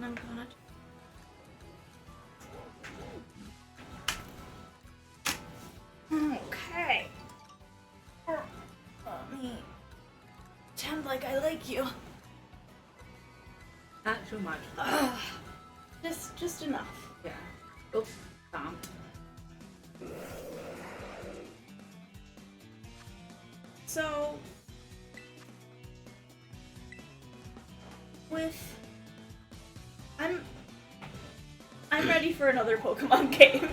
I'm gonna. Okay. Let me pretend like I like you. Not too much. Just enough. Yeah. Oops. Stomp. So, I'm ready for another Pokemon game.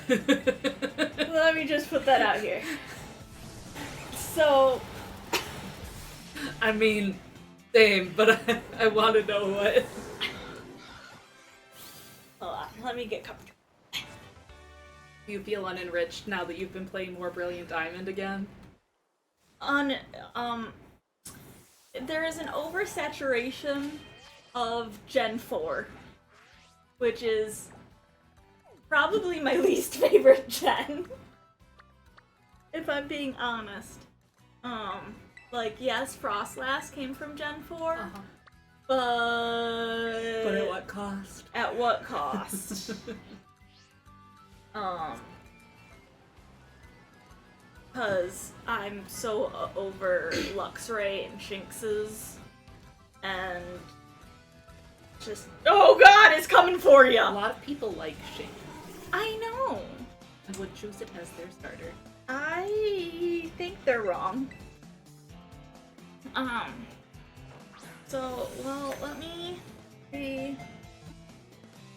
Let me just put that out here. So, I mean, same, but I want to know what. hold on, let me get comfortable. Do you feel unenriched now that you've been playing more Brilliant Diamond again? There is an oversaturation of Gen 4, which is probably my least favorite gen. If I'm being honest. Like, yes, Frostlass came from Gen 4, Uh-huh. but at what cost? At what cost? Because I'm so over Luxray and Shinx's, and just, oh god, it's coming for A ya! lot of people like Shinx I know. and would choose it as their starter. I think they're wrong. So, well, let me see.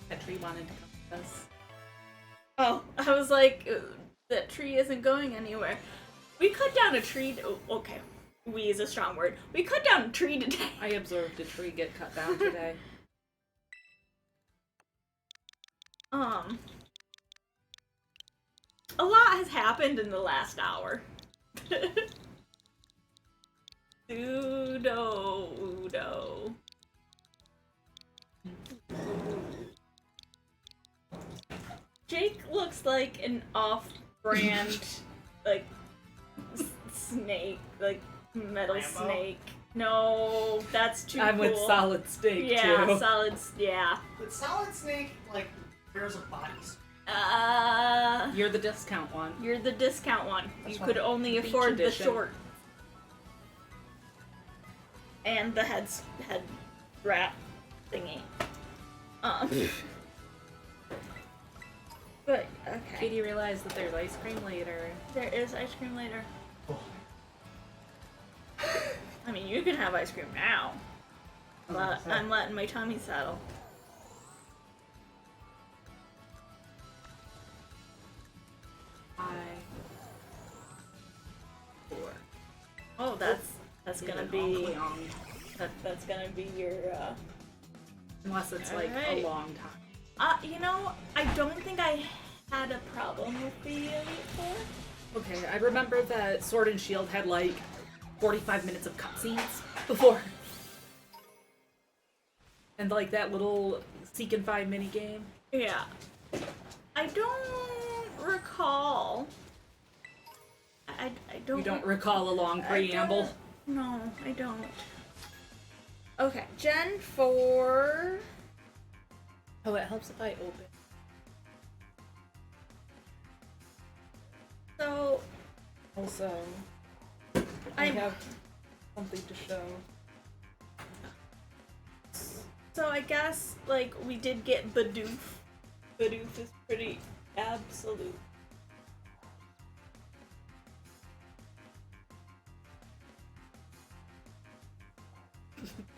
That tree wanted to come with us. Oh, I was like, that tree isn't going anywhere. We cut down a tree. Oh, okay, we is a strong word. We cut down a tree today. I observed a tree get cut down today. A lot has happened in the last hour. Udo. Jake looks like an off-brand, like, snake, like, metal Lambo? snake. No, that's too I'm cool. with Solid Snake Yeah, too. yeah. But Solid Snake, like, there's a bodies. You're the discount one. You're the discount one. That's You could fine. only Beach afford the edition. short. And the head wrap thingy. But, okay. Katie realized that there's ice cream later. There is ice cream later. I mean, you can have ice cream now. But I'm letting my tummy settle. Oh, that's gonna be that's gonna be your Unless it's like Alright. a long time. you know, I don't think I had a problem with the Elite Four. Okay, I remember that Sword and Shield had like 45 minutes of cutscenes before. And like that little Seek and Find minigame. Yeah. I don't recall. I don't. You don't recall a long preamble? No, I don't. Okay, Gen 4. Oh, it helps if I open. So, Also, I I'm- have something to show. so I guess, like, we did get Bidoof. Bidoof is pretty absolute.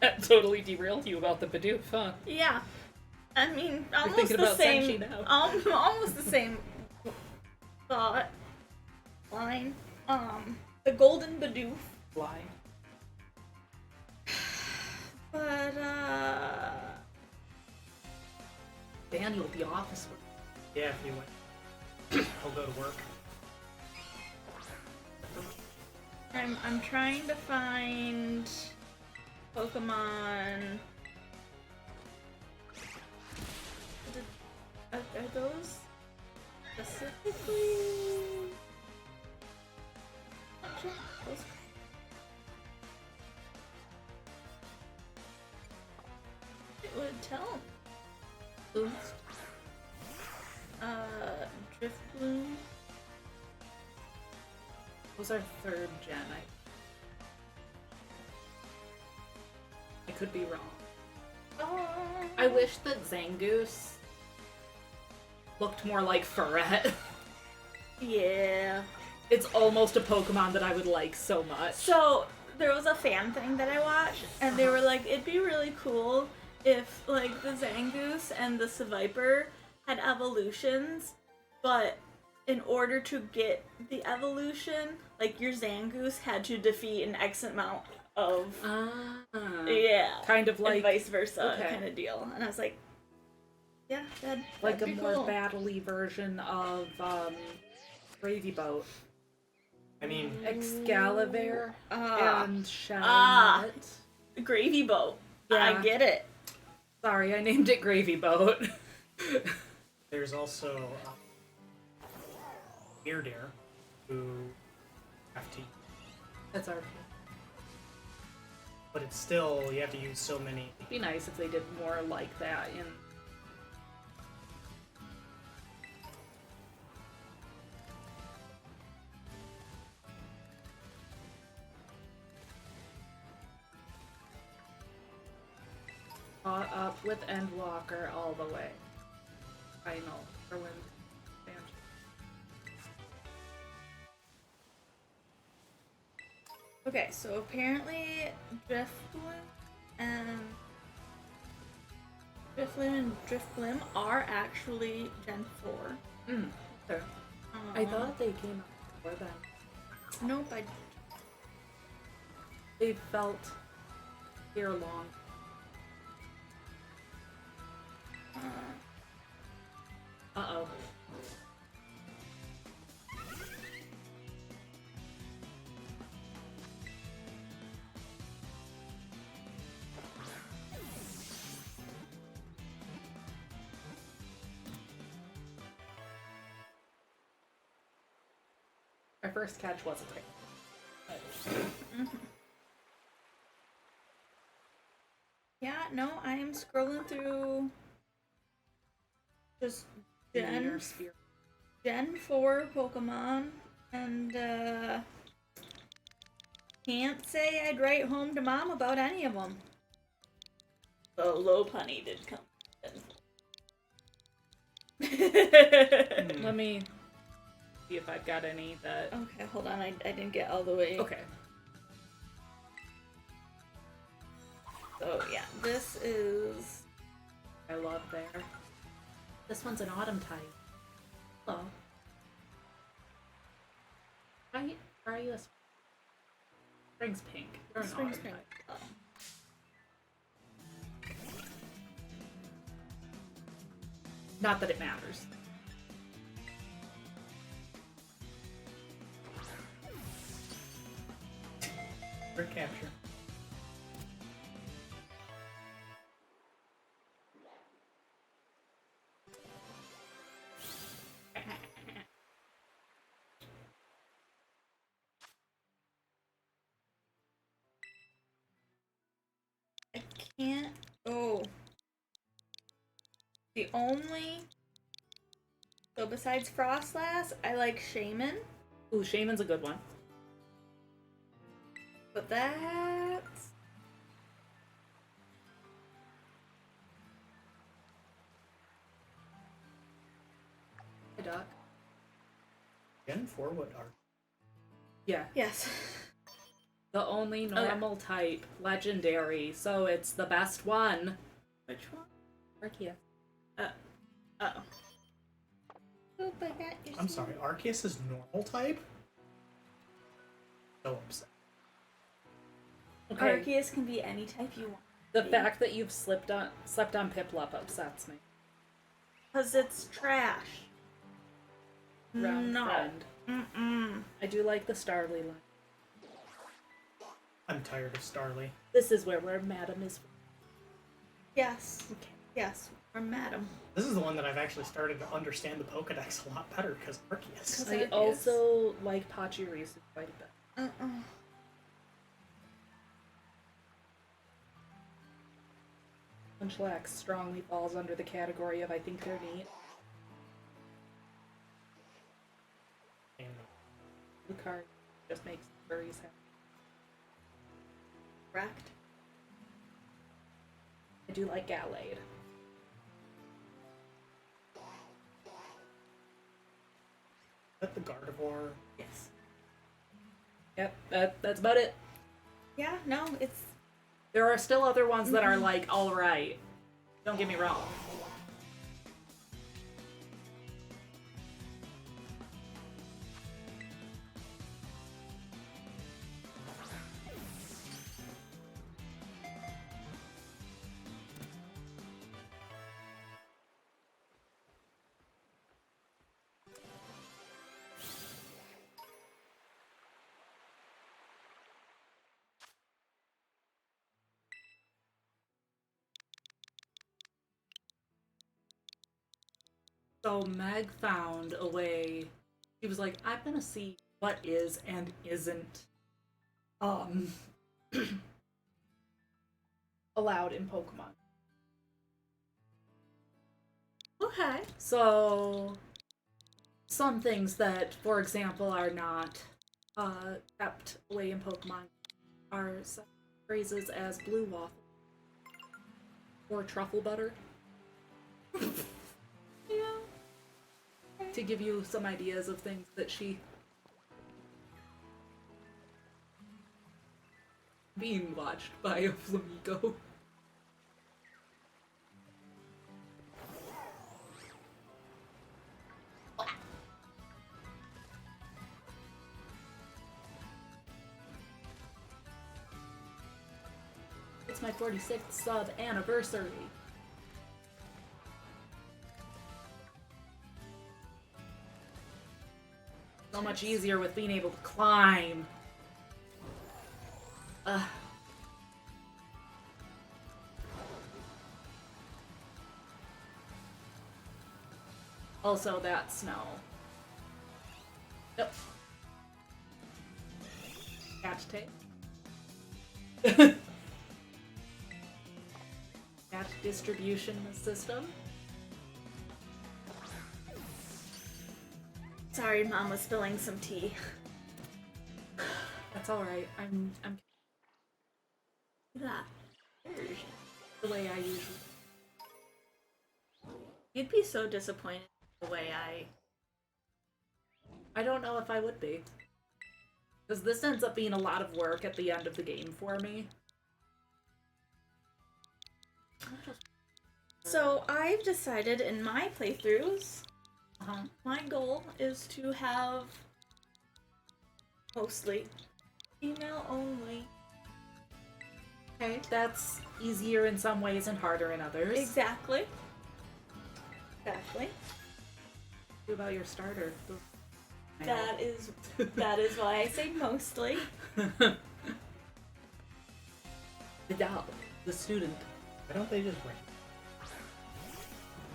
That totally derailed you about the Bidoof, huh? Yeah. I mean, almost thinking the about same. Senshi now. Almost the same thought line. The Golden Bidoof. Why? But, Daniel, the office. Yeah, if you went. I'll go to work. I'm trying to find Pokemon. Are those specifically? Not sure. Those- tell. Boost. Driftbloom. Those are 3rd gen. I could be wrong. Oh. I wish that Zangoose looked more like Furret. Yeah. It's almost a Pokemon that I would like so much. So there was a fan thing that I watched, and they were like, it'd be really cool if like the Zangoose and the Seviper had evolutions, but in order to get the evolution, like your Zangoose had to defeat an X amount of yeah, kind of like and vice versa okay. kind of deal. And I was like, yeah, that'd like a be more cool. battle-y version of Gravy Boat. I mean, Excalibur Ah. and Shadownet. Gravy Boat. Yeah. I get it. Sorry, I named it Gravy Boat. there's also Beardair, who have to, That's our. but it's still, you have to use so many. It'd be nice if they did more like that in. Caught up with Endwalker all the way. Final for when expansion. Okay, so apparently Drifloon and Drifblim are actually Gen 4. Okay. I thought they came out before then. Nope, They felt here long. Uh-oh. Our first catch wasn't great. yeah, no, I am scrolling through just Meteor Spear. Gen 4 Pokemon, and can't say I'd write home to mom about any of them. The Lopunny did come. Let me see if I've got any that. Okay, hold on, I didn't get all the way. Okay. So yeah, this is I love there. This one's an autumn type. Hello. Are you a spring's pink? You're an Spring's autumn pink. type. Oh. Not that it matters. Quick capture. I can't. Oh. The only. So besides Frostlass, I like Shaman, Ooh, Shaman's a good one. but that's. Hey, Doc. Gen 4, what are? Yeah. Yes. The only normal type, legendary, so it's the best one. Which one? Arceus. Oh. Oop, I got your I'm sorry, Arceus is normal type? So upset. Okay. Arceus can be any type you want. The fact that you've slept on Piplup upsets me. Because it's trash. Round No. friend. Mm-mm. I do like the Starly line. I'm tired of Starly. This is where Madam is. Yes. Okay. Yes. Or Madam. This is the one that I've actually started to understand the Pokedex a lot better because Arceus. I Arceus. also like Pachirisu quite a bit. Uh-uh. Munchlax strongly falls under the category of I think they're neat. And The card just makes furries happy. Correct. I do like Gallade. is that the Gardevoir? Yes. Yep, that's about it. Yeah, no, it's There are still other ones that are like alright. Don't get me wrong. So Meg found a way. She was like, I'm gonna see what is and isn't allowed in Pokemon. okay. So some things that, for example, are not kept away in Pokemon are such phrases as blue waffle or truffle butter. Yeah. To give you some ideas of things that she being watched by a flamingo. It's my 46th sub anniversary. So much easier with being able to climb. Ugh. Also, that snow. Yep. Catch tape. Catch distribution system. Sorry, Mom was spilling some tea. That's all right. I'm That. the way I usually. You'd be so disappointed the way I don't know if I would be. Because this ends up being a lot of work at the end of the game for me. So I've decided in my playthroughs, Uh-huh. my goal is to have mostly female only. Okay, that's easier in some ways and harder in others. Exactly. Exactly. What about your starter? That is why I say mostly. The dog, the student. Why don't they just rank?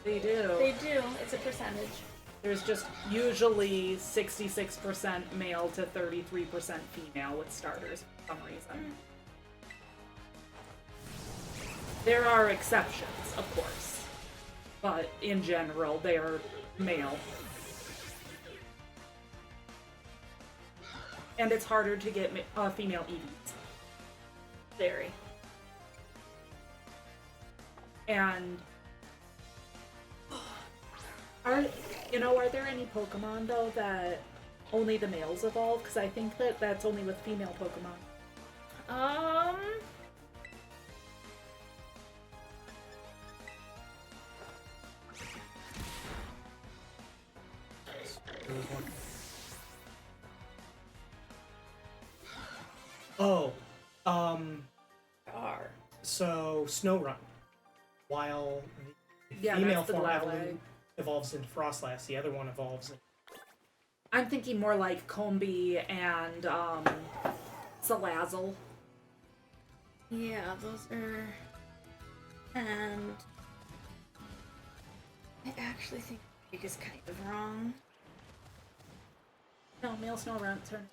They do. They do. It's a percentage. There's just usually 66% male to 33% female with starters for some reason. There are exceptions, of course, but in general, they are male. And it's harder to get female EVs. Very. And are there any Pokemon though that only the males evolve? Because I think that that's only with female Pokemon. There was one. Oh, Are. so Snow while the Yeah, female that's the form Glalie. evolves into Frostlass, the other one evolves into I'm thinking more like Combi and Salazzle. Yeah, those are. And I actually think Pig is kind of wrong. No, male Snorunt turn.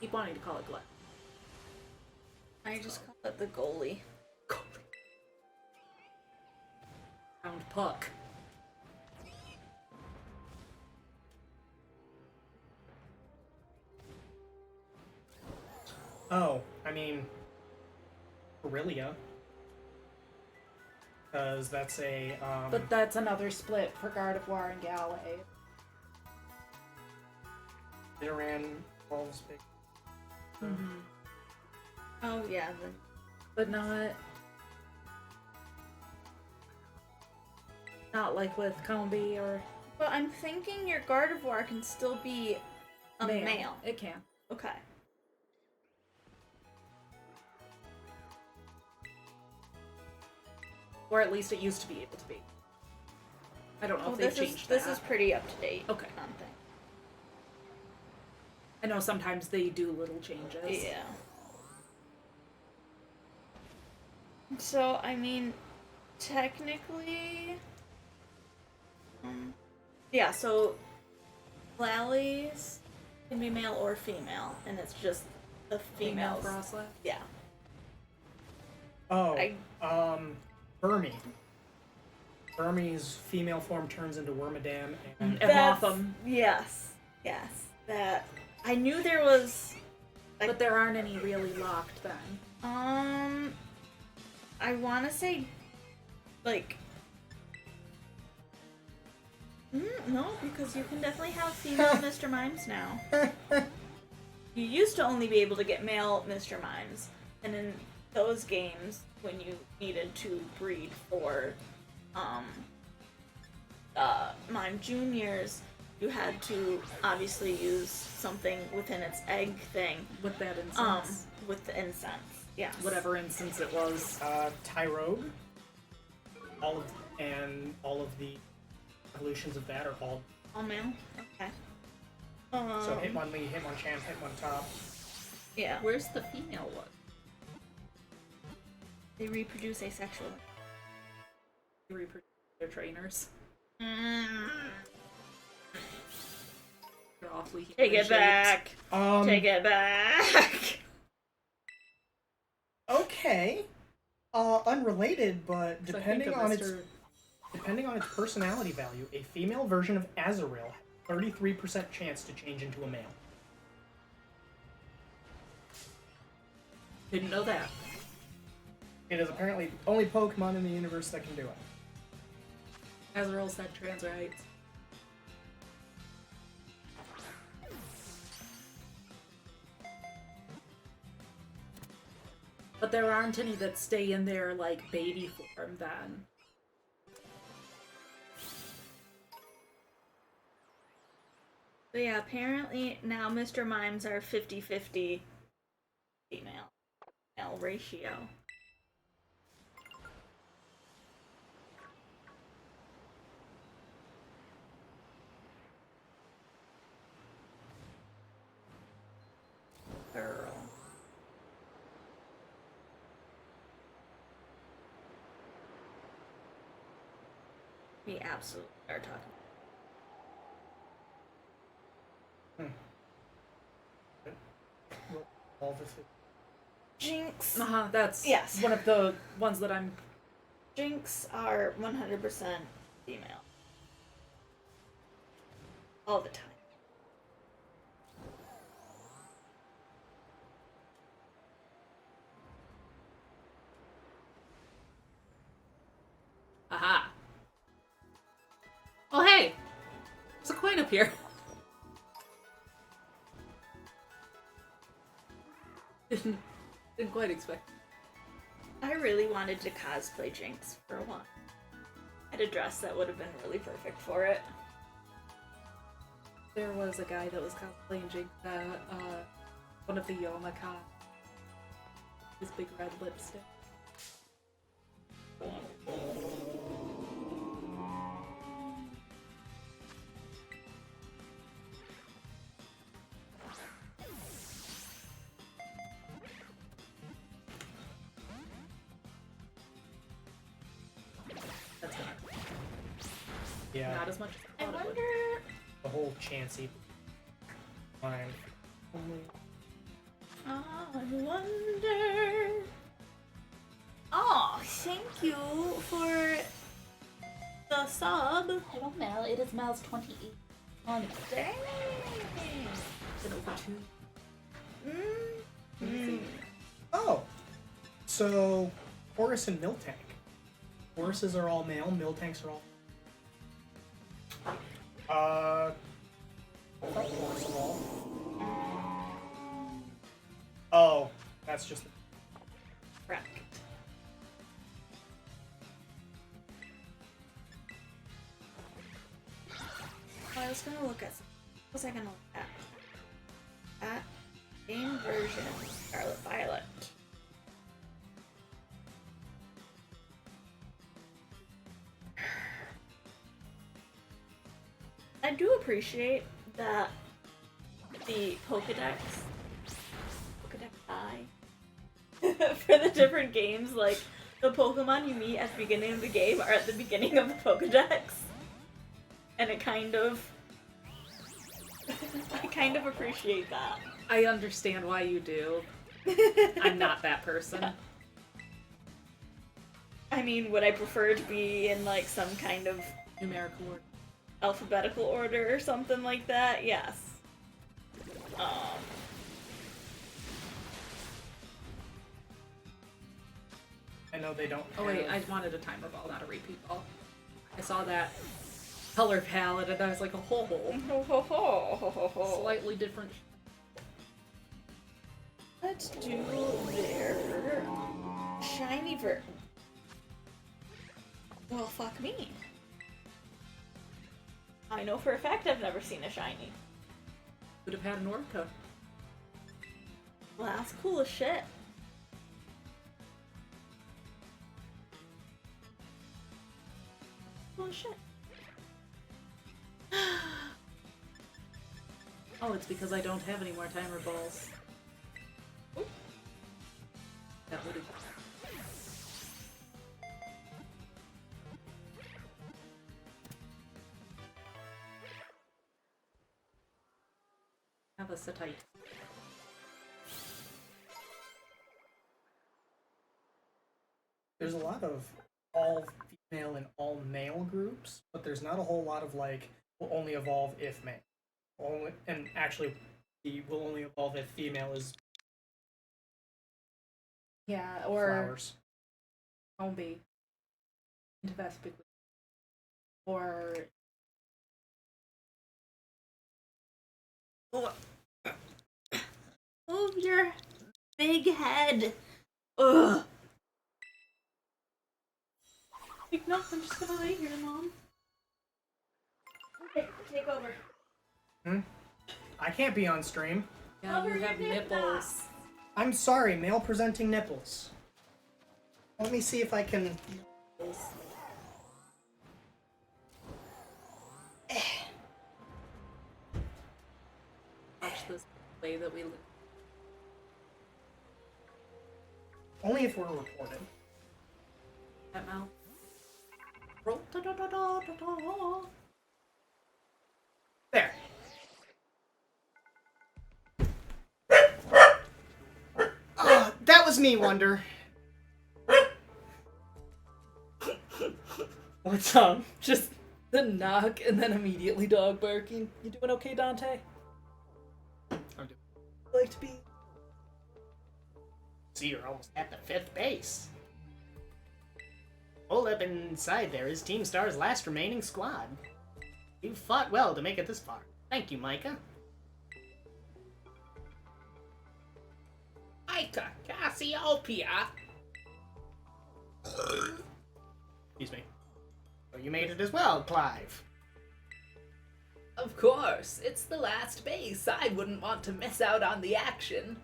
keep wanting to call it Glenn. I just call it the goalie. Round puck. Oh, I mean, Aurelia. Because that's a, But that's another split for Gardevoir and Galley. Nidoran evolves big. Mm-hmm. Oh yeah, But not like with Combi or but I'm thinking your Gardevoir can still be a male. It can. Okay. Or at least it used to be able to be. I don't know if they've changed this that. is pretty up to date. Okay. On thing. I know sometimes they do little changes. Yeah. So I mean, technically, yeah. So Lallies can be male or female, and it's just the Female females. Grossleth. Yeah. Oh, I- Burmy. Burmy's female form turns into Wormadam, and And Motham. Yes. Yes. That I knew there was. But there aren't any really locked then. I want to say, like. No, because you can definitely have female Mr. Mimes now. You used to only be able to get male Mr. Mimes, and in those games, when you needed to breed for, Mime Juniors, you had to obviously use something within its egg thing, With that instance. with the incense. Yes. Whatever instance it was. Tyrogue. All of the evolutions of that are all. All male? Okay. So Hitmonlee, Hitmonchan, Hitmontop. Yeah. Where's the female one? They reproduce asexually. They reproduce their trainers. They're awfully Take it human-shaped. back. Take it back. Okay. Unrelated, but So I think of depending on its personality value, a female version of Azurill has 33% chance to change into a male. Didn't know that. It is apparently the only Pokemon in the universe that can do it. Azrael said trans rights. But there aren't any that stay in their, like, baby form then. So yeah, apparently now Mr. Mimes are 50-50 female male ratio. Girl. We absolutely are talking. All of it. Jinx. That's Yes. one of the ones that I'm... Jinx are 100% female. All the time. Aha! Oh, hey! There's a coin up here. Didn't quite expect. I really wanted to cosplay Jinx for one. I had a dress that would have been really perfect for it. There was a guy that was cosplaying Jinx at one of the Yomaka. His big red lipstick. That's not, Yeah. not as much as I I thought it would. wonder. The whole Chansey line. Only I wonder. Oh, thank you for the sub. Hello, Mel. It is Mel's 28. Dang. Been over 2. Mm. Oh, so Horus and Miltank. Horuses are all male, Miltanks are all. I thought Horus are all. Oh, that's just. Correct. I was gonna look at. What was I gonna look at? At game version Scarlet Violet. I do appreciate that the Pokedex for the different games, like the Pokemon you meet at the beginning of the game are at the beginning of the Pokedex. And it kind of I kind of appreciate that. I understand why you do. I'm not that person. I mean, would I prefer to be in like some kind of Numerical order. alphabetical order or something like that? Yes. I know they don't. Oh wait, I have- wanted a timer ball, not a repeat ball. I saw that color palette and I was like, oh, Ho ho ho ho ho ho. slightly different. Let's do their shiny ver. Well, fuck me. I know for a fact I've never seen a shiny. Would have had an Orca. Well, that's cool as shit. Cool as shit. Oh, it's because I don't have any more timer balls. That would have. Have a Satite. There's a lot of all female and all male groups, but there's not a whole lot of like will only evolve if male. Only, and actually, the will only evolve if female is Yeah, or flowers. Homebee. Into Vespic. Or Move your big head. Ugh. like, no, I'm just gonna lay here, Mom. Okay, take over. I can't be on stream. Yeah, Cover you your have nipples. nipples. I'm sorry, male presenting nipples. Let me see if I can. Watch this way that we live. Only if we're recorded. That mouth. Roll da da da da da da. There. That was me, Wonder. What's up? Just the knock and then immediately dog barking. You doing okay, Dante? I'm doing. Like to be. See, you're almost at the 5th base. Hold up inside there is Team Star's last remaining squad. You've fought well to make it this far. Thank you, Micah. Micah, Cassiopeia! Excuse me. Oh, you made it as well, Clive. Of course, it's the last base. I wouldn't want to miss out on the action.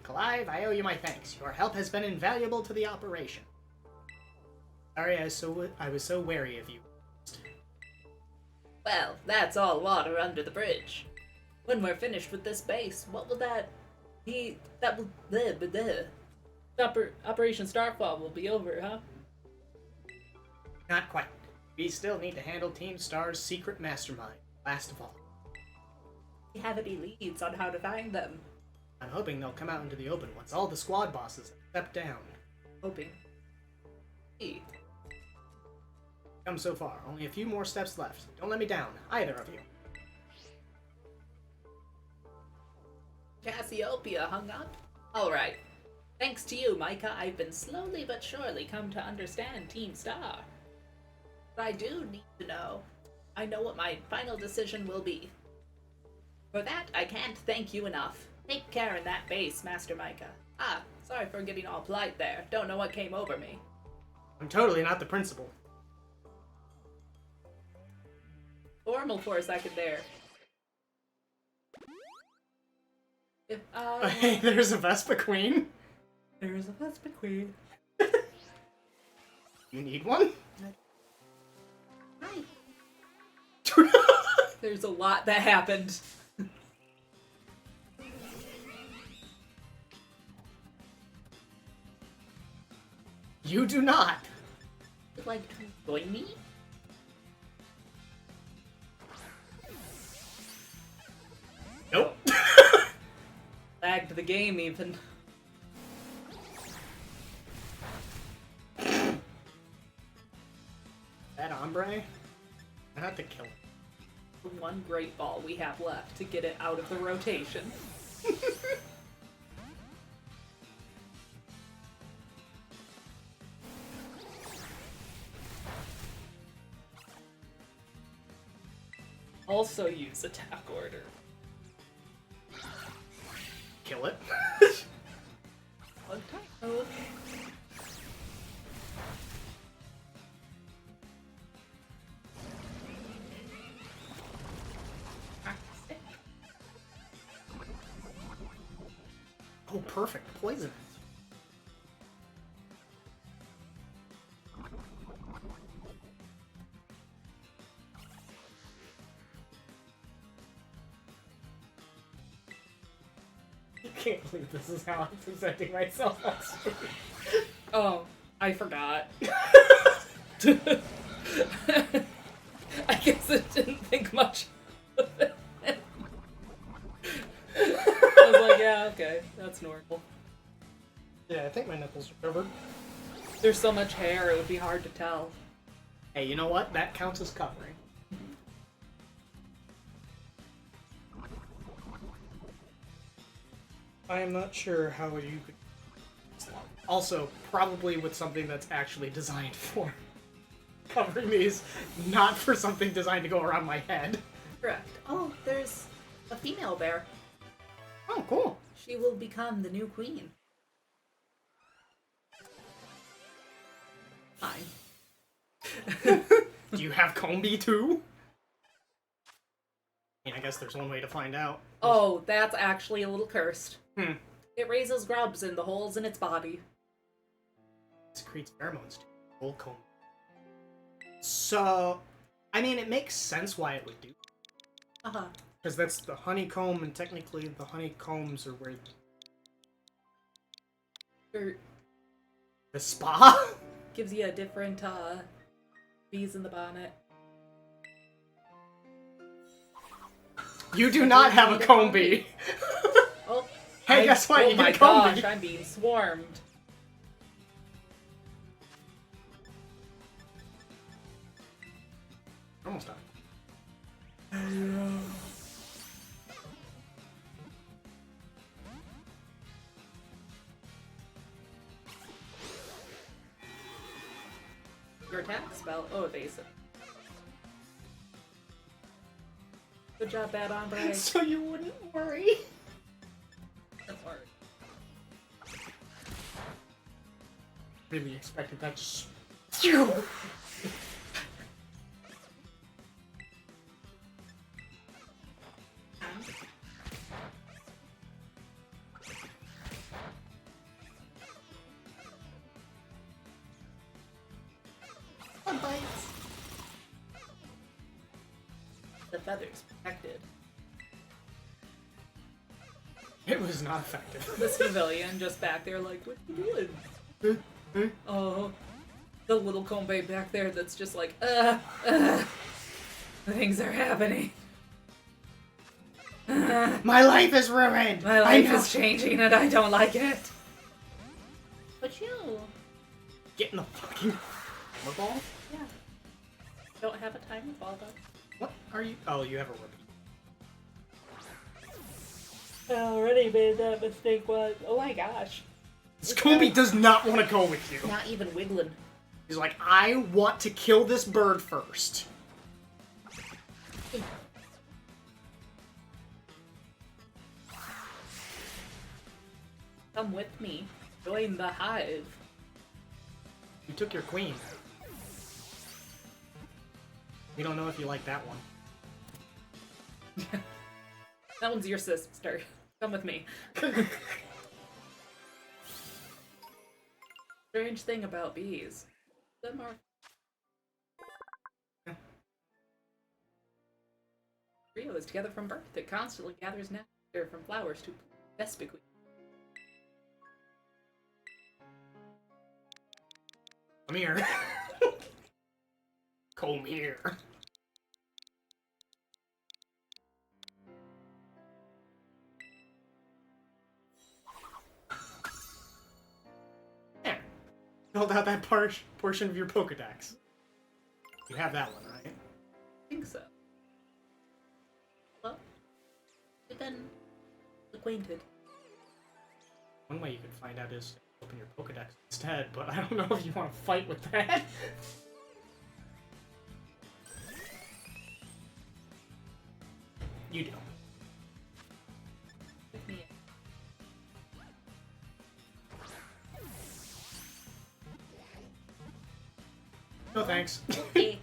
Clive, I owe you my thanks. Your help has been invaluable to the operation. Sorry I was so wary of you. Well, that's all water under the bridge. When we're finished with this base, what will that be? That will. Operation Starfall will be over, huh? Not quite. We still need to handle Team Star's secret mastermind, last of all. We have any leads on how to find them? I'm hoping they'll come out into the open once all the squad bosses have stepped down. Hoping. Hey. Come so far, only a few more steps left. Don't let me down, either of you. Cassiopeia hung up? Alright. Thanks to you, Micah, I've been slowly but surely come to understand Team Star. But I do need to know. I know what my final decision will be. For that, I can't thank you enough. Take care in that base, Master Micah. Ah, sorry for getting all polite there. Don't know what came over me. I'm totally not the principal. Formal for a second there. If Hey, there's a Vespa Queen. There's a Vespa Queen. You need one? Hi. There's a lot that happened. You do not. Would like to join me? Nope. Lagged the game even. That hombre? I have to kill him. The one great ball we have left to get it out of the rotation. Also use attack order. Kill it. Oh. Oh, perfect. Poison it. I can't believe this is how I'm presenting myself on stream. Oh, I forgot. I guess I didn't think much of it. I was like, yeah, okay, that's normal. Yeah, I think my nipples are covered. There's so much hair, it would be hard to tell. Hey, you know what? That counts as covering. I am not sure how you could... Also, probably with something that's actually designed for covering these, not for something designed to go around my head. Correct. Oh, there's a female bear. Oh, cool. She will become the new queen. Fine. Do you have Combi too? I mean, I guess there's one way to find out. Oh, that's actually a little cursed. Hmm. It raises grubs in the holes in its body. It secretes pheromones too. Old Combi. So, I mean, it makes sense why it would do. Uh-huh. Because that's the honeycomb, and technically the honeycombs are where Or the spa? gives you a different, bees in the bonnet. You do not have a Combi. Oh, Hey, guess what? Oh You my get a Combi. gosh, I'm being swarmed. Almost done. Your attack spell? Oh, evasive. Good job, Bad Ombre. So you wouldn't worry. Don't worry. Really expected that just... One bites. The feather's protected. It was not effective. The civilian just back there like, what you doing? Oh, the little Kombe back there that's just like, things are happening. My life is ruined. My life is changing and I don't like it. But you Get in the fucking ball. yeah. Don't have a timer ball though. What are you? Oh, you have a repeat. I already made that mistake once. Oh my gosh. Scooby does not want to go with you. Not even wiggling. He's like, I want to kill this bird first. Come with me. Join the hive. You took your queen. We don't know if you like that one. That one's your sister. Come with me. Strange thing about bees. Them are trio is together from birth. It constantly gathers nectar from flowers to Vespiquen. Come here. Come here. There. Filled out that portion of your Pokedex. You have that one, right? I think so. Well, we've been acquainted. One way you can find out is to open your Pokedex instead, but I don't know if you want to fight with that. You do. With me. No thanks. Okay.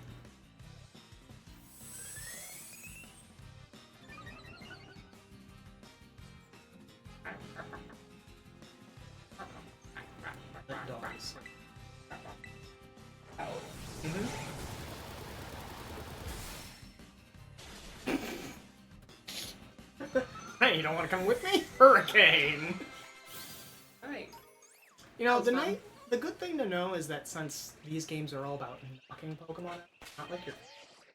Dogs. Hey, you don't want to come with me? Hurricane! Alright. You know, That was fun. the good thing to know is that since these games are all about knocking Pokemon out, it's not like you're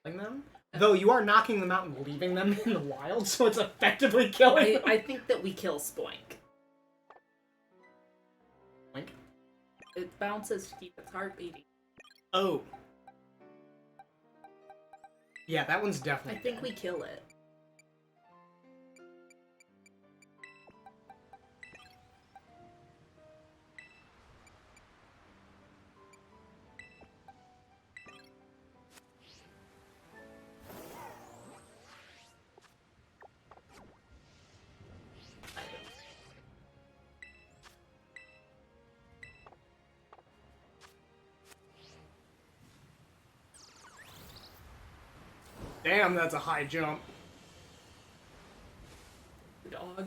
killing them. Though you are knocking them out and leaving them in the wild, so it's effectively killing them. I think that we kill Spoink. Link? It bounces to keep its heart beating. Oh. Yeah, that one's I definitely think dead. we kill it. Damn, that's a high jump. Dog.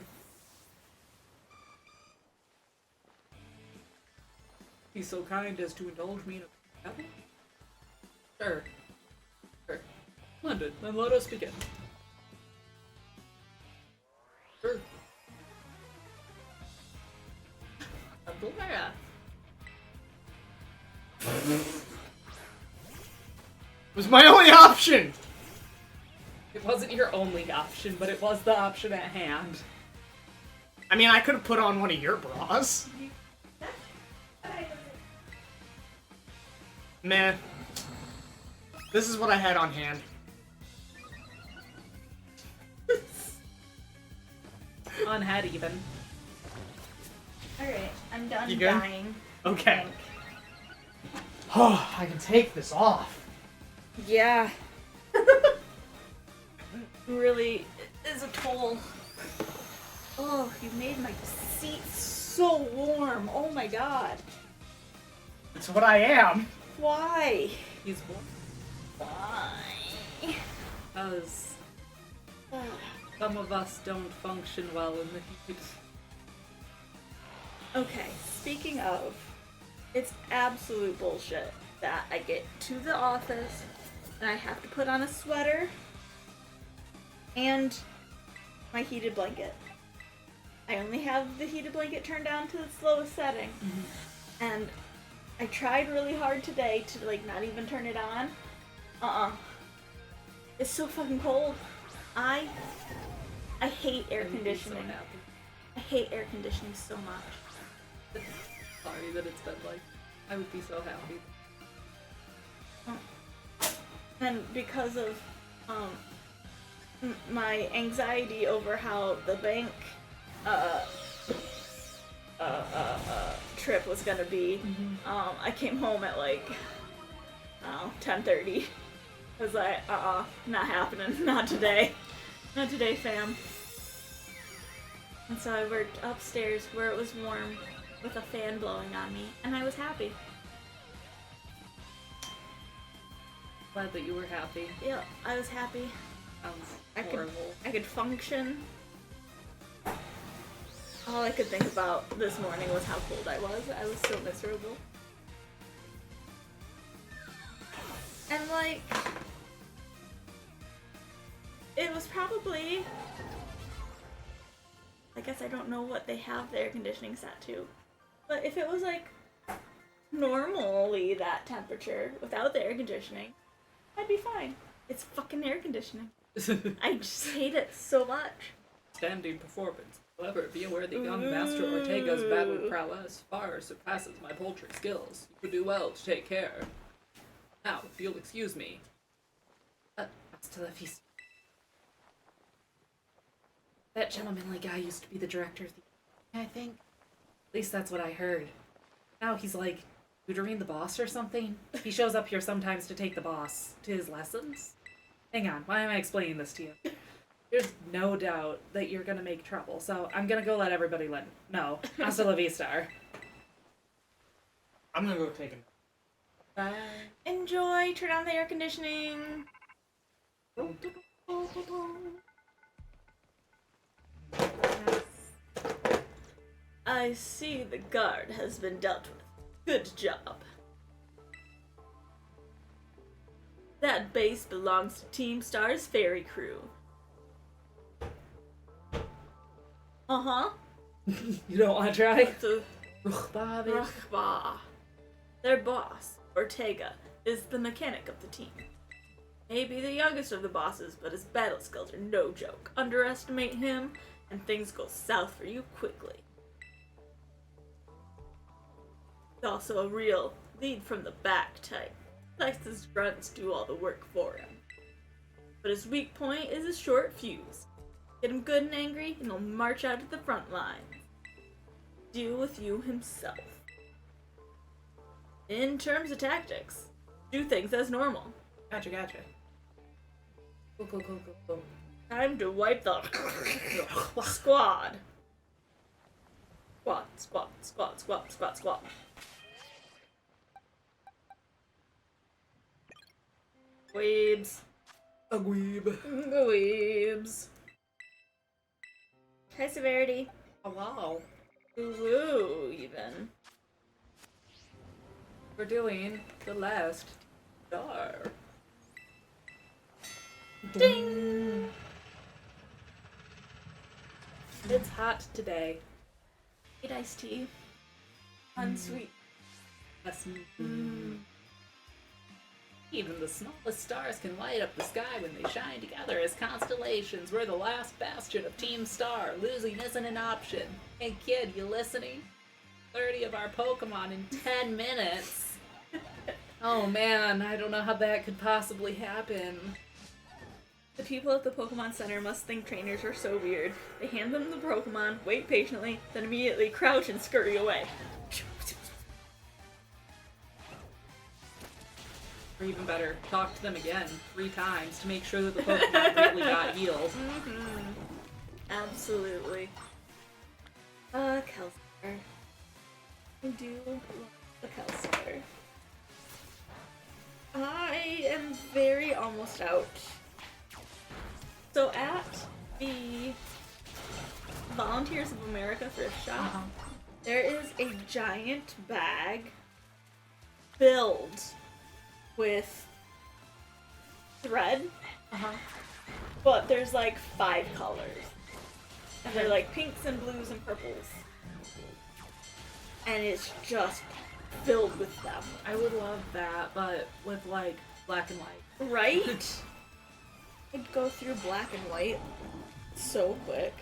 He's so kind as to indulge me in a apple? Sure. Sure. Splendid. Then let us begin. Sure. Abdullah. It was my only option! It wasn't your only option, but it was the option at hand. I mean, I could have put on one of your bras. Meh. This is what I had on hand. On head, even. Alright, I'm done You good? dying. Okay. Oh, I can take this off. Yeah. Really is a toll. Oh, you made my seat so warm. Oh my god. That's what I am. Why? He's born. Why? Because some of us don't function well in the heat. Okay, speaking of, it's absolute bullshit that I get to the office and I have to put on a sweater and my heated blanket. I only have the heated blanket turned down to its lowest setting. And I tried really hard today to like not even turn it on. It's so fucking cold. I I hate air I would be conditioning. So happy. I hate air conditioning so much. Sorry that it's been like. I would be so happy. And because of my anxiety over how the bank trip was gonna be, I came home at like 10:30. I was like, not happening, not today, not today, fam. And so I worked upstairs where it was warm with a fan blowing on me, and I was happy. Glad that you were happy. Yeah, I was happy. Sounds horrible. I could function. All I could think about this morning was how cold I was. I was so miserable. And like, it was probably, I guess I don't know what they have the air conditioning set to, but if it was like normally that temperature without the air conditioning, I'd be fine. It's fucking air conditioning. I just hate it so much. Standing performance. However, be aware that young Master Ortega's battle prowess far surpasses my poultry skills. You would do well to take care. Now, if you'll excuse me. Hasta la vista. That gentlemanly guy used to be the director of the... I think. At least that's what I heard. Now he's like tutoring the boss or something. He shows up here sometimes to take the boss to his lessons. Hang on, why am I explaining this to you? There's no doubt that you're gonna make trouble, so I'm gonna go let everybody know. Hasta la vista. I'm gonna go take a nap. Bye. Enjoy, turn on the air conditioning. I see the guard has been dealt with. Good job. That base belongs to Team Star's ferry crew. Uh-huh. You don't wanna try? The Bobby. Rachba. Their boss, Ortega, is the mechanic of the team. Maybe the youngest of the bosses, but his battle skills are no joke. Underestimate him, and things go south for you quickly. He's also a real lead from the back type. Likes his grunts do all the work for him. But his weak point is his short fuse. Get him good and angry, and he'll march out to the front line. Deal with you himself. In terms of tactics, do things as normal. Gotcha. Go. Time to wipe the squad. Squad. Weebs. A weeb. Weebs. High severity. Oh, wow. Ooh, even. We're doing the last star. Ding! It's hot today. Eat iced tea. Unsweet. Yes. Even the smallest stars can light up the sky when they shine together as constellations. We're the last bastion of Team Star. Losing isn't an option. Hey kid, you listening? 30 of our Pokemon in 10 minutes. Oh man, I don't know how that could possibly happen. The people at the Pokemon Center must think trainers are so weird. They hand them the Pokemon, wait patiently, then immediately crouch and scurry away. Or even better, talk to them again 3 times to make sure that the Pokemon really got healed. Absolutely. Kelstar. I do love the Kelstar. I am very almost out. So at the Volunteers of America thrift shop, there is a giant bag filled with thread, but there's like 5 colors. And they're like pinks and blues and purples. And it's just filled with them. I would love that, but with like black and white. Right? I'd go through black and white so quick.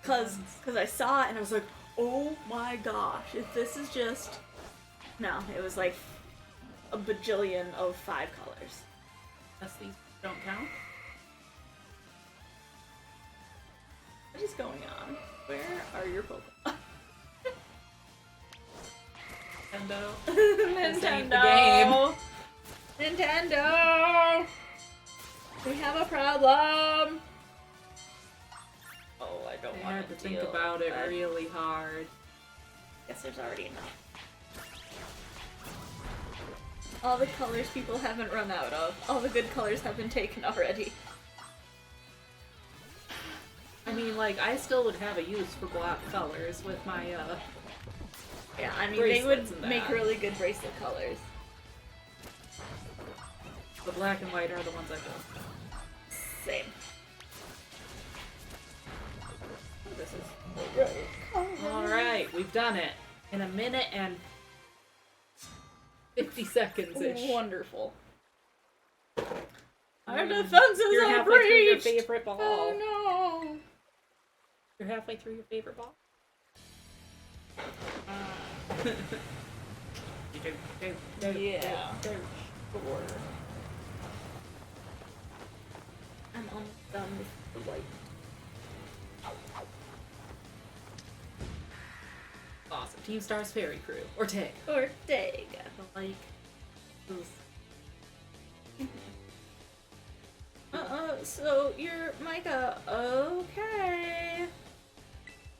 Cause I saw it and I was like, oh my gosh, if this is just... No, it was like a bajillion of 5 colors. Unless these don't count. What is going on? Where are your Pokemon? Nintendo. Nintendo! This ain't the game. Nintendo! We have a problem! Oh, I don't I want had to think deal about it with that. really hard. Guess there's already enough. All the colors people haven't run out of. All the good colors have been taken already. I mean, like, I still would have a use for black colors with my, Yeah, I mean, they would Bracelets and make that. really good bracelet colors. the black and white are the ones I built. Same. Oh, this is right. Alright, we've done it. In a minute and 50 seconds-ish. Wonderful. Our defenses You're are halfway through your breached! favorite ball. Oh no! You're halfway through your favorite ball? Yeah. Sure. I'm almost done with the white. Awesome. Team Stars Fairy Crew. Ortega. Ortega. Like, those. So you're Micah. Okay.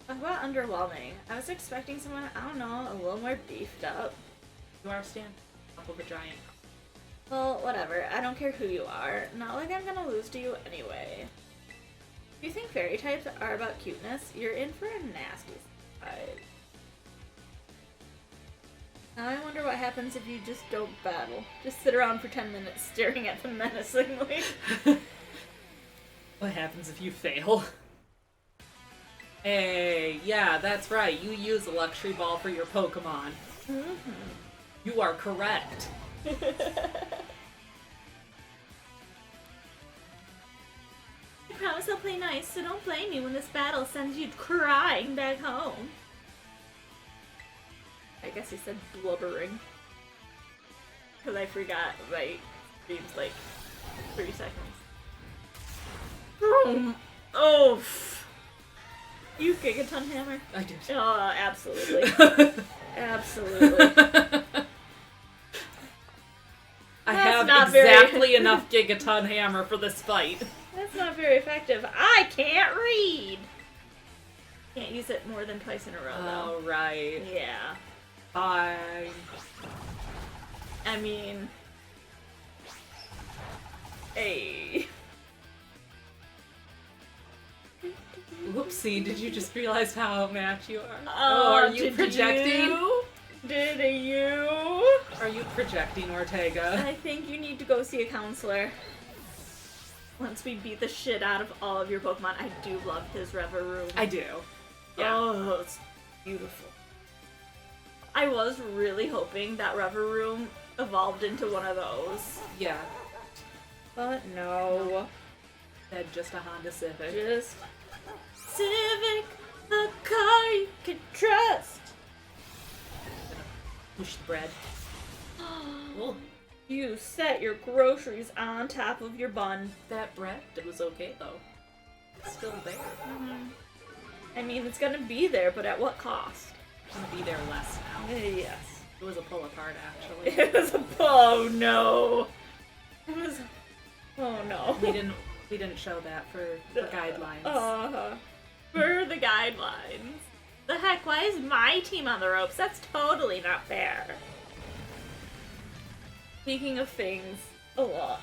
Talk about underwhelming. I was expecting someone, I don't know, a little more beefed up. You are standing on top of a giant. Well, whatever. I don't care who you are. Not like I'm gonna lose to you anyway. If you think fairy types are about cuteness, you're in for a nasty surprise. Now I wonder what happens if you just don't battle. Just sit around for 10 minutes staring at them menacingly. What happens if you fail? Hey, yeah, that's right. You use a luxury ball for your Pokemon. You are correct. I promise I'll play nice, so don't blame me when this battle sends you crying back home. I guess he said blubbering. Because I forgot my stream's like 3 seconds. Oh! You Gigaton Hammer? I did. Oh, absolutely. Absolutely. I That's have not very- exactly enough Gigaton Hammer for this fight. That's not very effective. I can't read! Can't use it more than twice in a row, though. Oh, right. Yeah. Fine. I mean... Hey. Whoopsie, did you just realize how match you are? Oh, are you did projecting? you? Did you? Are you projecting, Ortega? I think you need to go see a counselor. Once we beat the shit out of all of your Pokemon, I do love his Reverie. I do. Yeah. Oh, it's beautiful. I was really hoping that Reverie evolved into one of those. Yeah. But no. Said just a Honda Civic. Just Civic, a car you can trust. Push the bread. Oh, You set your groceries on top of your bun. that bread, it was okay though. It's still there. I mean, it's gonna be there, but at what cost? It's gonna be there less now. Yes. It was a pull apart actually. It was a, oh no. It was, oh no. we didn't show that for guidelines. For the guidelines. The heck, why is my team on the ropes? That's totally not fair. Speaking of things a lot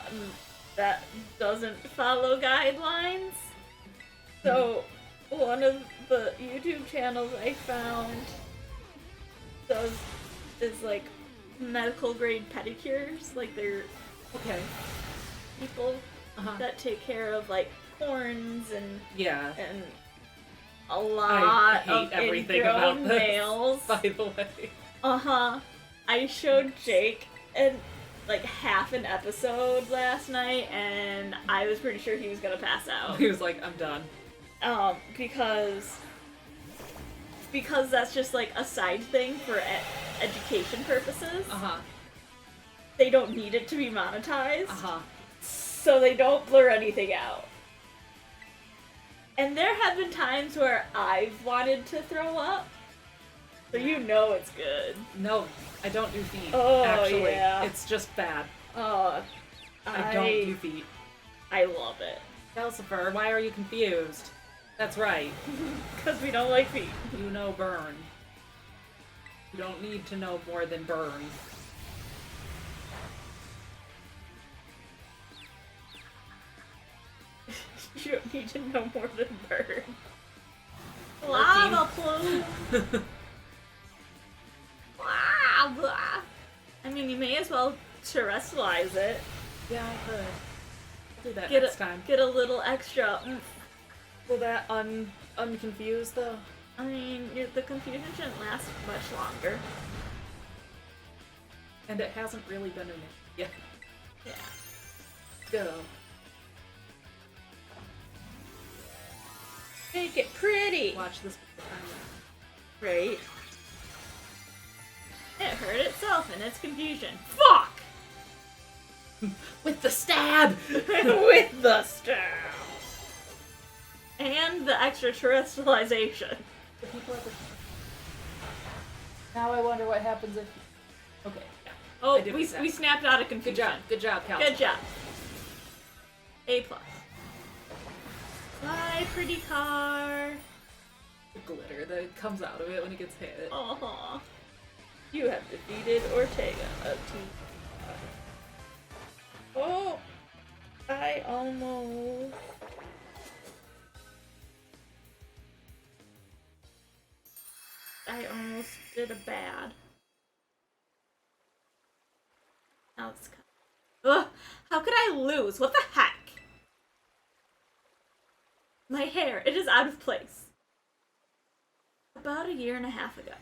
that doesn't follow guidelines, so one of the YouTube channels I found is like medical grade pedicures, like they're Okay. people Uh-huh. that take care of like corns and Yeah. a lot hate of everything ingrown about this. nails. By the way. I showed Jake, and like half an episode last night, and I was pretty sure he was gonna pass out. He was like, I'm done. Because that's just like a side thing for education purposes. Uh-huh. They don't need it to be monetized, Uh-huh. so they don't blur anything out. And there have been times where I've wanted to throw up, so you know it's good. No, I don't do feet. Oh, actually. yeah. It's just bad. Oh, I don't do feet. I love it. Calcifer, why are you confused? That's right. Because we don't like feet. You know burn. You don't need to know more than burn. You don't need to know more than burn. Lava plume! Lava! I mean, you may as well terrestrialize it. Yeah, I could. I'll do that Get next a, time. get a little extra. Will that unconfuse though? I mean, the confusion shouldn't last much longer. And it hasn't really been an issue yet. Yeah. Go. Make it pretty! Watch this. Right. It hurt itself in its confusion. Fuck! With the stab! With the stab! And the extraterrestrialization. The people at the... Now I wonder what happens if... Okay, yeah. Oh, I did we exactly. snapped out of Good confusion. job. Good job, Cal. Good job. A+. Fly, pretty car. The glitter that comes out of it when it gets hit. Aw. You have defeated Ortega of Team. Oh, I almost. Did a bad. Now it's. Ugh! How could I lose? What the heck? My hair, it is out of place. About 1.5 years ago.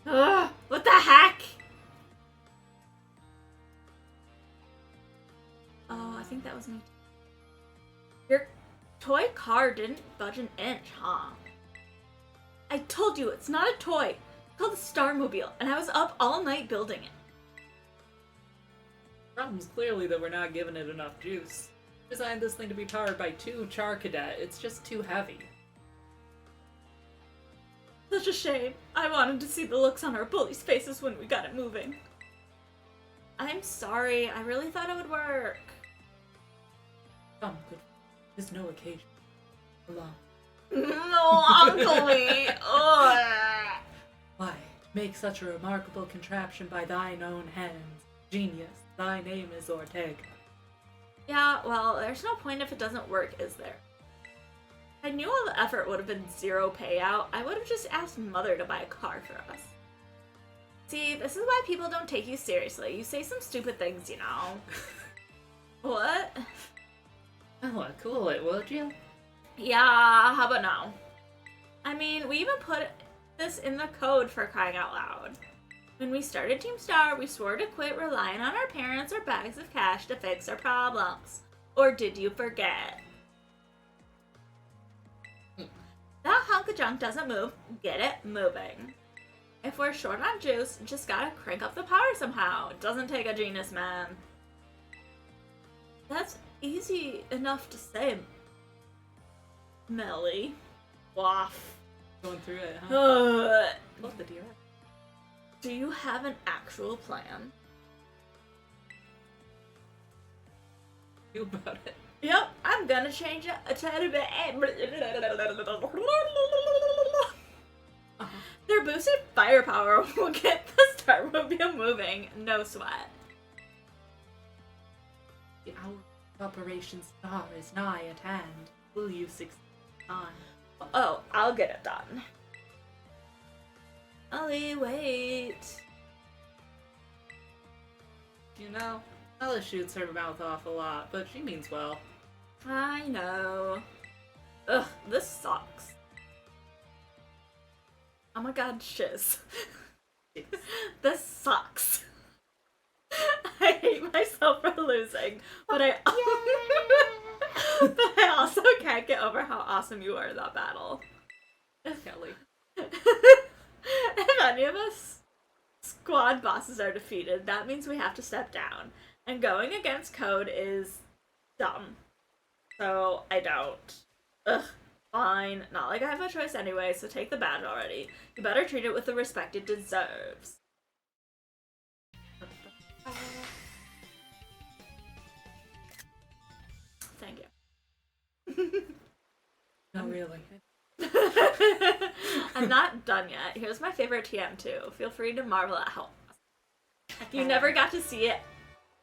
Ugh! What the heck? Oh, I think that was me. Your toy car didn't budge an inch, huh? I told you, it's not a toy. It's called the Starmobile, and I was up all night building it. Problem's clearly that we're not giving it enough juice. Designed this thing to be powered by 2 Char Cadet. It's just too heavy. Such a shame. I wanted to see the looks on our bullies' faces when we got it moving. I'm sorry. I really thought it would work. Come, good. There's no occasion. Alone. No, Uncle Lee. Ugh. Why, to make such a remarkable contraption by thine own hands. Genius, thy name is Ortega. Yeah, well, there's no point if it doesn't work, is there? I knew all the effort would have been zero payout. I would have just asked Mother to buy a car for us. See, this is why people don't take you seriously. You say some stupid things, you know. What? Oh, cool it, would you? Yeah, how about now? I mean, we even put this in the code for crying out loud. When we started Team Star, we swore to quit relying on our parents or bags of cash to fix our problems. Or did you forget? That hunk of junk doesn't move. Get it moving. If we're short on juice, just gotta crank up the power somehow. It doesn't take a genius, man. That's easy enough to say, Melly. Waff. Going through it, huh? Love the direct. Do you have an actual plan? You about it. Yep, I'm gonna change it a tiny bit. Their boosted firepower will get the Starmobile moving, no sweat. The hour of Operation Star is nigh at hand. Will you succeed in time? Oh, I'll get it done. Ollie, wait. You know, Ella shoots her mouth off a lot, but she means well. I know. Ugh, this sucks. Oh my god, shiz. This sucks. I hate myself for losing, but I but I also can't get over how awesome you were in that battle. Kelly. If any of us squad bosses are defeated, that means we have to step down. And going against code is dumb. So I don't. Ugh. Fine. Not like I have a choice anyway, so take the badge already. You better treat it with the respect it deserves. Thank you. No, really. I'm not done yet. Here's my favorite TM2. Feel free to marvel at how you never got to see it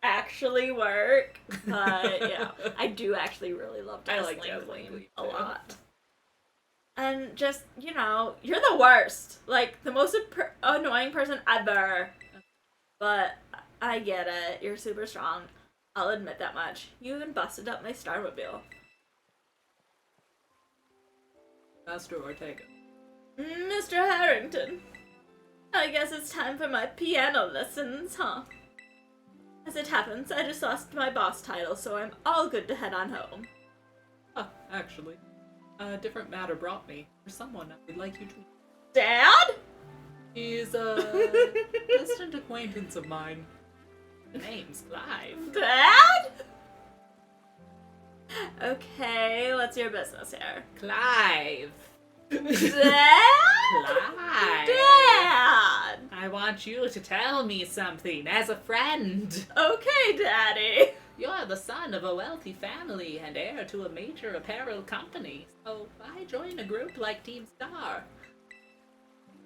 actually work, but yeah, I do actually really love I like Dazzling Dazzling Gleam Gleam, a too. lot. And just, you know, you're the worst. Like, the most annoying person ever. But I get it. You're super strong. I'll admit that much. You even busted up my Starmobile. Master Ortega. Mr. Harrington, I guess it's time for my piano lessons, huh? As it happens, I just lost my boss title, so I'm all good to head on home. Actually, a different matter brought me for someone I would like you to meet. Dad? He's a distant acquaintance of mine. The name's Clive. Dad? Okay, what's your business here? Clive! Dad? Clive! Dad! I want you to tell me something as a friend. Okay, Daddy. You're the son of a wealthy family and heir to a major apparel company, so why join a group like Team Star?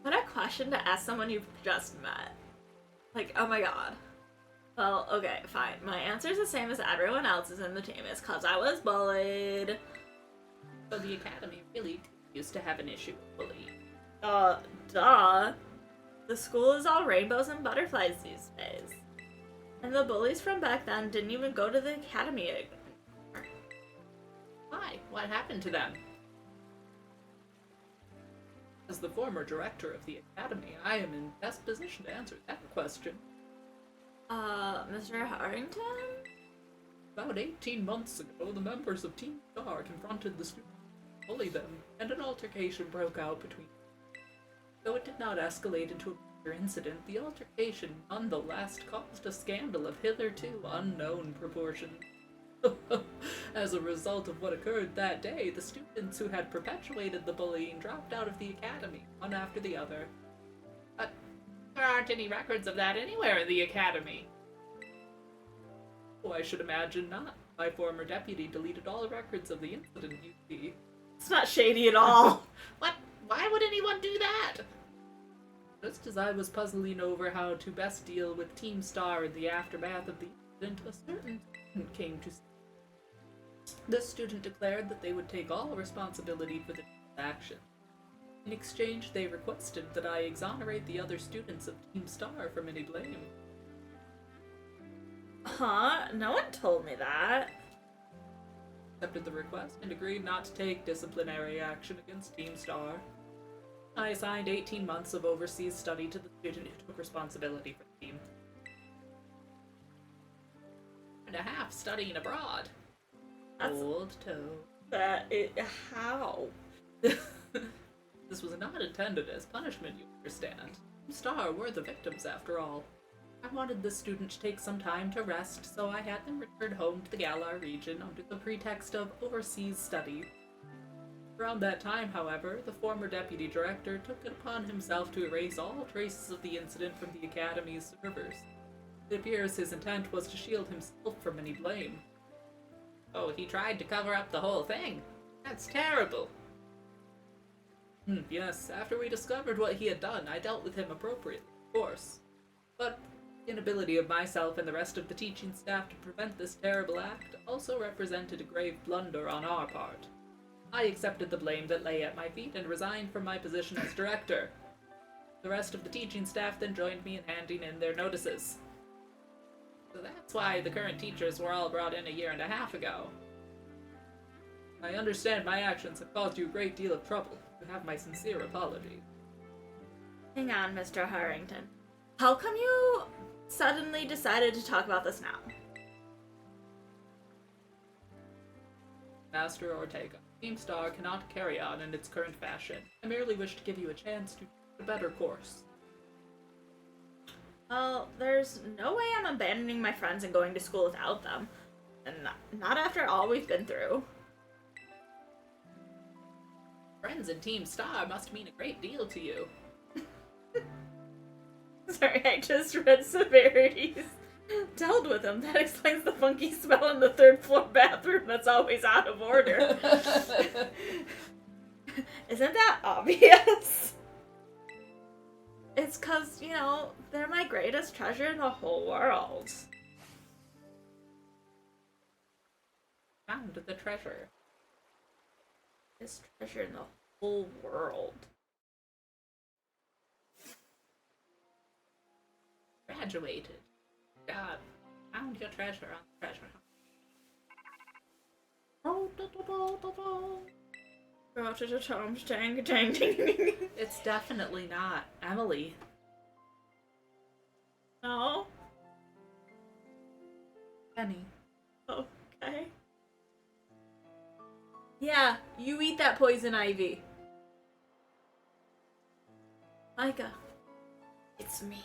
What a question to ask someone you've just met. Like, oh my god. Well, okay, fine. My answer's the same as everyone else's in the team. It's 'cause I was bullied. So the academy really used to have an issue with bullying. Duh. The school is all rainbows and butterflies these days. And the bullies from back then didn't even go to the academy anymore. Why? What happened to them? As the former director of the academy, I am in best position to answer that question. Mr. Harrington? About 18 months ago, the members of Team Star confronted the students, bullied them, and an altercation broke out between them. Though it did not escalate into a major incident, the altercation nonetheless caused a scandal of hitherto unknown proportions. As a result of what occurred that day, the students who had perpetuated the bullying dropped out of the academy, one after the other. But there aren't any records of that anywhere in the academy. Oh, I should imagine not. My former deputy deleted all records of the incident, you see. It's not shady at all. What? Why would anyone do that? Just as I was puzzling over how to best deal with Team Star in the aftermath of the incident, a certain student came to see. This student declared that they would take all responsibility for the action. In exchange, they requested that I exonerate the other students of Team Star from any blame. Huh? No one told me that. Accepted the request and agreed not to take disciplinary action against Team Star. I assigned 18 months of overseas study to the student who took responsibility for the team. And a half studying abroad. That's- Old toe. How? This was not intended as punishment, you understand. Team Star were the victims, after all. I wanted the student to take some time to rest, so I had them return home to the Galar region under the pretext of overseas study. Around that time, however, the former deputy director took it upon himself to erase all traces of the incident from the Academy's servers. It appears his intent was to shield himself from any blame. Oh, he tried to cover up the whole thing? That's terrible. Yes, after we discovered what he had done, I dealt with him appropriately, of course. But the inability of myself and the rest of the teaching staff to prevent this terrible act also represented a grave blunder on our part. I accepted the blame that lay at my feet and resigned from my position as director. The rest of the teaching staff then joined me in handing in their notices. So that's why the current teachers were all brought in a year and a half ago. I understand my actions have caused you a great deal of trouble. You have my sincere apologies. Hang on, Mr. Harrington. How come you suddenly decided to talk about this now? Master Ortega, Team Star cannot carry on in its current fashion. I merely wish to give you a chance to take a better course. Well, there's no way I'm abandoning my friends and going to school without them. And not after all we've been through. Friends in Team Star must mean a great deal to you. Sorry, I just read Severity's Dealt with him. That explains the funky smell in the third floor bathroom that's always out of order. Isn't that obvious? It's cause, you know, they're my greatest treasure in the whole world. Found the treasure. This treasure in the whole world. Graduated. God, found your treasure on the treasure hunt. It's definitely not Emily. No? Penny. Okay. Yeah, you eat that poison ivy. Micah. It's me.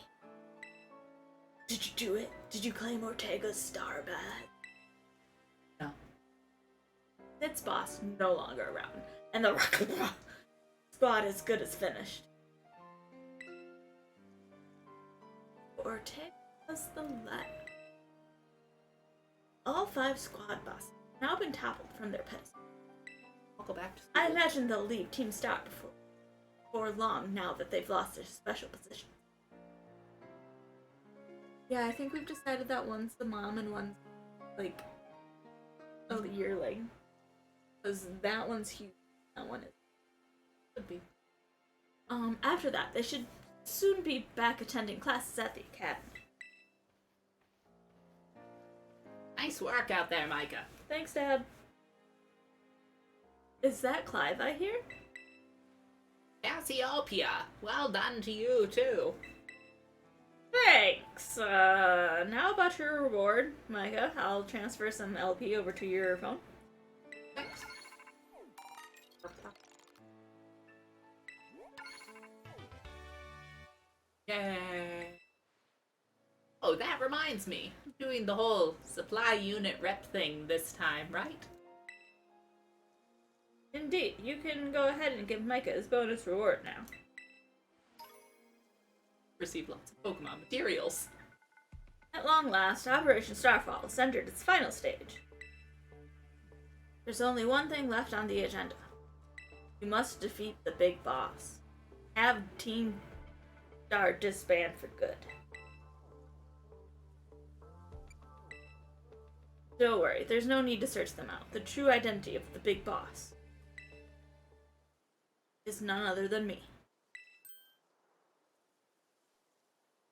Did you do it? Did you claim Ortega's star badge? No. Its boss no longer around, and the squad as good as finished. Ortega's the last. All 5 squad bosses have now been toppled from their pedestals. I'll go back to school. I imagine they'll leave Team Star before long now that they've lost their special position. Yeah, I think we've decided that one's the mom and one's, like, a yearling. Because that one's huge. That one is. Could be. After that, they should soon be back attending classes at the academy. Nice work out there, Micah. Thanks, Dad. Is that Clive I hear? Cassiopeia, well done to you, too. Thanks. Now about your reward, Micah. I'll transfer some LP over to your phone. Thanks. Yay. Oh, that reminds me. I'm doing the whole supply unit rep thing this time, right? Indeed, you can go ahead and give Micah his bonus reward now. Receive lots of Pokemon materials. At long last, Operation Starfall has entered its final stage. There's only one thing left on the agenda. You must defeat the big boss. Have Team Star disband for good. Don't worry, there's no need to search them out. The true identity of the big boss is none other than me.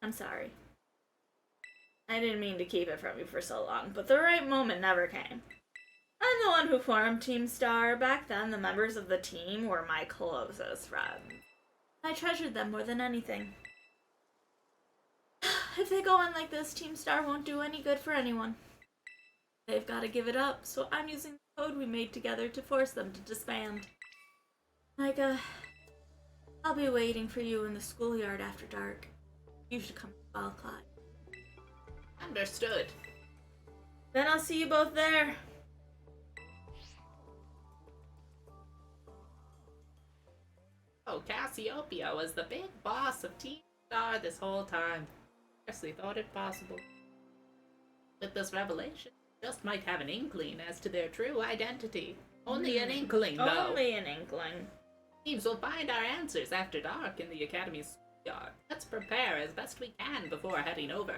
I'm sorry. I didn't mean to keep it from you for so long, but the right moment never came. I'm the one who formed Team Star. Back then, the members of the team were my closest friends. I treasured them more than anything. If they go on like this, Team Star won't do any good for anyone. They've got to give it up, so I'm using the code we made together to force them to disband. Micah, I'll be waiting for you in the schoolyard after dark. You should come to Balclad. Understood. Then I'll see you both there. Oh, Cassiopeia was the big boss of Team Star this whole time. Scarcely thought it possible. With this revelation, just might have an inkling as to their true identity. Only an inkling, though. Only an inkling. Teams will find our answers after dark in the Academy's schoolyard. Let's prepare as best we can before heading over.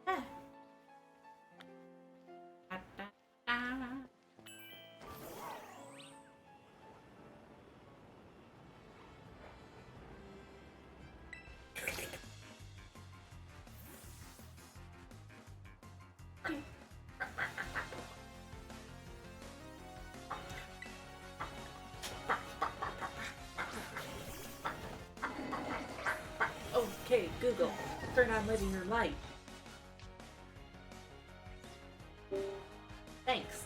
Yeah. Okay, Google, turn on living room light. Thanks.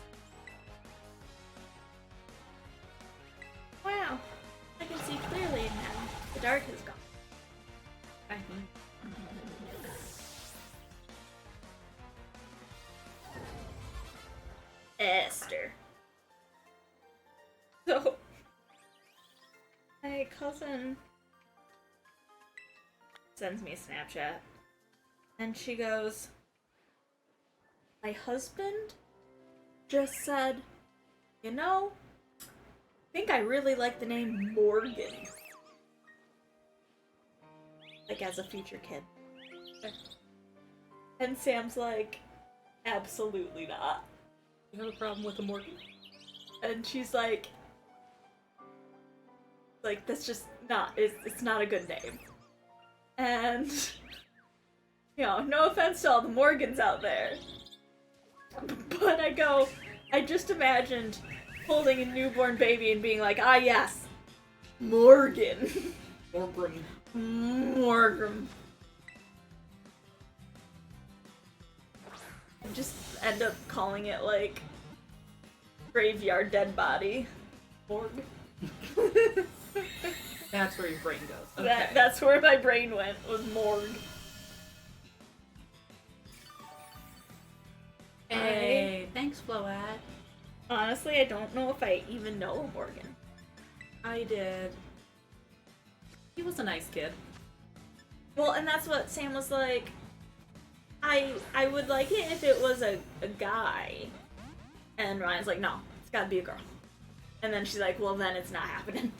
Wow, I can see clearly now. The dark has gone. Esther. So, my cousin sends me a Snapchat, and she goes, "My husband just said, you know, I think I really like the name Morgan." Like, as a future kid. And Sam's like, "Absolutely not." You have a problem with a Morgan? And she's like, that's just not, it's not a good name. And, no offense to all the Morgans out there. But I just imagined holding a newborn baby and being like, ah yes, Morgan. Morgan. Morgan. And just end up calling it like graveyard dead body. Morg. That's where your brain goes. Okay. That's where my brain went, was morgue. Hey, thanks, Fload. Honestly, I don't know if I even know Morgan. I did. He was a nice kid. Well, and that's what Sam was like. I would like it if it was a guy. And Ryan's like, no, it's gotta be a girl. And then she's like, well, then it's not happening.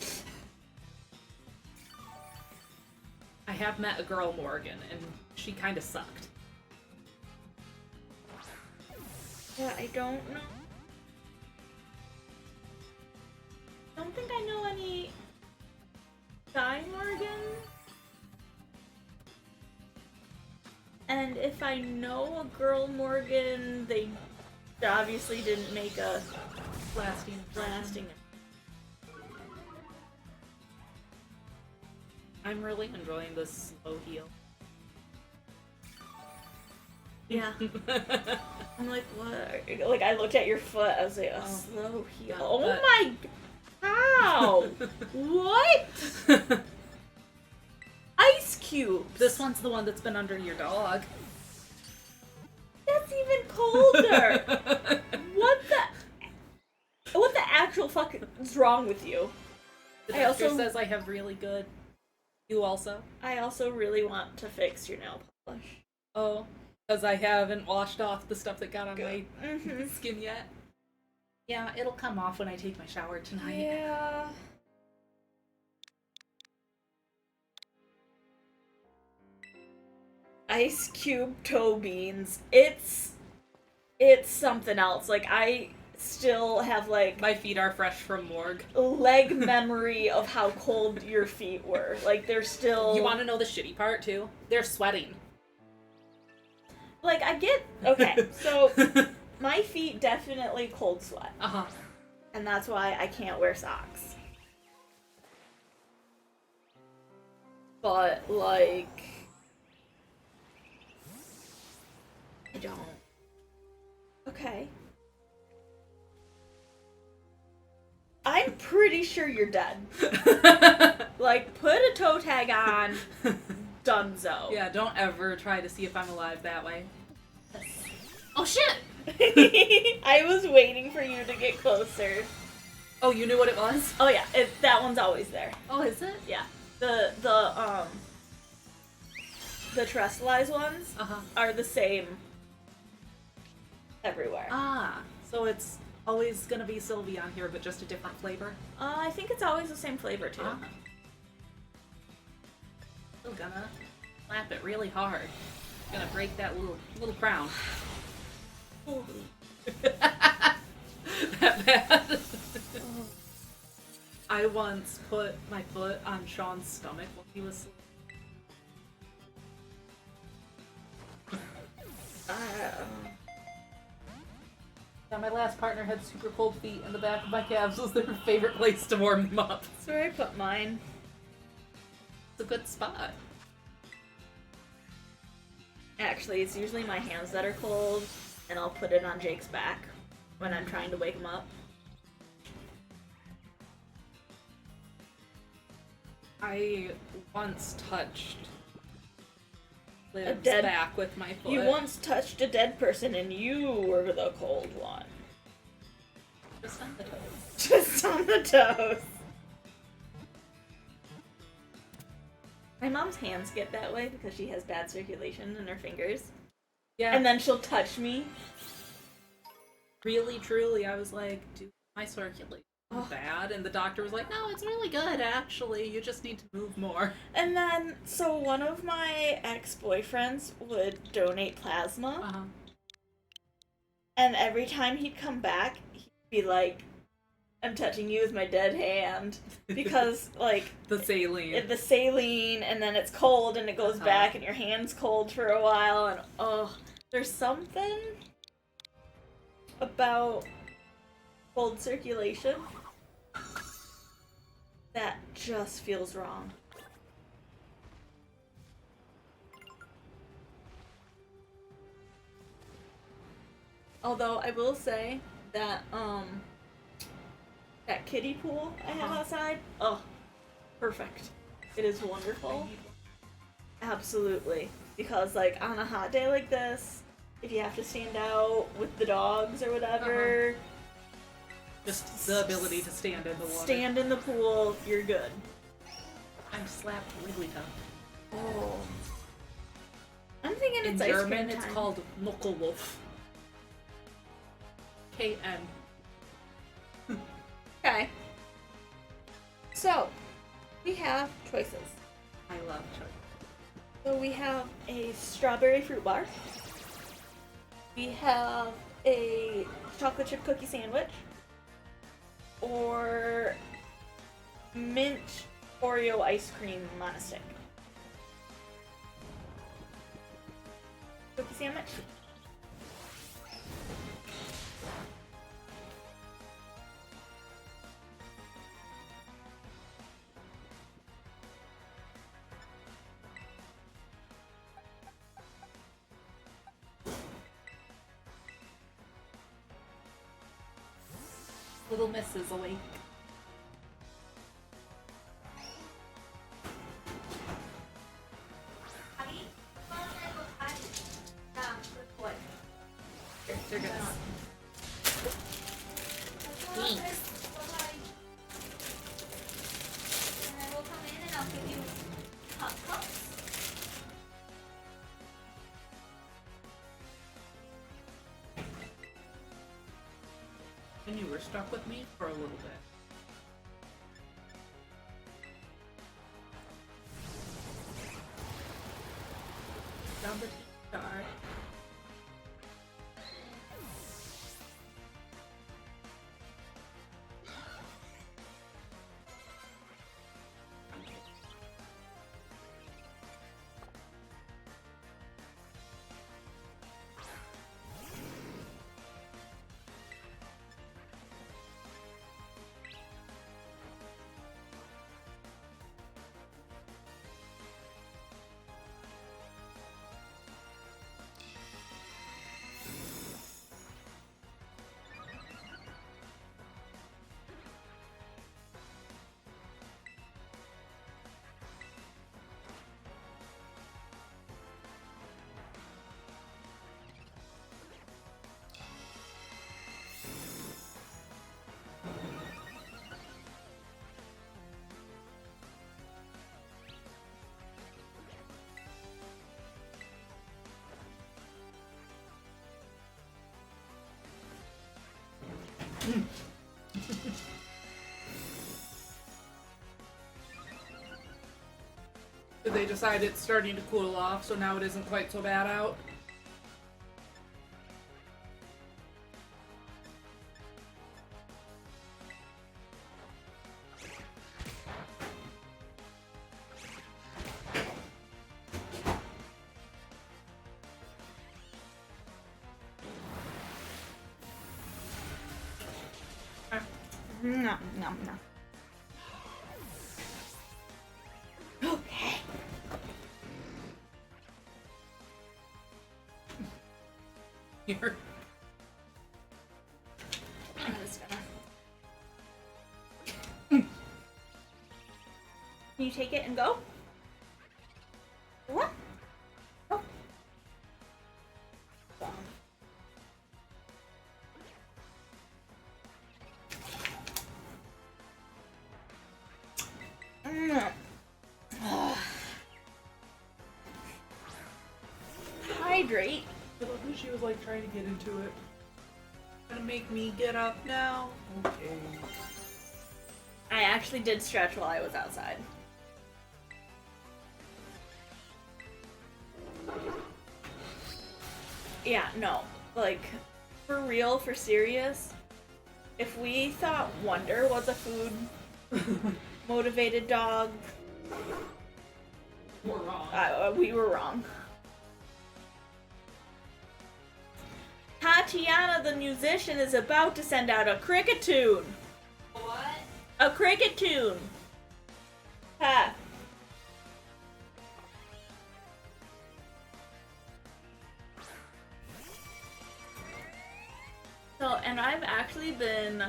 I have met a girl, Morgan, and she kind of sucked. Yeah, I don't know. I don't think I know any guy Morgan. And if I know a girl Morgan, they obviously didn't make a lasting. I'm really enjoying this slow heal. Yeah. I'm like, what? Like, I looked at your foot, I was like, a slow heal. Yeah, Oh but- my How? What? Ice cubes! This one's the one that's been under your dog. That's even colder! What the actual fuck is wrong with you? The I doctor also- says I have really good. You also? I also really want to fix your nail polish. Oh, because I haven't washed off the stuff that got on my Mm-hmm. skin yet. Yeah, it'll come off when I take my shower tonight. Yeah. Ice cube toe beans. It's something else. Like, I still have like My feet are fresh from morgue. leg memory of how cold your feet were. Like, they're still. You want to know the shitty part too? They're sweating. Like, I get. Okay, so my feet definitely cold sweat, Uh-huh. and that's why I can't wear socks. But like, I don't. Okay. I'm pretty sure you're dead. Like, put a toe tag on, dunzo. Yeah, don't ever try to see if I'm alive that way. Oh shit! I was waiting for you to get closer. Oh, you knew what it was? Oh yeah, that one's always there. Oh, is it? Yeah. The Trestleized ones Uh-huh. are the same everywhere. Ah, so it's always gonna be Sylvie on here, but just a different flavor? I think it's always the same flavor too. Ah. Still gonna slap it really hard. Gonna break that little crown. That bad. I once put my foot on Sean's stomach while he was Yeah, my last partner had super cold feet, and the back of my calves was their favorite place to warm them up. That's where I put mine. It's a good spot. Actually, it's usually my hands that are cold, and I'll put it on Jake's back when I'm trying to wake him up. I once touched Liv's dead- back with my foot. You once touched a dead person, and you were the cold one. Just on the toes. Just on the toes. My mom's hands get that way because she has bad circulation in her fingers. Yeah. And then she'll touch me. Really, truly, I was like, dude, my circulation Oh. bad, and the doctor was like, no, it's really good, actually. You just need to move more. And then, so one of my ex-boyfriends would donate plasma, Uh-huh. and every time he'd come back, he'd be like, I'm touching you with my dead hand. Because, like, The saline. the saline, and then it's cold, and it goes Uh-huh. back, and your hand's cold for a while, and there's something about cold circulation that just feels wrong. Although I will say that that kiddie pool I have Uh-huh. outside, perfect. It is wonderful. Absolutely. Because like on a hot day like this, if you have to stand out with the dogs or whatever, Just the ability to stand in the water. stand in the pool, you're good. I'm slapped Wigglytuff. Oh. I'm thinking In it's ice German, cream it's time. called Nuckelwolf. KN. Okay. So, we have choices. I love chocolate. So we have a strawberry fruit bar. We have a chocolate chip cookie sandwich. Or mint Oreo ice cream on a stick. Cookie sandwich? Little Miss is awake. They're good. And you were stuck with me for a little bit. Down the star. Did they decide it's starting to cool off, so now it isn't quite so bad out? No, no, no. Okay. here. I'm just gonna. Can you take it and go? What? Oh. Hydrate. I love that she was like trying to get into it. Gonna make me get up now. Okay. I actually did stretch while I was outside. Yeah, no. Like, for real, for serious, if we thought Wonder was a food motivated dog, We're wrong. we were wrong. Tatiana the musician is about to send out a cricket tune. What? A cricket tune. Ha. So, and I've actually been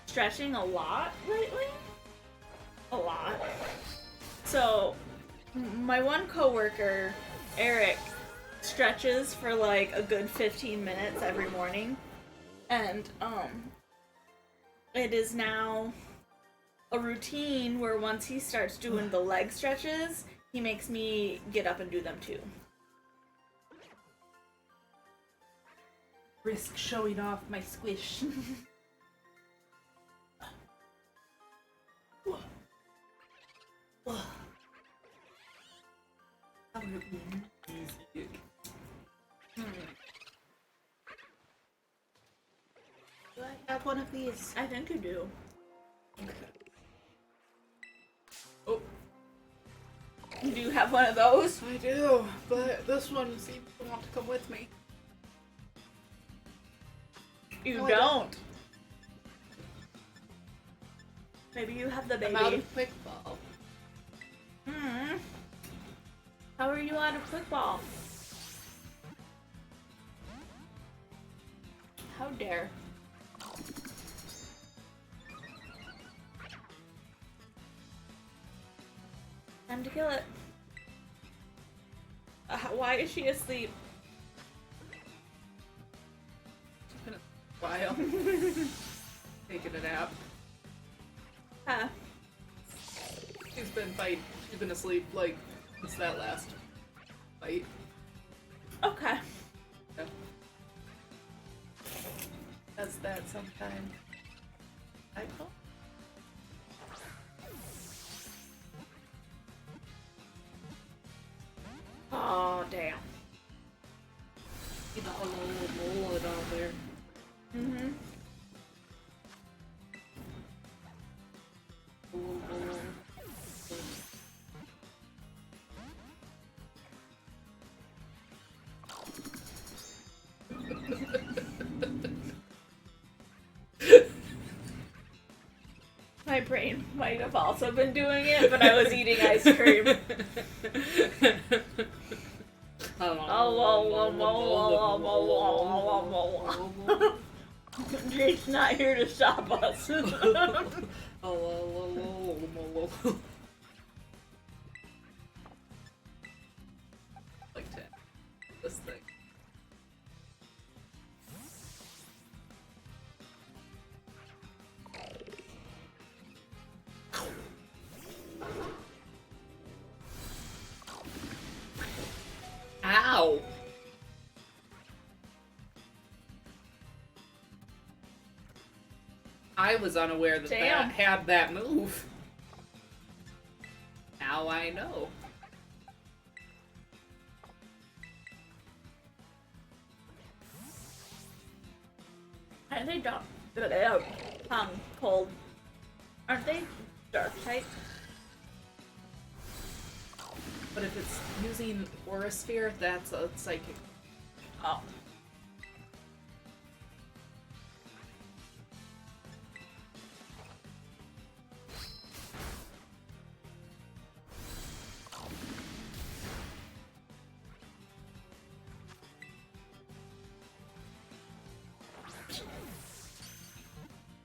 stretching a lot lately. A lot. So, my one coworker, Eric, stretches for like a good 15 minutes every morning. And, it is now a routine where once he starts doing the leg stretches, he makes me get up and do them too. Risk showing off my squish. Do I have one of these? I think you do. Oh, You do have one of those? I do, but this one seems to want to come with me. You No, I don't. Maybe you have the I'm out baby. of quick ball. Hmm. How are you out of quickball? How dare. Time to kill it. Why is she asleep? It's been a while. Taking a nap. Huh. She's been asleep like since that last fight. Okay. Yeah. Does that sometime. I don't. Oh, damn. See the little mola down there. Mm-hmm. My brain might have also been doing it, but I was eating ice cream. Jake's not here to stop us. Like that. This thing. Ow! I was unaware that Damn. that had that move. Now I know. Aren't they dark? Cold. Aren't they dark type? But if it's using Aura Sphere, that's a psychic. Oh.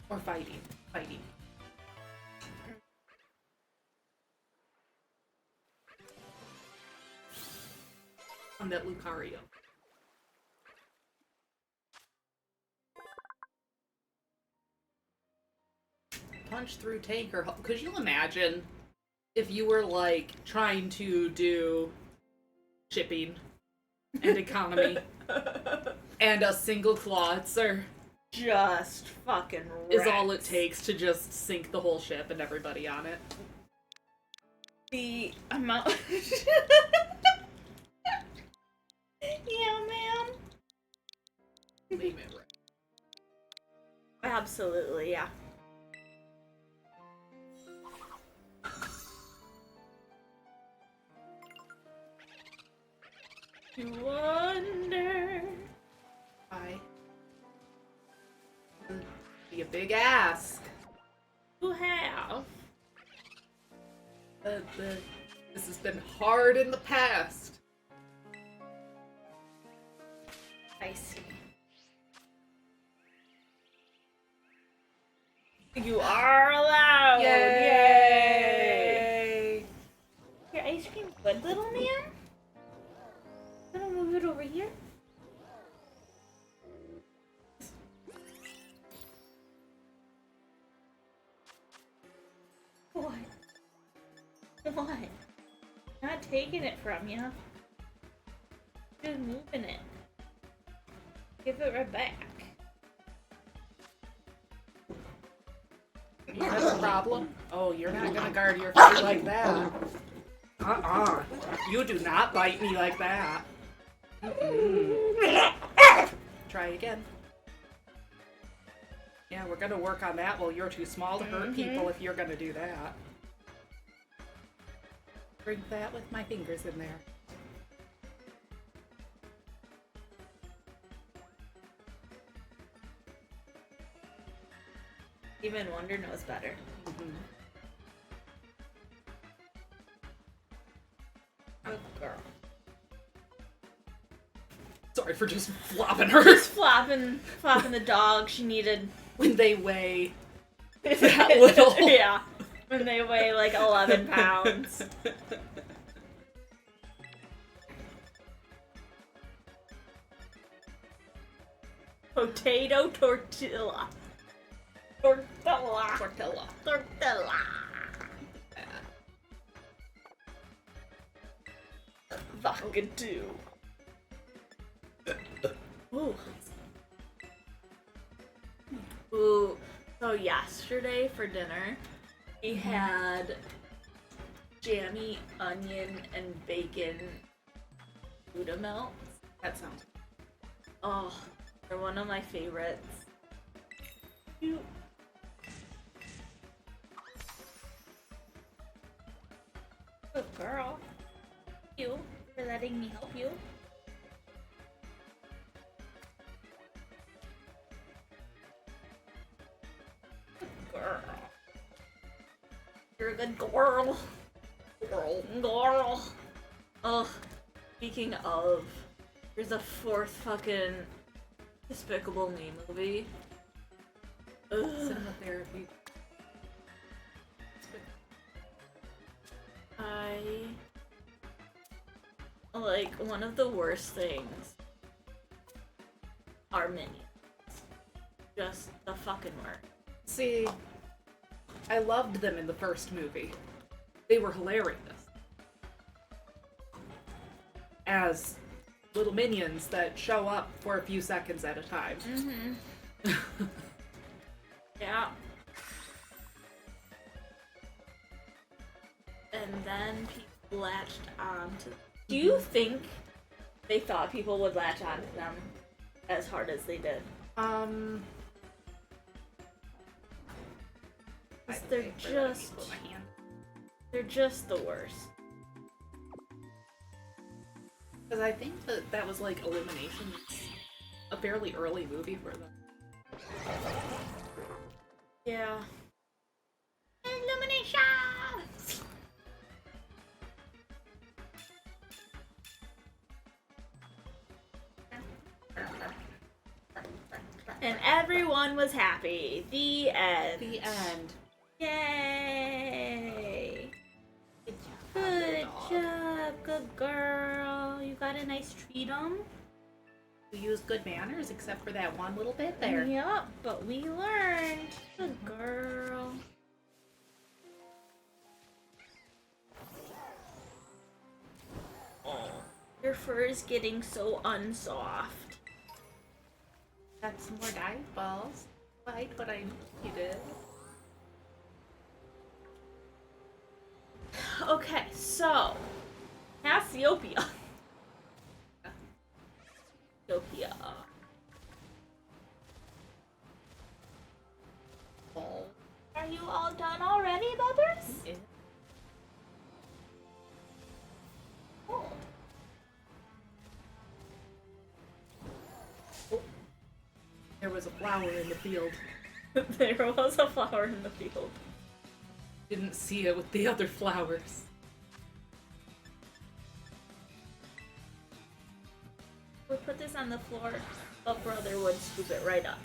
Or fighting. Fighting. On that Lucario. Punch through tanker. Could you imagine if you were like trying to do shipping and economy and a single Clawitzer Just fucking is all it wrecks. takes to just sink the whole ship and everybody on it? The amount. Yeah, ma'am. Name it right. Absolutely, yeah. You wonder. Be a big ask. Who have? This has been hard in the past. I see. You are allowed. Yay! Your ice cream good, little man? Gonna move it over here. What? What? Not taking it from you. Just moving it. Give it right back. You have a problem? Oh, you're not gonna guard your food like that. You do not bite me like that. Try again. Yeah, we're gonna work on that. Well, you're too small to hurt people if you're gonna do that. Bring that with my fingers in there. Even Wonder knows better. Good girl. Sorry for just flopping her. Just flopping the dog. She needed When they weigh that little. Yeah. When they weigh like 11 pounds. Potato tortilla. Tortilla. Tortilla. Tortilla. Vakadoo. Ooh. Ooh. So yesterday for dinner, we had jammy onion and bacon Buddha melts. That sounds. Oh, they're one of my favorites. Cute. Good girl. Thank you for letting me help you. Good girl. You're a good girl. Girl. Ugh. Speaking of, there's a fourth fucking Despicable Me movie. Ugh. Cinema therapy. Like, one of the worst things are minions. Just the fucking worst. See, I loved them in the first movie. They were hilarious. As little minions that show up for a few seconds at a time. Mm-hmm. Yeah. And then people latched on to... Do you think they thought people would latch on to them as hard as they did? They're just the worst. Because I think that was like Illumination. A fairly early movie for them. Yeah. Illumination! And everyone was happy. The end. The end. Yay! Good job. Good dog. job, good girl. You got a nice treat-em. We used good manners, except for that one little bit there. Yep, but we learned. Good girl. Oh, your fur is getting so unsoft. Got some more dive balls. Quite what I needed. Okay, so Cassiopeia. Cassiopeia. Ball. Are you all done already, Bubbers? Yeah. Oh. There was a flower in the field. There was a flower in the field. Didn't see it with the other flowers. We put this on the floor, but brother would scoop it right up.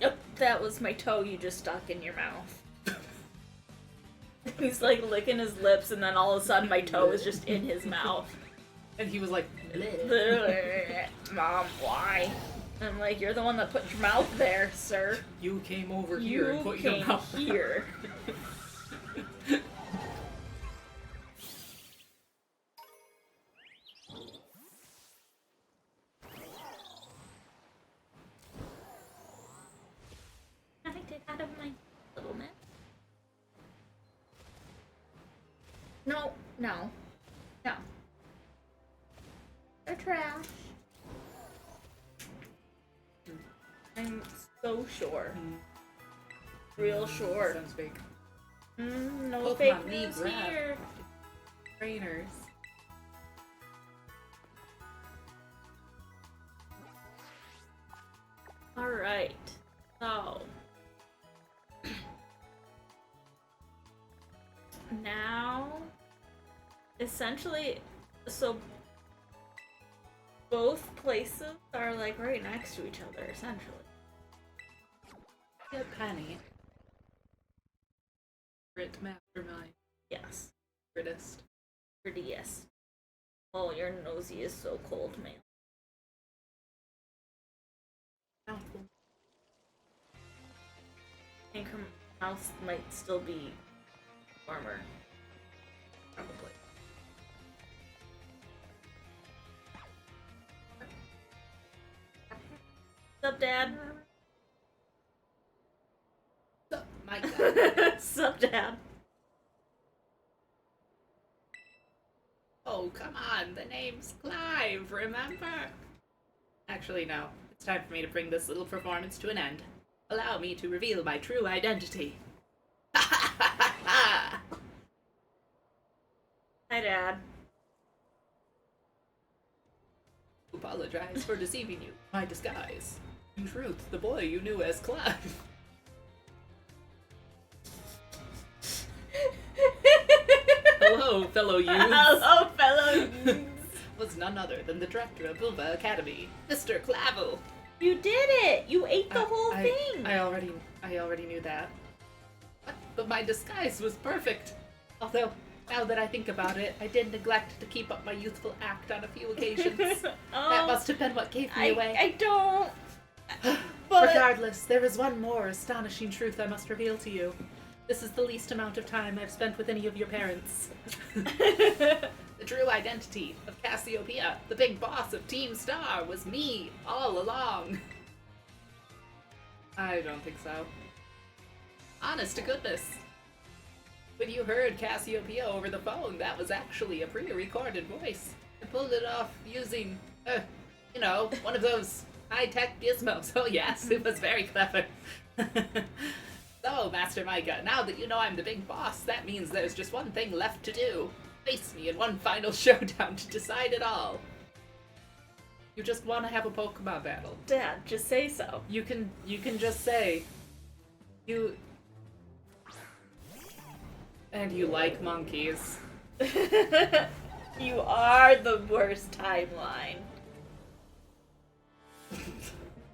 Yep, that was my toe you just stuck in your mouth. He's like licking his lips, and then all of a sudden my toe is just in his mouth. And he was like, bleh. Mom, why? I'm like, you're the one that put your mouth there, sir. You came over here and You put your came mouth here. Can I get out of my little net? No, no, no. They're trash. I'm so sure. Real sure. Sounds fake. No Pokemon fake need news rep. here. Trainers. Alright, so. Now, essentially, so both places are like right next to each other, essentially. Get Penny. Grit mastermind. Yes, Gritist. prettiest. Oh, your nosy is so cold, man. Mouthful. I think her mouth might still be warmer. Probably. What's up, Dad? So, my God. What's up, Dad? Oh, come on. The name's Clive, remember? Actually, no. It's time for me to bring this little performance to an end. Allow me to reveal my true identity. Hi, Dad. Apologize for deceiving you. My disguise. In truth, the boy you knew as Clive. Hello, fellow youths. Hello, fellow youths. Was none other than the director of Bulba Academy, Mr. Clavel. You did it! You ate the whole thing! I already knew that. But my disguise was perfect. Although, now that I think about it, I did neglect to keep up my youthful act on a few occasions. That must have been what gave me away. I don't. But Regardless, there is one more astonishing truth I must reveal to you. This is the least amount of time I've spent with any of your parents. The true identity of Cassiopeia, the big boss of Team Star, was me all along. I don't think so. Honest to goodness. When you heard Cassiopeia over the phone, that was actually a pre-recorded voice. I pulled it off using, one of those high-tech gizmos. Oh yes, it was very clever. So, Master Micah, now that you know I'm the big boss, that means there's just one thing left to do. Face me in one final showdown to decide it all. You just want to have a Pokemon battle. Dad, just say so. You can just say you like monkeys. You are the worst timeline.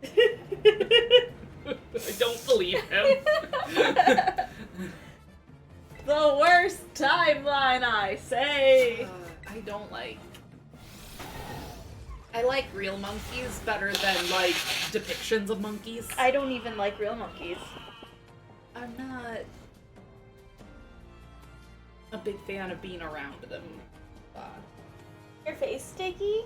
I don't believe him. The worst timeline, I say. I don't like. I like real monkeys better than like depictions of monkeys. I don't even like real monkeys. I'm not a big fan of being around them. Your face sticky?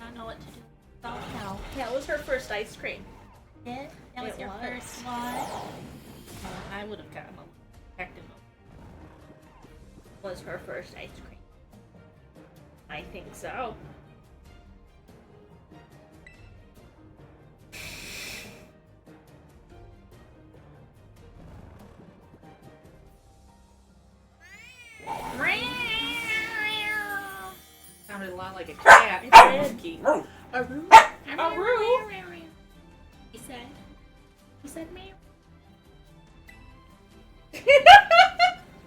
I don't know what to do. Oh no. That was her first ice cream. That was It your was. first one. I would have gotten a hectic. Was her first ice cream. I think so. Sounded a lot like a cat. It did. Monkey. A roo. He said meow.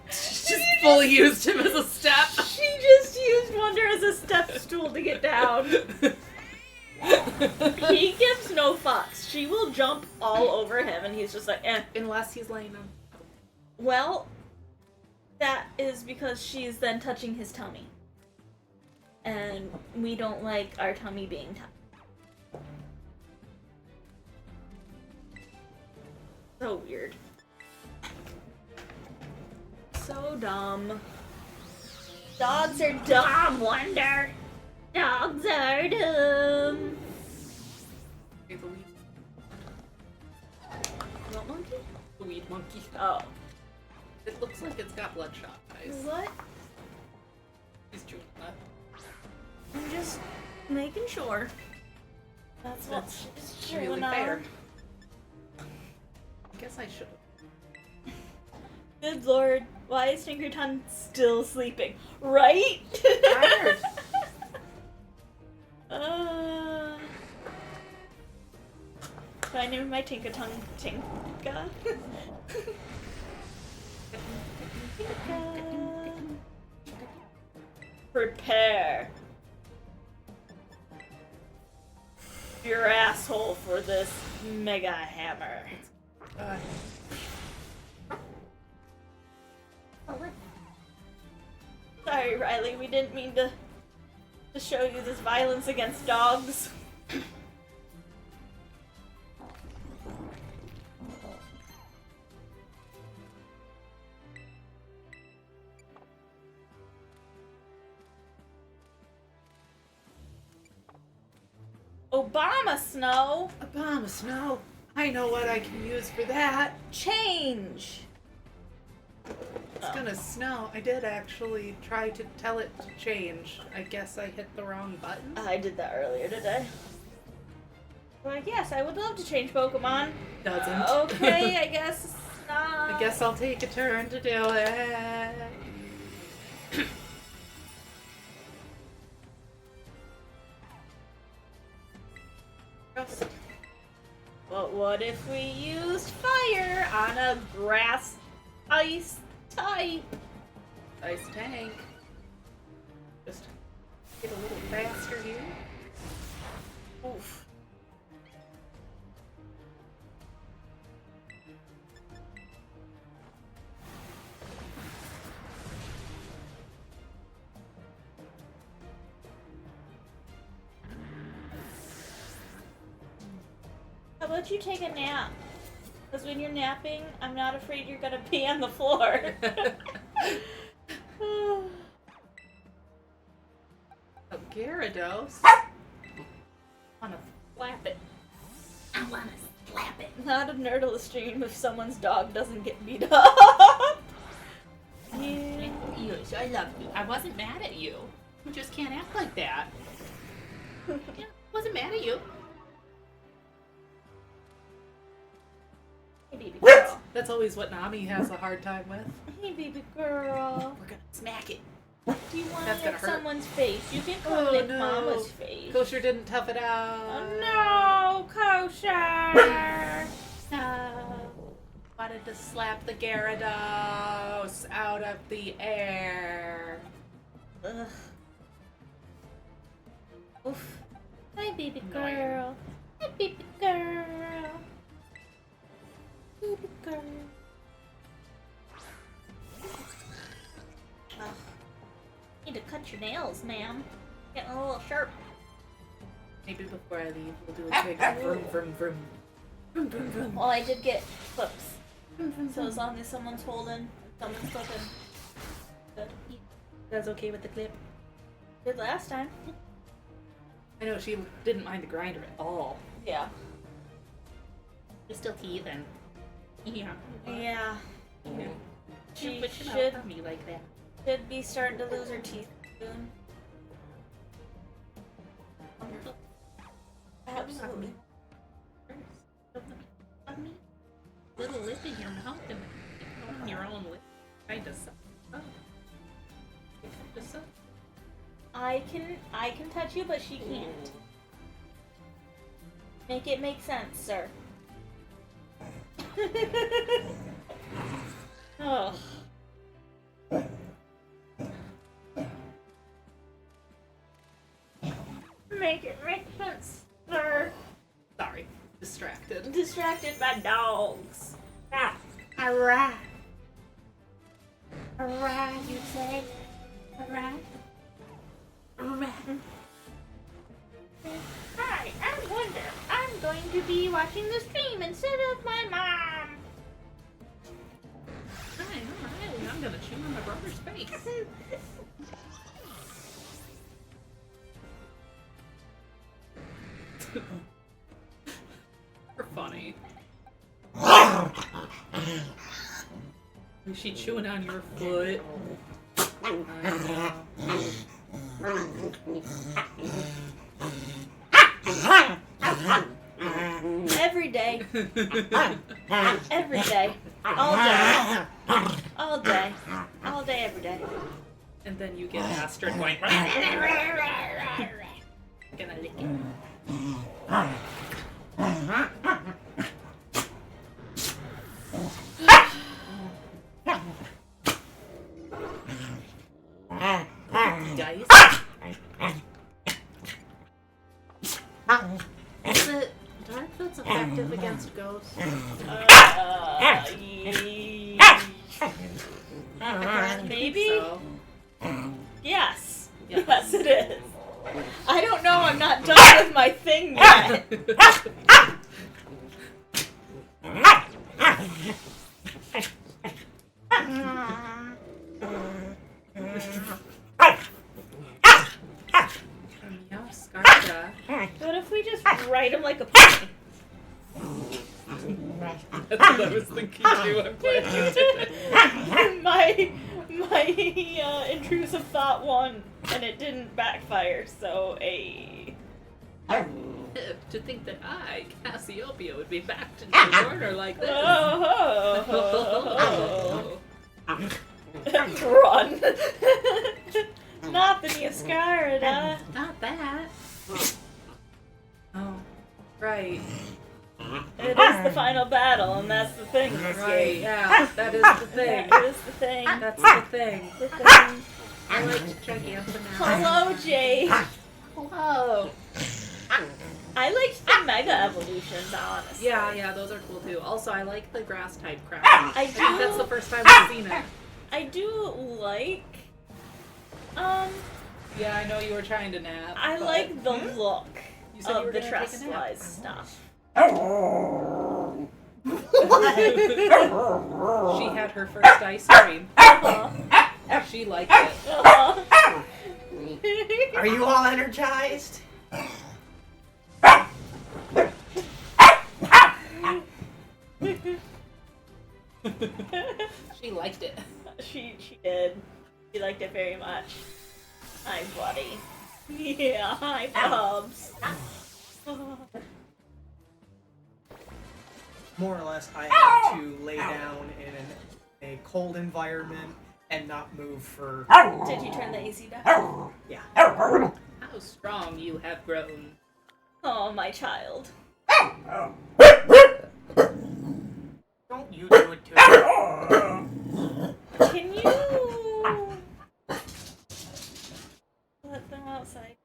Just fully used him as a step. She just used Wonder as a step stool to get down. He gives no fucks. She will jump all over him, and he's just like, eh. Unless he's laying on. Well, that is because she's then touching his tummy. And we don't like our tummy being touched. So weird. So dumb. Dogs are dumb, Wonder. Dogs are dumb. The weed, What monkey? the weed monkey. Oh. It looks like it's got bloodshot eyes. What? He's chewing that. I'm just making sure. That's what That's she's really chewing on. fair. I guess I should have. Good lord, why is Tinkerton still sleeping? Right? Tired. Can I name my Tinkerton Tinka? Tinka. Prepare your asshole for this mega hammer. Sorry, Riley, we didn't mean to show you this violence against dogs. Obama Snow! Obama Snow. I know what I can use for that. Change! It's gonna snow. I did actually try to tell it to change. I guess I hit the wrong button. I did that earlier today. Well, yes, I would love to change Pokemon. Doesn't. Okay, I guess not. I guess I'll take a turn to do it. Gross. But what if we used fire on a grass ice type? Ice tank. Just get a little faster here. Oof. How about you take a nap? Because when you're napping, I'm not afraid you're gonna pee on the floor. A Gyarados. Wanna flap it. I wanna slap it. Not a nerdle stream if someone's dog doesn't get beat up. Yeah. Yes, I love you. I wasn't mad at you. You just can't act like that. Yeah, wasn't mad at you. Hey, baby girl. That's always what Nami has a hard time with. Hey, baby girl. We're gonna smack it. Do you want That's to gonna lick hurt. someone's face? You can come Oh, lick no. Mama's face. Kosher didn't tough it out. Oh no, Kosher! Wanted to slap the Gyarados out of the air. Ugh. Oof. baby No, I am. girl. Hi, baby girl. Baby girl. Ugh. Need to cut your nails, ma'am. Getting a little sharp. Maybe before I leave, we'll do a quick vroom, vroom, vroom. Vroom, vroom, vroom. Well, I did get clips. So as long as someone's holding, someone's clipping. Good. You guys okay with the clip? Did last time. I know she didn't mind the grinder at all. Yeah. You're still teething. Yeah. Yeah. Yeah. She Don't push him should out for me like that. be starting to lose her teeth soon. Absolutely. On me. Little lip in your mouth and on your own lip. Kind of suck. Oh. Kind of suck. I can touch you, but she can't. Make it make sense, sir. Oh. Make it make sense, sir. Sorry, distracted. Distracted by dogs. Ah, alright. Alright, you say? Alright. Alright. Hi, I'm Wonder. I'm going to be watching the stream instead of my mom. Alright. I'm gonna chew on my brother's face. You're funny. Is she chewing on your foot? I Every day. Every day. All day. All day. All day, every day. And then you get Astrid going. Gonna lick it. Dice. Is it dark that's effective against ghosts? Maybe? So, Yes. Yeah. Yes, it is. I don't know. I'm not done with my thing yet. yeah, Scarja. What if we just ride him like a pony? That's what I was thinking too. I'm glad you did it. my intrusive thought won, and it didn't backfire. So To think that I, Cassiopeia, would be backed into a corner like this. Oh. Run. Not the Niascarida. Not that. Oh, right. It is the final battle, and that's the thing in this Right, game. yeah, that is the thing. That is the thing. That's the thing. The thing. I liked Giganta now. Hello, Jade. Hello. I liked the Mega Evolutions, honestly. Yeah, those are cool too. Also, I like the grass type crap. I think that's do. the first time I've seen it. I do like. Yeah, I know you were trying to nap. I but like the look you said you were of the gonna take a nap. Trustwise stuff. She had her first ice cream. She liked it. Are you all energized? She liked it. She did. She liked it very much. Hi, buddy. Yeah, hi, Bubs. More or less, I had to lay down in a cold environment and not move for. Did you turn the AC back? Yeah. How strong you have grown. Oh, my child. Don't you do it too. Can you let them outside?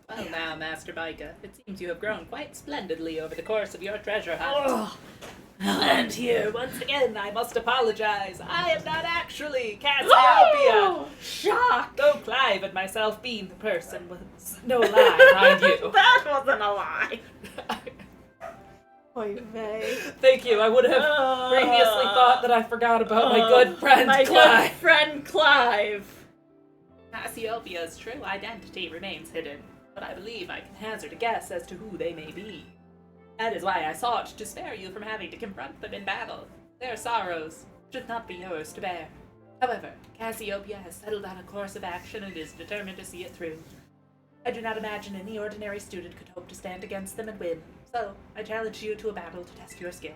Well, now, Master Micah. It seems you have grown quite splendidly over the course of your treasure hunt. Oh, And here, once again, I must apologize. I am not actually Cassiopeia. oh, shock! Though Clive and myself being the person was no lie, mind you. That wasn't a lie. Oy vey. Thank you. I would have previously thought that I forgot about my good friend My Clive. good friend Clive. Cassiopeia's true identity remains hidden, but I believe I can hazard a guess as to who they may be. That is why I sought to spare you from having to confront them in battle. Their sorrows should not be yours to bear. However, Cassiopeia has settled on a course of action and is determined to see it through. I do not imagine any ordinary student could hope to stand against them and win, so I challenge you to a battle to test your skill.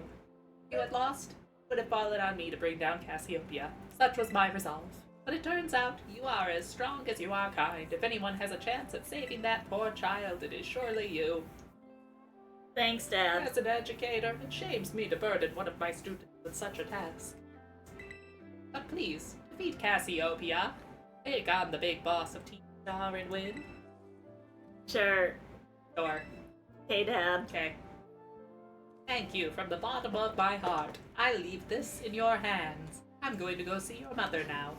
If you had lost, it would have fallen on me to bring down Cassiopeia. Such was my resolve. But it turns out you are as strong as you are kind. If anyone has a chance at saving that poor child, it is surely you. Thanks, Dad. As an educator, it shames me to burden one of my students with such a task. But please, defeat Cassiopeia. Take on the big boss of Team Star and win. Sure. Sure. Hey, Dad. Okay. Thank you from the bottom of my heart. I leave this in your hands. I'm going to go see your mother now.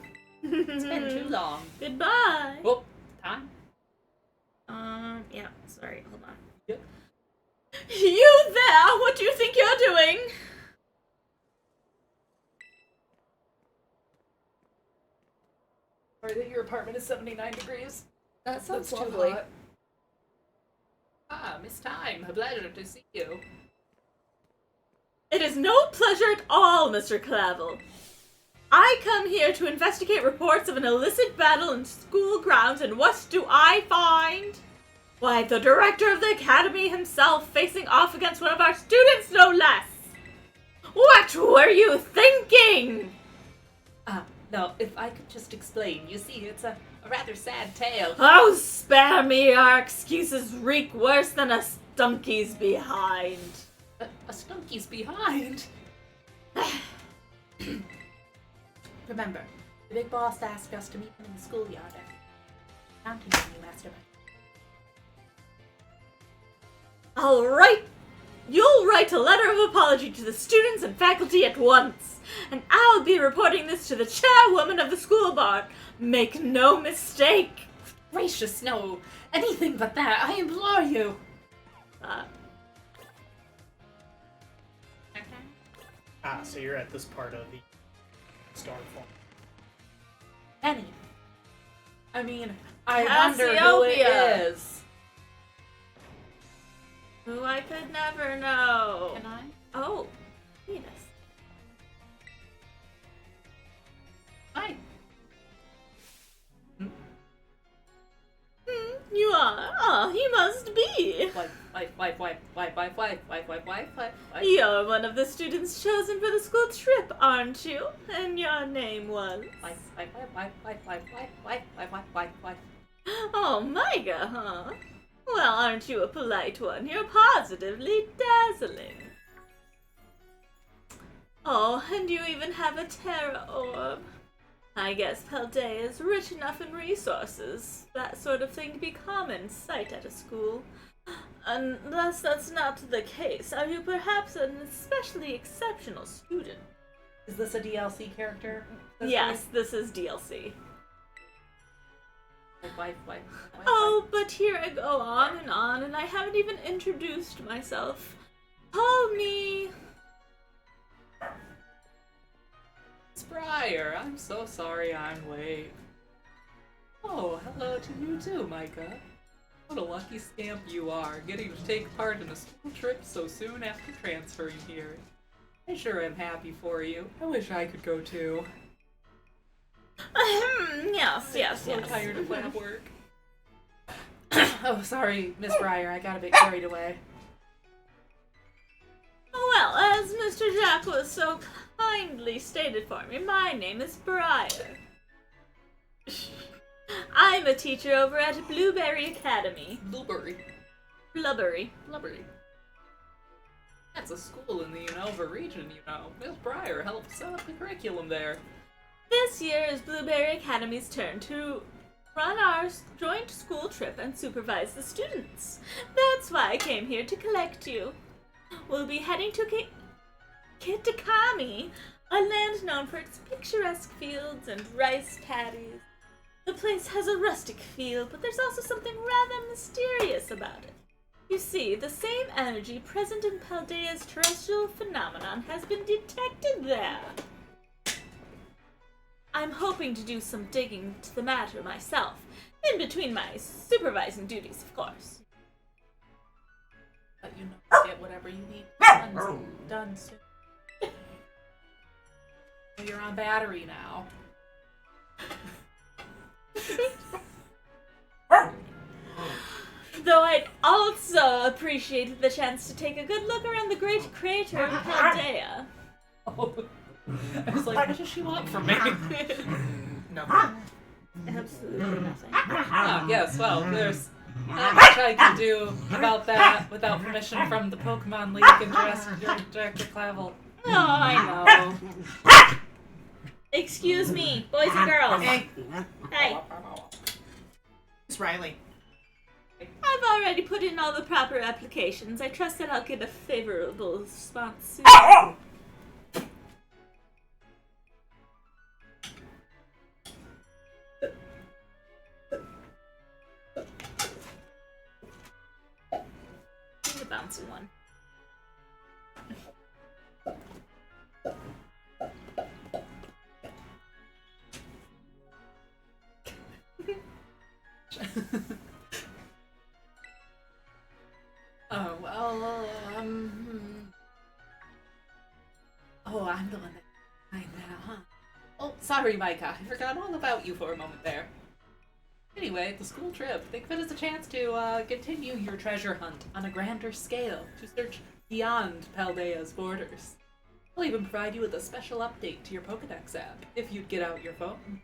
It's been too long. Goodbye. Oh, time. Yeah, sorry, hold on. Yep. You there! What do you think you're doing? Sorry that your apartment is 79 degrees. That sounds That's too lovely. hot. Ah, Miss Time, a pleasure to see you. It is no pleasure at all, Mr. Clavel. I come here to investigate reports of an illicit battle in school grounds, and what do I find? Why, the director of the academy himself facing off against one of our students, no less! What were you thinking? No, if I could just explain. You see, it's a rather sad tale. Oh, spare me, our excuses reek worse than a stunky's behind. A stunky's behind. Remember, the big boss asked us to meet him in the schoolyard. I'm counting on you, Master Mike. All right. You'll write a letter of apology to the students and faculty at once, and I'll be reporting this to the chairwoman of the school board. Make no mistake. Gracious, no. Anything but that, I implore you. So you're at this part of the Starfall. Penny. I mean, I wonder who it Cassiopeia. is. Who I could never know. Can I? Oh, Venus. Hi. You are. Ah, he must be. Wife. You're one of the students chosen for the school trip, aren't you? And your name was. Wife. Oh, Micah, huh? Well, aren't you a polite one? You're positively dazzling. Oh, and you even have a terror orb. I guess Paldea is rich enough in resources. That sort of thing to be common sight at a school. Unless that's not the case, are you perhaps an especially exceptional student? Is this a DLC character? Yes, this is DLC. Wife. Oh, but here I go on, and I haven't even introduced myself. Call me... Briar, I'm so sorry I'm late. Oh, hello to you too, Micah. What a lucky scamp you are, getting to take part in a school trip so soon after transferring here. I sure am happy for you. I wish I could go too. Yes. So tired of lab work. Oh, sorry, Miss Briar, I got a bit carried away. Well, as Mr. Jack was so kindly stated for me, my name is Briar. I'm a teacher over at Blueberry Academy. Blueberry. Blubbery. That's a school in the Unova region, you know. Miss Briar helped set up the curriculum there. This year is Blueberry Academy's turn to run our joint school trip and supervise the students. That's why I came here to collect you. We'll be heading to Kitakami, a land known for its picturesque fields and rice paddies. The place has a rustic feel, but there's also something rather mysterious about it. You see, the same energy present in Paldea's terrestrial phenomenon has been detected there. I'm hoping to do some digging to the matter myself, in between my supervising duties, of course. But you know, get whatever you need done soon. You're on battery now. Though I'd also appreciate the chance to take a good look around the great crater of Paldea. Oh. I was like, what does she want from me? No. Absolutely nothing. Ah, yes, well, there's not much I can do about that without permission from the Pokemon League and Director Clavel. Oh, I know. Excuse me, boys and girls. Hey, Hey, Miss Riley. I've already put in all the proper applications. I trust that I'll get a favorable response soon. The bouncy one. Oh, well, Oh, I'm the one that I now, huh? Oh, sorry, Micah. I forgot all about you for a moment there. Anyway, the school trip. Think of it as a chance to continue your treasure hunt on a grander scale, to search beyond Paldea's borders. I'll even provide you with a special update to your Pokedex app, if you'd get out your phone.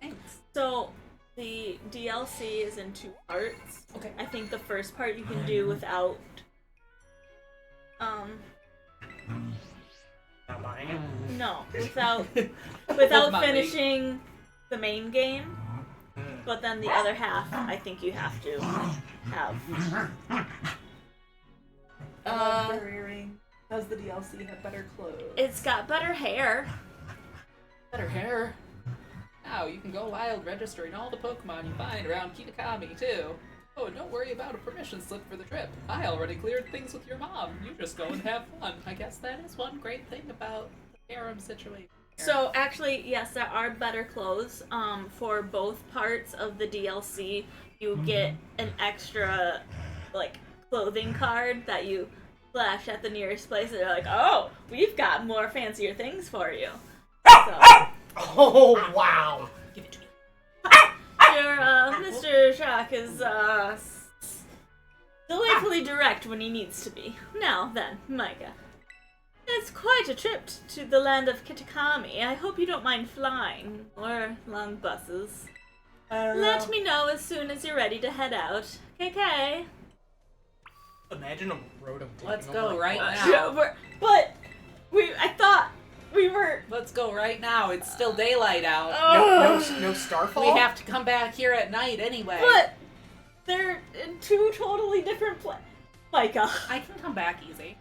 Thanks. So, the DLC is in 2 parts. Okay. I think the first part you can do without, Not buying it. no, without Pokemon finishing the main game. But then the other half, I think you have to have. Does the DLC have better clothes? It's got better hair. Better hair. Now you can go wild registering all the Pokemon you find around Kitakami, too. Oh, and don't worry about a permission slip for the trip. I already cleared things with your mom. You just go and have fun. I guess that is one great thing about the harem situation. So actually, yes, there are better clothes. For both parts of the DLC, you get an extra, like, clothing card that you flash at the nearest place, and they're like, "Oh, we've got more fancier things for you." So, Oh, wow. Give it to me. your Mr. Shock is delightfully direct when he needs to be. Now then, Micah. It's quite a trip to the land of Kitakami. I hope you don't mind flying, or long buses. Let me know as soon as you're ready to head out. KK. Imagine a road of Let's taking go over, right like, now. But I thought we were. Let's go right now. It's still daylight out. No Starfall? We have to come back here at night anyway. But they're in 2 totally different places. Micah. I can come back easy.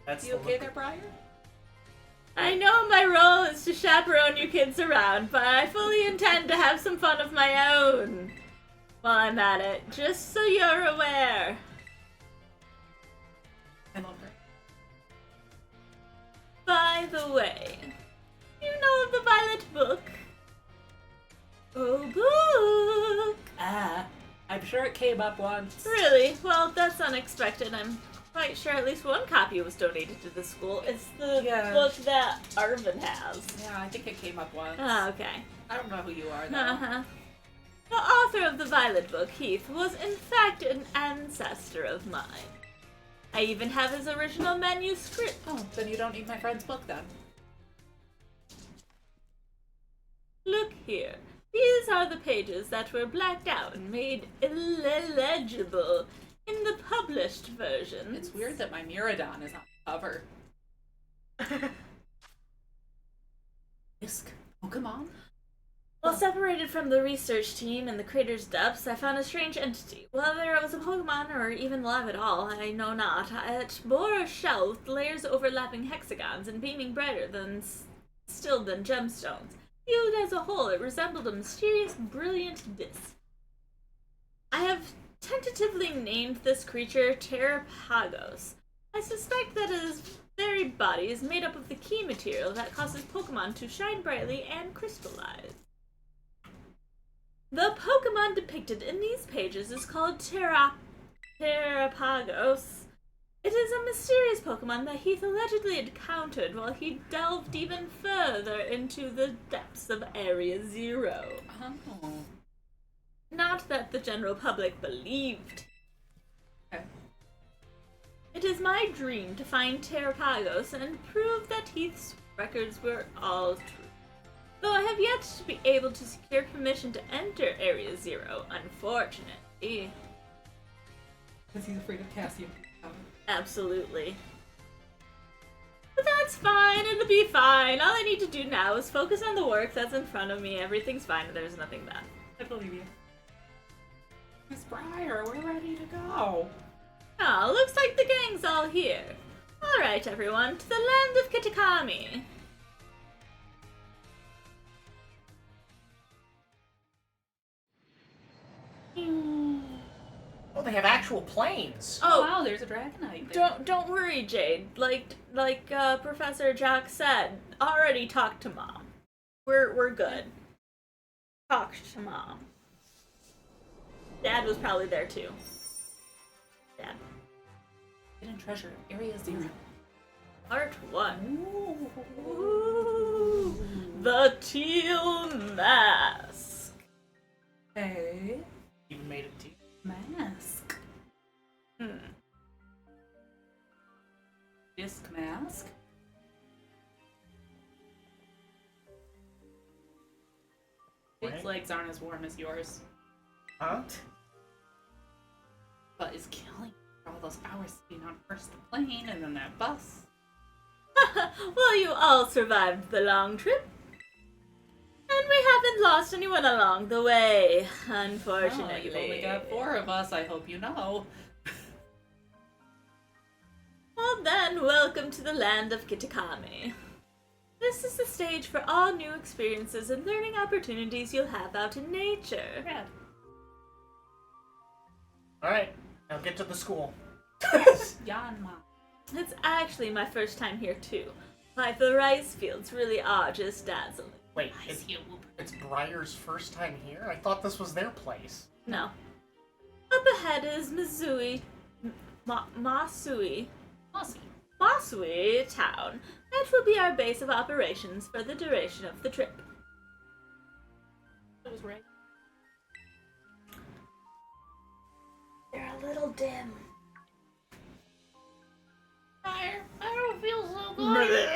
That's You the okay look. there, Briar? I know my role is to chaperone you kids around, but I fully intend to have some fun of my own while I'm at it, just so you're aware. I love her. By the way, you know of the Violet Book? Oh, book! I'm sure it came up once. Really? Well, that's unexpected. I'm quite sure at least one copy was donated to the school. It's the Yeah. book that Arvin has. Yeah, I think it came up once. Ah, okay. I don't know who you are, though. Uh-huh. The author of the Violet Book, Heath, was in fact an ancestor of mine. I even have his original manuscript. Oh, then you don't need my friend's book, then. Look here. These are the pages that were blacked out and made illegible in the published version. It's weird that my Miradon is on the cover. Pokemon? While separated from the research team in the crater's depths, I found a strange entity. Whether it was a Pokemon or even alive at all, I know not. It bore a shell with layers overlapping hexagons and beaming brighter still than gemstones. Viewed as a whole, it resembled a mysterious, brilliant disc. I have tentatively named this creature Terrapagos. I suspect that its very body is made up of the key material that causes Pokemon to shine brightly and crystallize. The Pokemon depicted in these pages is called Terrapagos. It is a mysterious Pokemon that Heath allegedly encountered while he delved even further into the depths of Area Zero. Oh. Not that the general public believed. Okay. It is my dream to find Terrapagos and prove that Heath's records were all true. Though I have yet to be able to secure permission to enter Area Zero, unfortunately. Because he's afraid of Cassian. Absolutely. But that's fine, it'll be fine. All I need to do now is focus on the work that's in front of me. Everything's fine, there's nothing bad. I believe you. Miss Briar, we're ready to go. Oh, looks like the gang's all here. Alright, everyone, to the land of Kitakami. Oh, they have actual planes. Oh, Oh, wow, there's a Dragonite there. don't worry, Jade. Like Professor Jock said, already talked to Mom. We're good. Talked to Mom. Dad was probably there too. Dad. Hidden treasure, Area Zero. Part 1. Ooh, the teal mask. Hey. Even made it to Mask. Disc mask. Its Right. legs aren't as warm as yours, Huh? but is killing for all those hours sitting on first the plane and then that bus. Well, you all survived the long trip. And we haven't lost anyone along the way, unfortunately. Oh, you've only got 4 of us, I hope you know. Well then, welcome to the land of Kitakami. This is the stage for all new experiences and learning opportunities you'll have out in nature. Rad. Alright, now get to the school. Yanma. It's actually my first time here too. Like, the rice fields really are just dazzling. Wait, it's Briar's first time here? I thought this was their place. No. Up ahead is Masui town. That will be our base of operations for the duration of the trip. That was right. They're a little dim. I don't feel so good.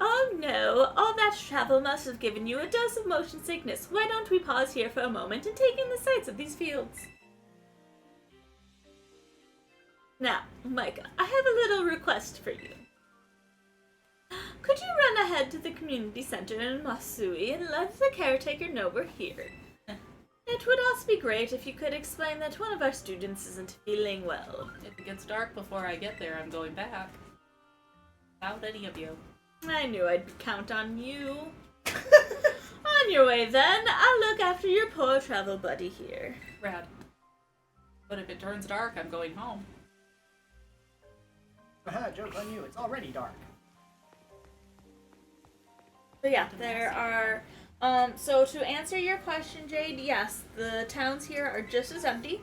Oh no, all that travel must have given you a dose of motion sickness. Why don't we pause here for a moment and take in the sights of these fields? Now, Micah, I have a little request for you. Could you run ahead to the community center in Masui and let the caretaker know we're here? It would also be great if you could explain that one of our students isn't feeling well. If it gets dark before I get there, I'm going back. Without any of you. I knew I'd count on you. On your way then, I'll look after your poor travel buddy here. Rad. But if it turns dark, I'm going home. Haha, joke on you, it's already dark. So yeah, there are, so to answer your question, Jade, yes, the towns here are just as empty.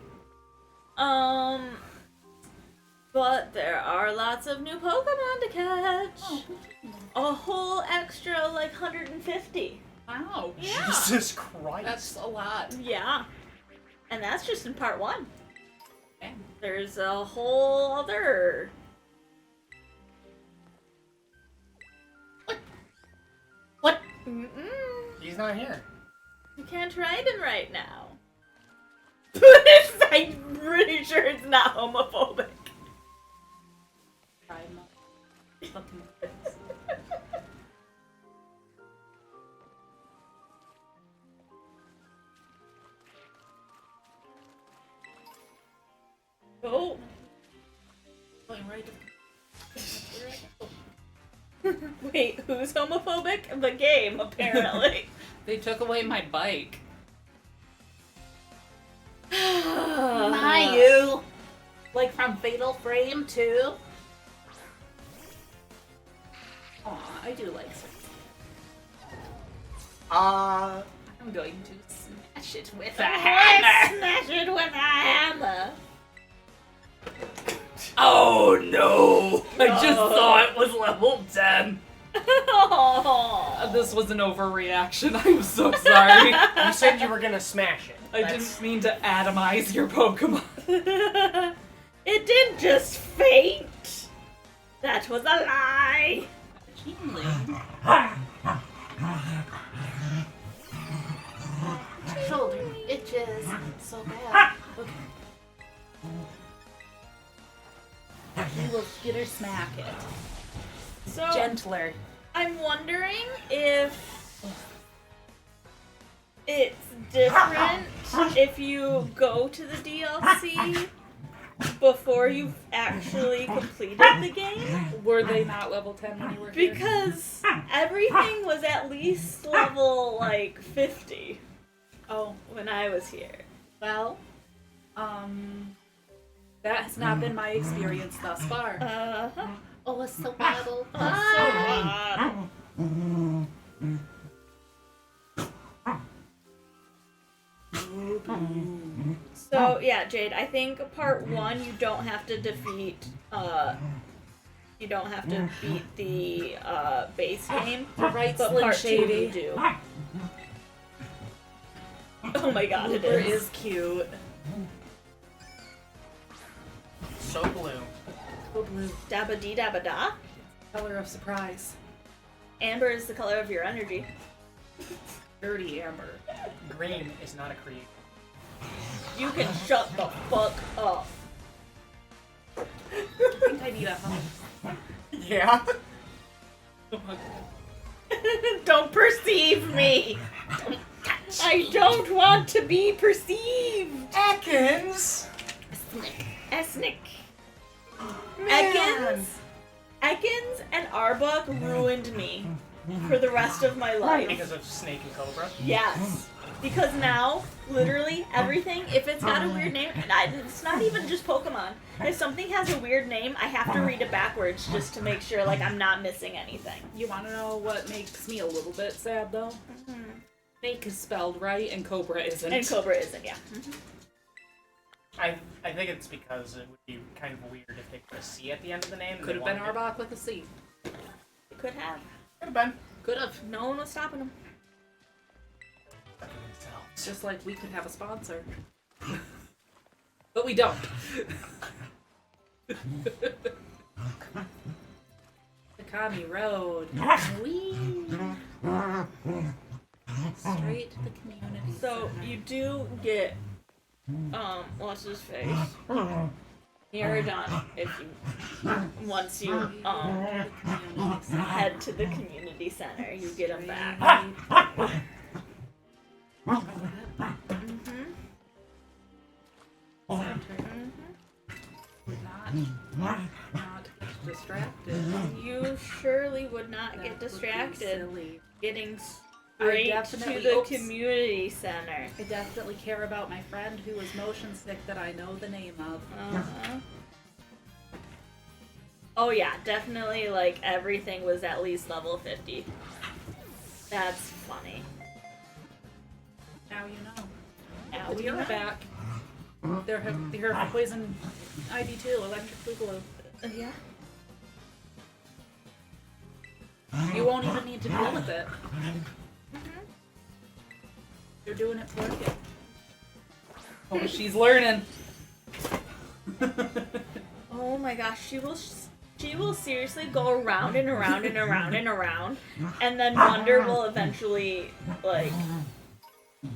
But there are lots of new Pokemon to catch. A whole extra, like, 150. Wow. Yeah. Jesus Christ. That's a lot. Yeah. And that's just in part 1. Dang. There's a whole other... What? Mm-mm. He's not here. You can't ride him right now. I'm pretty sure it's not homophobic. I'm fucking right of where I go. Wait, who's homophobic? The game, apparently. They took away my bike. Mayu! Like from Fatal Frame too? Aw, I do like Cersei. I'm going to smash it with a Let's hammer. smash it with a hammer. Oh no! I just No. saw it was level 10. Oh. This was an overreaction. I'm so sorry. You said you were gonna smash it. I didn't mean to atomize your Pokemon. It didn't just faint. That was a lie. Shoulder itches so bad. Okay. We will skitter smack it. So Gentler. I'm wondering if it's different if you go to the DLC before you've actually completed the game, Were they not level 10 when you were here? because everything was at least level like 50 Oh, when I was here. well, that has not been my experience thus far. Uh-huh. Oh, it's so battle. So yeah, Jade, I think part 1 you don't have to defeat you don't have to beat the base game, Right, but Slim part 2 you Shady. do. Oh my god, it Looper is. is cute. So blue. Oh, blue. Dabba dee dabba da. Color of surprise. Amber is the color of your energy. Dirty amber. Green is not a creature. You can shut the fuck up. I think I need a hug. Yeah. Don't perceive me. I don't want to be perceived. Ekans! Esnick. Ekans and Arbok ruined me for the rest of my life. Because of Snake and Cobra. Yes. Because now, literally, everything, if it's got a weird name, and it's not even just Pokemon. If something has a weird name, I have to read it backwards just to make sure, like, I'm not missing anything. You want to know what makes me a little bit sad, though? Snake is spelled right and Cobra isn't. And Cobra isn't, yeah. I think it's because it would be kind of weird if they put a C at the end of the name. and Could they have been wanted Arbok with a C. It could have. Could have been. Could have. No one was stopping him. Just like we could have a sponsor. But we don't. Takami Road. Whee! Straight to the community. So, center. you do get, what's his face? Miraidon, if you, once you, Community center. head to the community center, you get him back. Mm-hmm. Would not get distracted. You surely would not That get would be distracted silly. getting straight to definitely- the oops. community center. I definitely care about my friend who is motion sick that I know the name of. Uh-huh. Oh yeah, definitely, like, everything was at least level 50. That's funny. Now you know. Now The we team know. are back. They're poison ID 2, electric boogaloo. Yeah. You won't even need to deal with it. You're doing it for you. Oh, she's learning. Oh my gosh, she will seriously go around and around and around and around, and then Wonder will eventually, like,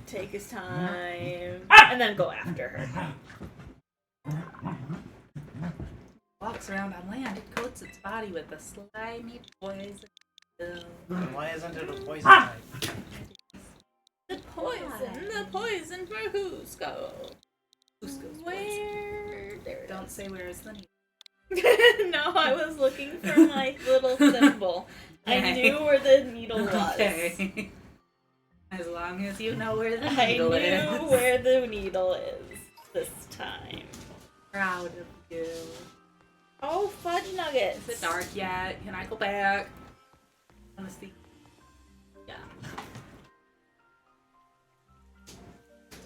take his time, and then go after her. Walks around on land, it coats its body with a slimy poison. And why isn't it a poison type? The poison for Cusco. Cusco's poison. Where? There it Don't say where is the name. No, I was looking for my little symbol. I Okay. knew where the needle was. Okay. As long as you know where the I needle knew is. where the needle is this time. Proud of you. Oh, fudge nuggets. Is it dark yet? Can I go back? I want to see. Yeah.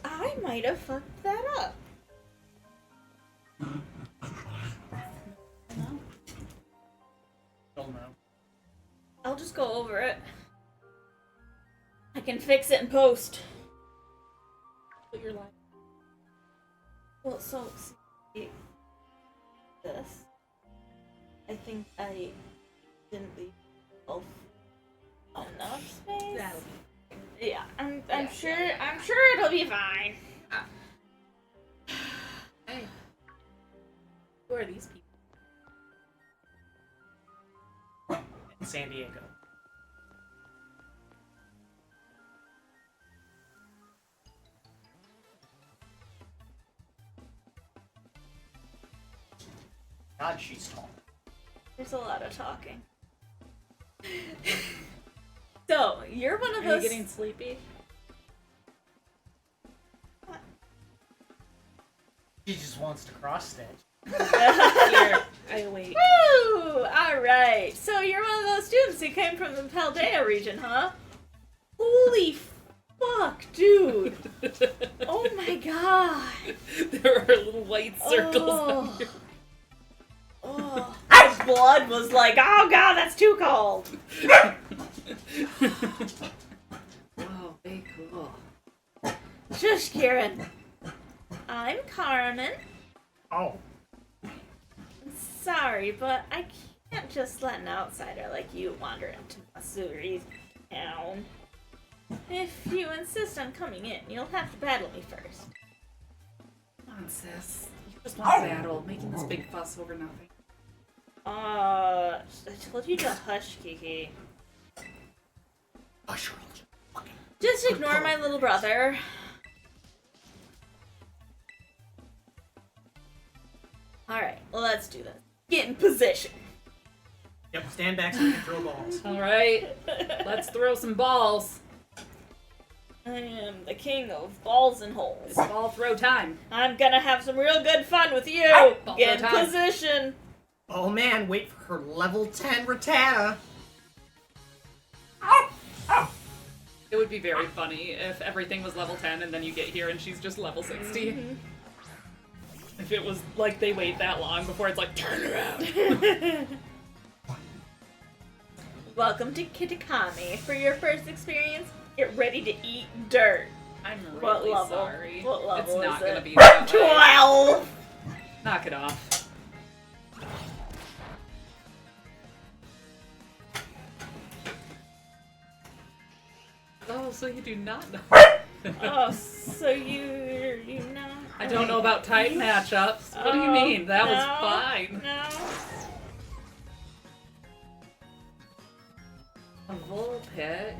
I might have fucked that up. No. Don't know. I'll just go over it. I can fix it in post. Put your life. Well, so see, this. I think I didn't leave enough space. That'll Yeah, I'm Yeah, sure. yeah, yeah. I'm sure it'll be fine. Hey. Who are these people? In San Diego. God, she's tall. There's a lot of talking. So you're one of Are you those. getting sleepy? She just wants to cross stitch. Here, I wait. Woo! All right. So you're one of those students who came from the Paldea region, huh? Holy fuck, dude! Oh my god! There are little white circles Oh. on your... Oh, my blood was like, oh god, that's too cold. Oh, very cool. Shush, Kieran. I'm Carmen. Oh. Sorry, but I can't just let an outsider like you wander into Masuri's town. If you insist on coming in, you'll have to battle me first. Come on, sis. You just want battle, making this big fuss over nothing. I told you to hush, Kiki. Hush, fucking. Just ignore my little brother. Alright, well, let's do this. Get in position. Yep, stand back so you can throw balls. Alright, let's throw some balls. I am the king of balls and holes. It's ball throw time. I'm gonna have some real good fun with you. Ball Get in throw time. position. Oh man, wait for her level 10 Rattata. It would be very funny if everything was level 10 and then you get here and she's just level 60. If it was like they wait that long before it's like, turn around. Welcome to Kitakami. For your first experience, get ready to eat dirt. I'm What really level? sorry. What level It's is not it? gonna be that way. 12! Knock it off. Oh, so you do not know. Oh, so you know. I don't know about tight matchups. What do you Oh, mean? That was no, fine. No. A Vulpix.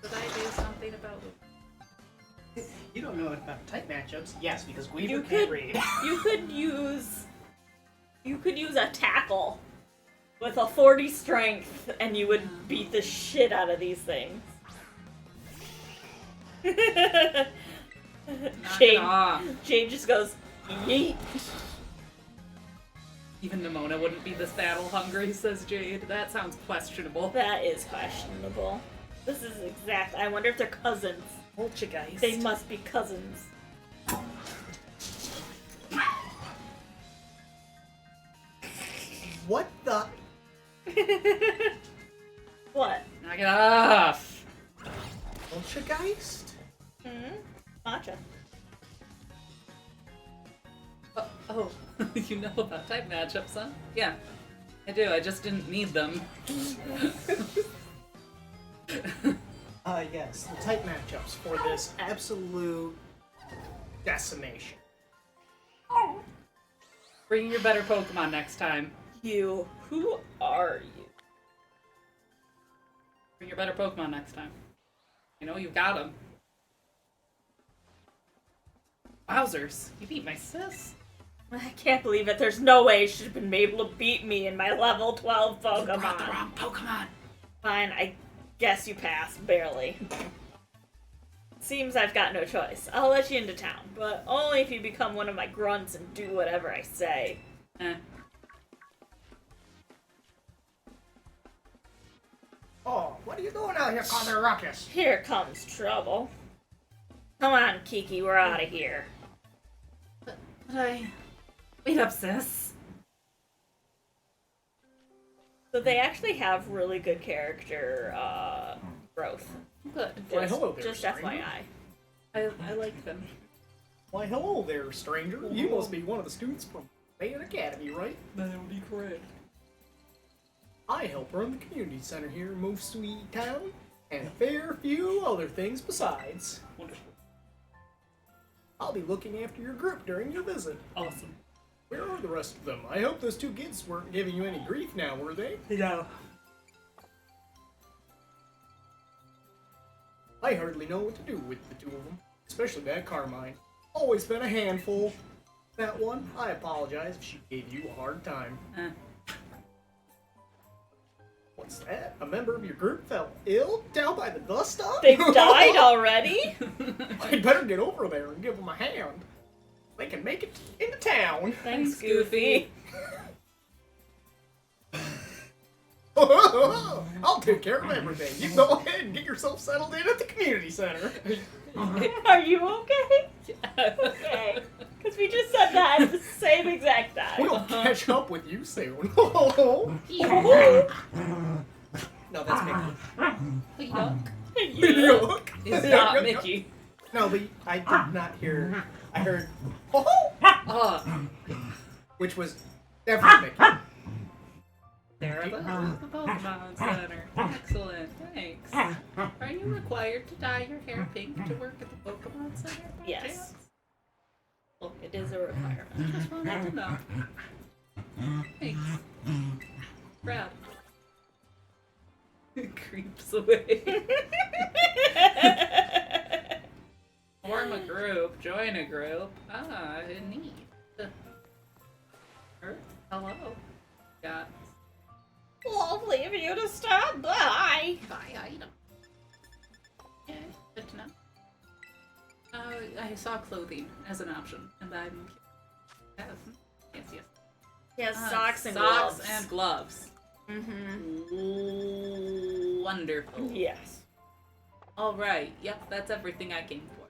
Did I do something about You don't know about type matchups? Yes, because You Weaver could- can't read. You could use a tackle with a 40 strength and you would beat the shit out of these things. Knock Jade, it off. Jade just goes, yeet. Even Nimona wouldn't be this battle hungry, says Jade. That sounds questionable. That is questionable. This is exact. I wonder if they're cousins. Poltergeist. They must be cousins. What the? What? Knock it off. Poltergeist? Matcha. Oh, you know about type matchups, huh? Yeah, I do. I just didn't need them. Yes, the type matchups for this absolute decimation. Bring your better Pokemon next time. You. Who are you? Bring your better Pokemon next time. You know, you've got them. Wowzers, you beat my sis. I can't believe it. There's no way she should have been able to beat me in my level 12 You brought the Pokemon. wrong Pokemon. Fine, I guess you passed, barely. Seems I've got no choice. I'll let you into town, but only if you become one of my grunts and do whatever I say. Eh. Oh, what are you doing out here causing a ruckus? Here comes trouble. Come on, Kiki, we're out of here. But I... Wait up, sis. So they actually have really good character growth. Good. Why, Just, hello there, just stranger. FYI. I like them. Why, hello there, stranger. You must be one of the students from Bayon Academy, right? That would be correct. I help run the community center here in Move Sweet Town, and a fair few other things besides. Wonderful. I'll be looking after your group during your visit. Awesome. Where are the rest of them? I hope those two kids weren't giving you any grief now, were they? No. I hardly know what to do with the two of them, especially that Carmine. Always been a handful. That one, I apologize if she gave you a hard time. Eh. What's that? A member of your group fell ill down by the bus stop? They've died already? I'd better get over there and give them a hand. They can make it into town. Thanks, Goofy. I'll take care of everything. You go ahead and get yourself settled in at the community center. Are you okay? Okay. Because we just said that at the same exact time. We'll catch up with you soon. No, that's Mickey. Yuck. Yuck. It's not Mickey. No, but I did not hear. I heard, oh, which was definitely Mickey. There it is, the Pokemon Center. Excellent, thanks. Are you required to dye your hair pink to work at the Pokemon Center? by Yes. chance? Well, it is a requirement. Just wanted to know. Thanks. Proud. Creeps away. Form a group, join a group. Ah, neat. Hello. Got Lovely of you to stop by. buy item. Yeah, good to know. I saw clothing as an option, and I'm yes, yes. Yes, socks and socks gloves. and gloves. Mm-hmm. Wonderful. Yes. All right. Yep, that's everything I came for.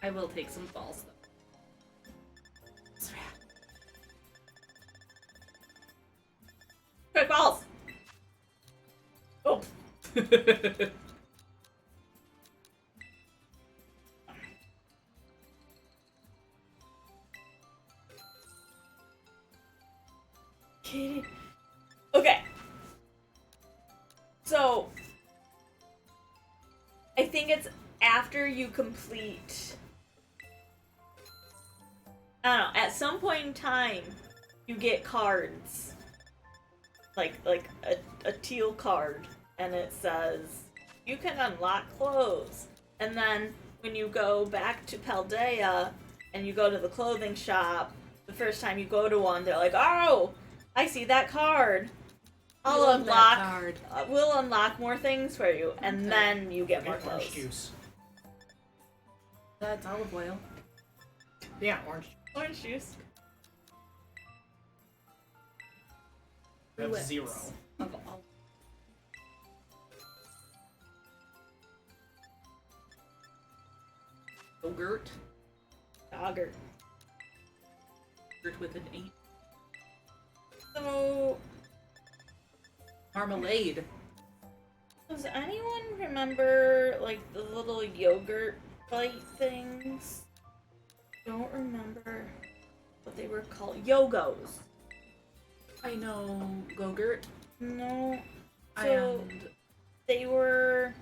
I will take some balls though. Quick balls. Oh. Okay. So, I think it's after you complete. I don't know. At some point in time, you get cards, like a teal card, and it says you can unlock clothes. And then when you go back to Paldea and you go to the clothing shop, the first time you go to one, they're like, "Oh, I see that card. I'll love that unlock. card." We'll unlock more things for you, and Okay. then you get more Get orange clothes." juice. That's olive oil. Yeah, orange juice. Orange juice. We have Whips. 0. Of olive. Yogurt. Dogger. Yogurt with an 8. So, Marmalade. does anyone remember, like, the little yogurt bite things? Don't remember what they were called. Yogos. I know Gogurt. No. So, And they were,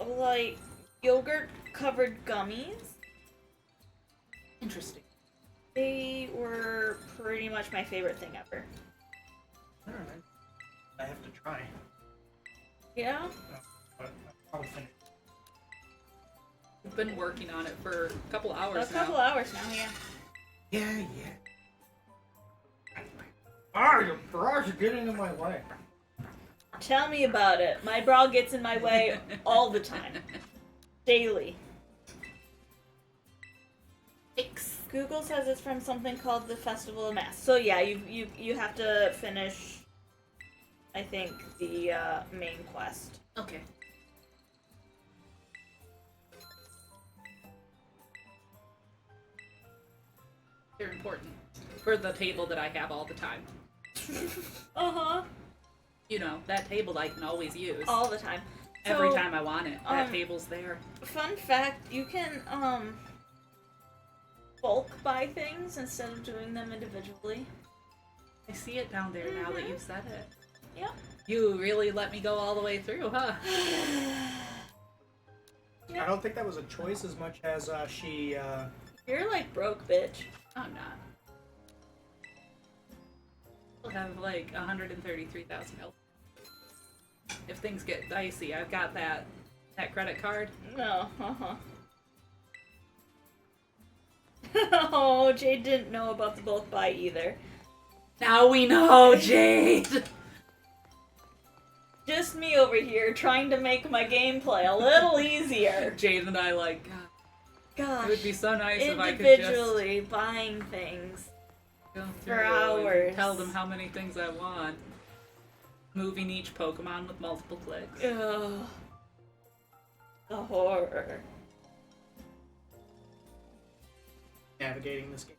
like, yogurt-covered gummies. interesting. They were pretty much my favorite thing ever. Alright. I have to try. Yeah? But I'll finish. We've been working on it for a couple hours A couple now. hours now, yeah. Yeah. Ah, your bras are getting in my way. Tell me about it. My bra gets in my way all the time. Daily. Google says it's from something called the Festival of Mass. So yeah, you have to finish, I think, the main quest. Okay. They're important for the table that I have all the time. Uh-huh. You know, that table I can always use. All the time. Every So, time I want it. That table's there. Fun fact, you can bulk buy things instead of doing them individually. I see it down there now that you've said it. Yep. You really let me go all the way through, huh? I don't think that was a choice as much as she. You're like broke, bitch. I'm not. We'll have like 133,000 health. If things get dicey, I've got that credit card. No, Oh, Jade didn't know about the bulk buy either. Now we know, Jade! Just me over here trying to make my gameplay a little easier. Jade and I like, God, Gosh. it would be so nice if I could just Individually buying things. go for through hours. and tell them how many things I want. Moving each Pokemon with multiple clicks. Ugh. The horror. Navigating this game.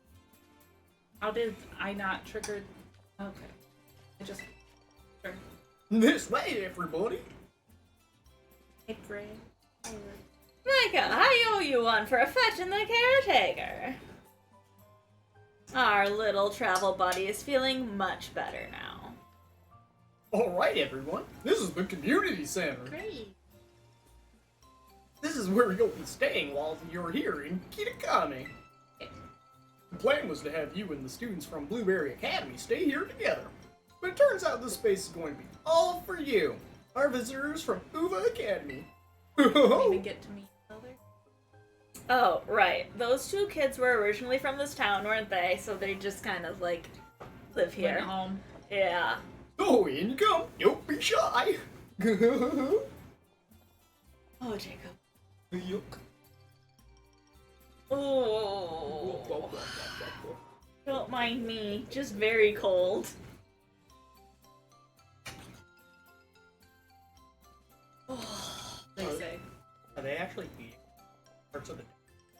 How did I not trigger? Okay. I just... Sure. This way, everybody! Micah, I owe you one for fetching the caretaker. Our little travel buddy is feeling much better now. Alright, everyone. This is the community center. Great. This is where you'll be staying while you're here in Kitakami. The plan was to have you and the students from Blueberry Academy stay here together. But it turns out this space is going to be all for you, our visitors from Uva Academy. Didn't even get to meet each other. Oh, right. Those two kids were originally from this town, weren't they? So they just kind of, like, live here. Went home. Yeah. So in you come. Don't be shy. Oh, Jacob. Yuck. Oh. Don't mind me. Just very cold. They say. Are they actually eating parts of the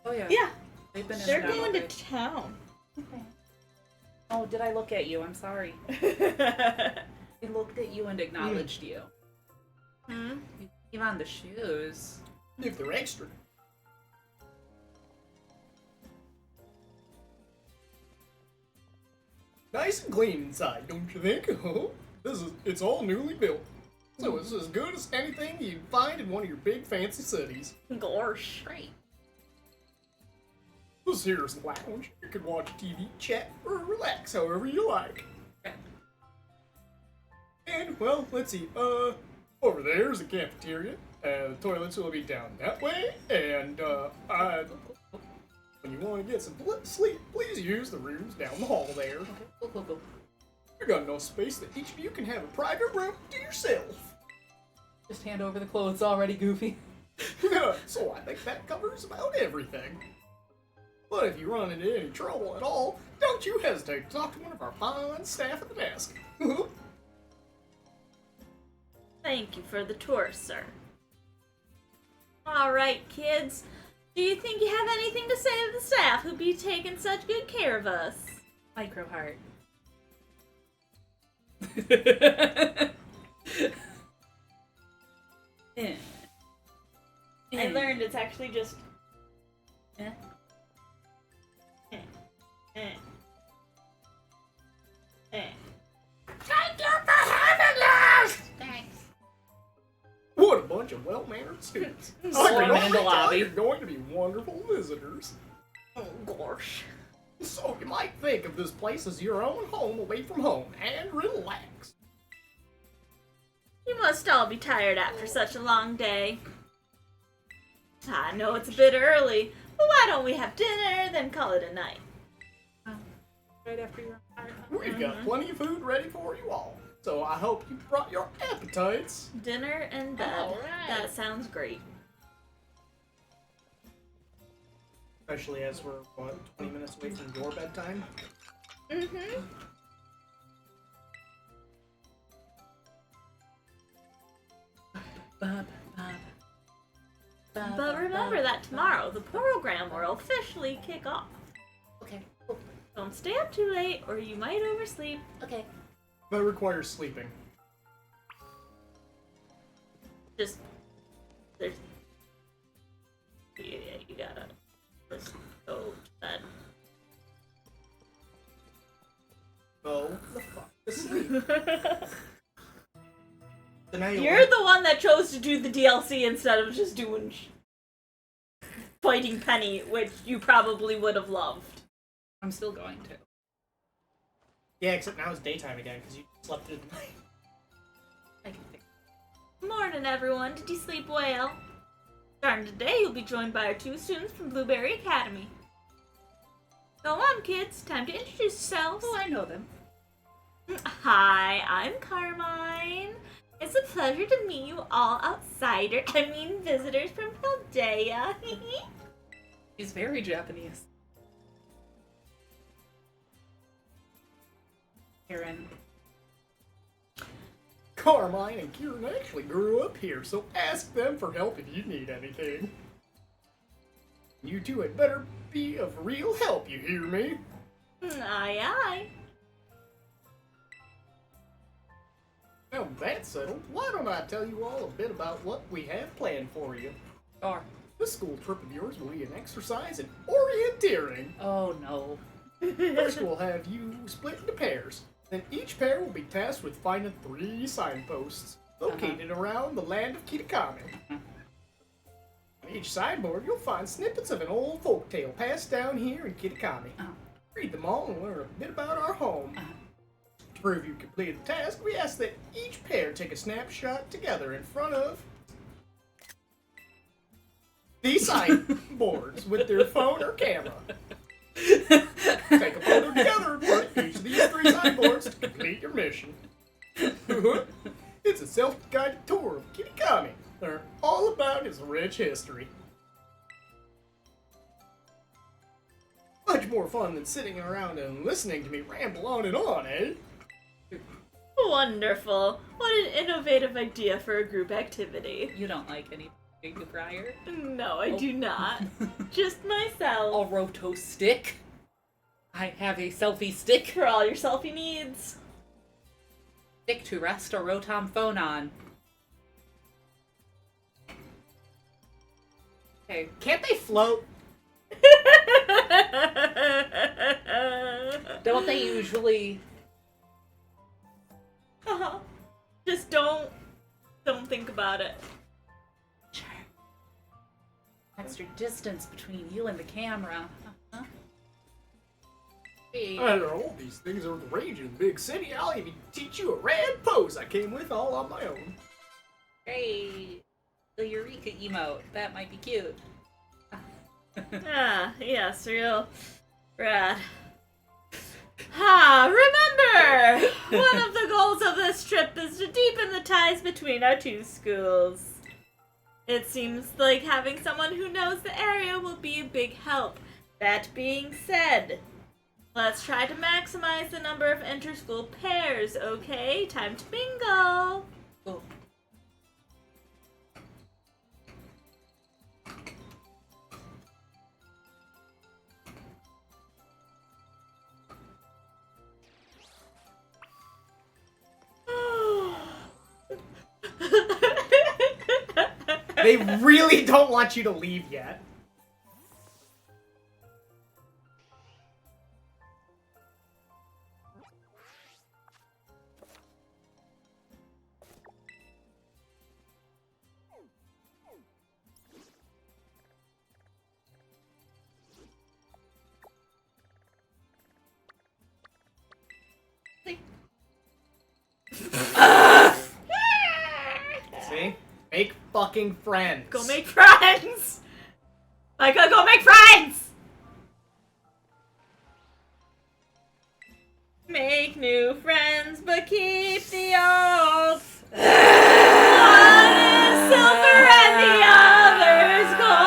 Oh yeah. Yeah. They've been in They're and out going to of it. town. Oh, did I look at you? I'm sorry. Hmm? I looked at you and acknowledged you. You came on the shoes. if they're extra? Nice and clean inside, don't you think? It's all newly built. So it's as good as anything you'd find in one of your big fancy cities. Gorsh. Great. This here's the lounge. You can watch TV, chat, or relax however you like. And, well, let's see, over there's the cafeteria. The toilets will be down that way, and, when you want to get some sleep, please use the rooms down the hall there. Okay. Go. You got enough space that each of you can have a private room to yourself. Just hand over the clothes already, Goofy. So I think that covers about everything. But if you run into any trouble at all, don't you hesitate to talk to one of our fine staff at the desk. Thank you for the tour, sir. Alright, kids. Do you think you have anything to say to the staff who be taking such good care of us? Micro heart. I learned it's actually just... Eh. Eh. Eh. Eh. Thank you for having us! Thanks. What a bunch of well-mannered students. Storming I can in the already tell lobby. You're going to be wonderful visitors. Oh, gosh. So you might think of this place as your own home away from home and relax. You must all be tired after such a long day. I know it's a bit early, but why don't we have dinner, then call it a night? Right after you're on We've got plenty of food ready for you all. So I hope you brought your appetites. Dinner and bed. All right. That sounds great. Especially as we're, 20 minutes away from your bedtime? Mm-hmm. But remember that tomorrow, the program will officially kick off. Okay. Cool. Don't stay up too late, or you might oversleep. Okay. That requires sleeping. Just, there's, yeah, you gotta just go to bed. Go the fuck to sleep. So now You're the one that chose to do the DLC instead of just doing fighting Penny, which you probably would have loved. I'm still going to. Yeah, except now it's daytime again because you slept through the night. I can fix Morning, everyone. Did you sleep well? Starting today, you'll be joined by our 2 students from Blueberry Academy. Go on, kids. Time to introduce yourselves. Oh, I know them. Hi, I'm Carmine. It's a pleasure to meet you all visitors from Paldea. He's very Japanese. Karen. Carmine and Kieran actually grew up here, so ask them for help if you need anything. You two had better be of real help, you hear me? Aye, aye. Now that's settled, why don't I tell you all a bit about what we have planned for you? Or. This school trip of yours will be an exercise in orienteering. Oh no. First, we'll have you split into pairs. Then each pair will be tasked with finding 3 signposts located around the land of Kitakami. On each signboard, you'll find snippets of an old folktale passed down here in Kitakami. Read them all and learn a bit about our home. To prove you completed the task, we ask that each pair take a snapshot together in front of these signboards with their phone or camera. Take a photo together in front of each of these 3 signboards to complete your mission. It's a self-guided tour of Kitakami. Learn all about its rich history. Much more fun than sitting around and listening to me ramble on and on, eh? Wonderful. What an innovative idea for a group activity. You don't like any big prior? No, I do not. Just myself. A roto stick? I have a selfie stick. For all your selfie needs. Stick to rest a Rotom phone on. Okay. Can't they float? Don't they usually... Uh-huh. Just don't think about it. Extra distance between you and the camera. Uh-huh. Hey. After all these things are the rage in the big city, I'll even teach you a rad pose I came with all on my own. Hey. The Eureka emote. That might be cute. Ah, yes, real rad. Remember! One of the goals of this trip is to deepen the ties between our 2 schools. It seems like having someone who knows the area will be a big help. That being said, let's try to maximize the number of inter-school pairs, okay? Time to bingo! Cool. They really don't want you to leave yet. See? Make fucking friends. Go make friends! Micah, go make friends! Make new friends, but keep the old. One is silver and the other is gold.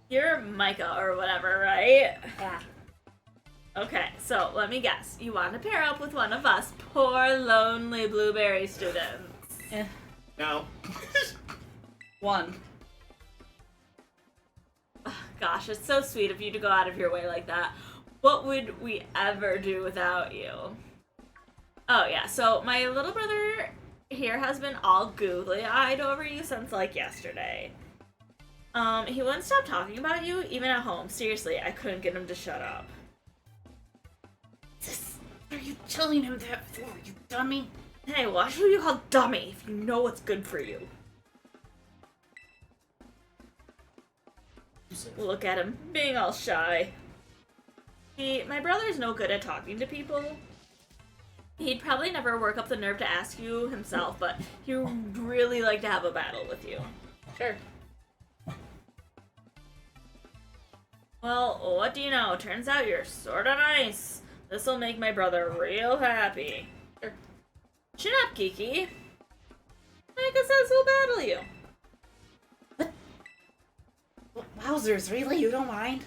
You're Micah or whatever, right? Yeah. Okay, so let me guess. You want to pair up with one of us poor, lonely blueberry students. No. One. Gosh, it's so sweet of you to go out of your way like that. What would we ever do without you? Oh, yeah, so my little brother here has been all googly-eyed over you since, like, yesterday. He wouldn't stop talking about you, even at home. Seriously, I couldn't get him to shut up. What are you telling him that for, you dummy? Hey, watch who you call dummy if you know what's good for you. Look at him, being all shy. My brother's no good at talking to people. He'd probably never work up the nerve to ask you himself, but he'd really like to have a battle with you. Sure. Well, what do you know? Turns out you're sorta nice. This'll make my brother real happy. Sure. Chin up, Kiki. Micah says he'll battle you. Wowzers, really? You don't mind?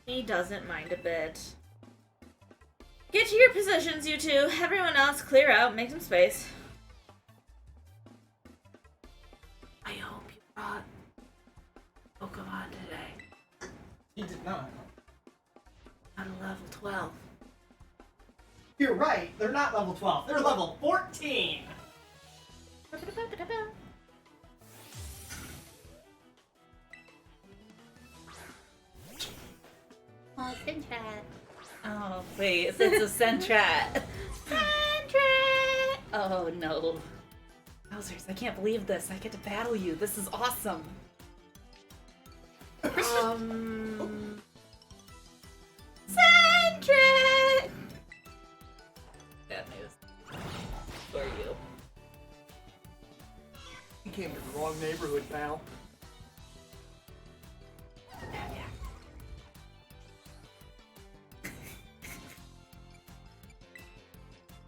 He doesn't mind a bit. Get to your positions, you two. Everyone else, clear out. Make some space. I hope you brought Pokemon today. He did not. Not a level 12. You're right. They're not level 12. They're level 14. Oh, Sentret. Oh, wait, it's a Sentret. Sentret! Oh, no. Wowzers, I can't believe this. I get to battle you. This is awesome. Sentret! Bad news. For you. You came to the wrong neighborhood, pal.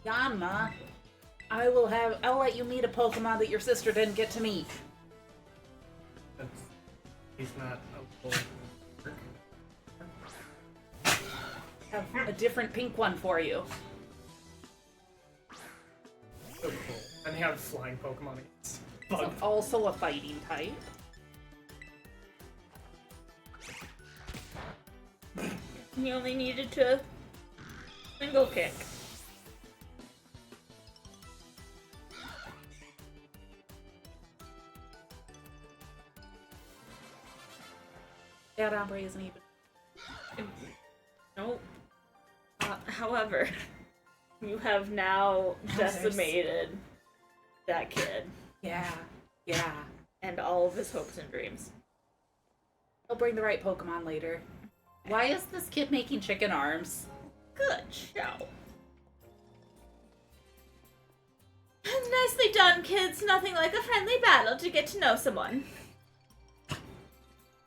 Yanma, I'll let you meet a Pokemon that your sister didn't get to meet. He's not a Have a different pink one for you. so cool. And they have flying Pokemon against Bug. Also a fighting type. You only needed to single kick. That Ombre isn't even. Nope. However, you have now decimated that kid Yeah. and all of his hopes and dreams. I'll bring the right Pokemon later. Why is this kid making chicken arms? Good show. Nicely done, kids. Nothing like a friendly battle to get to know someone.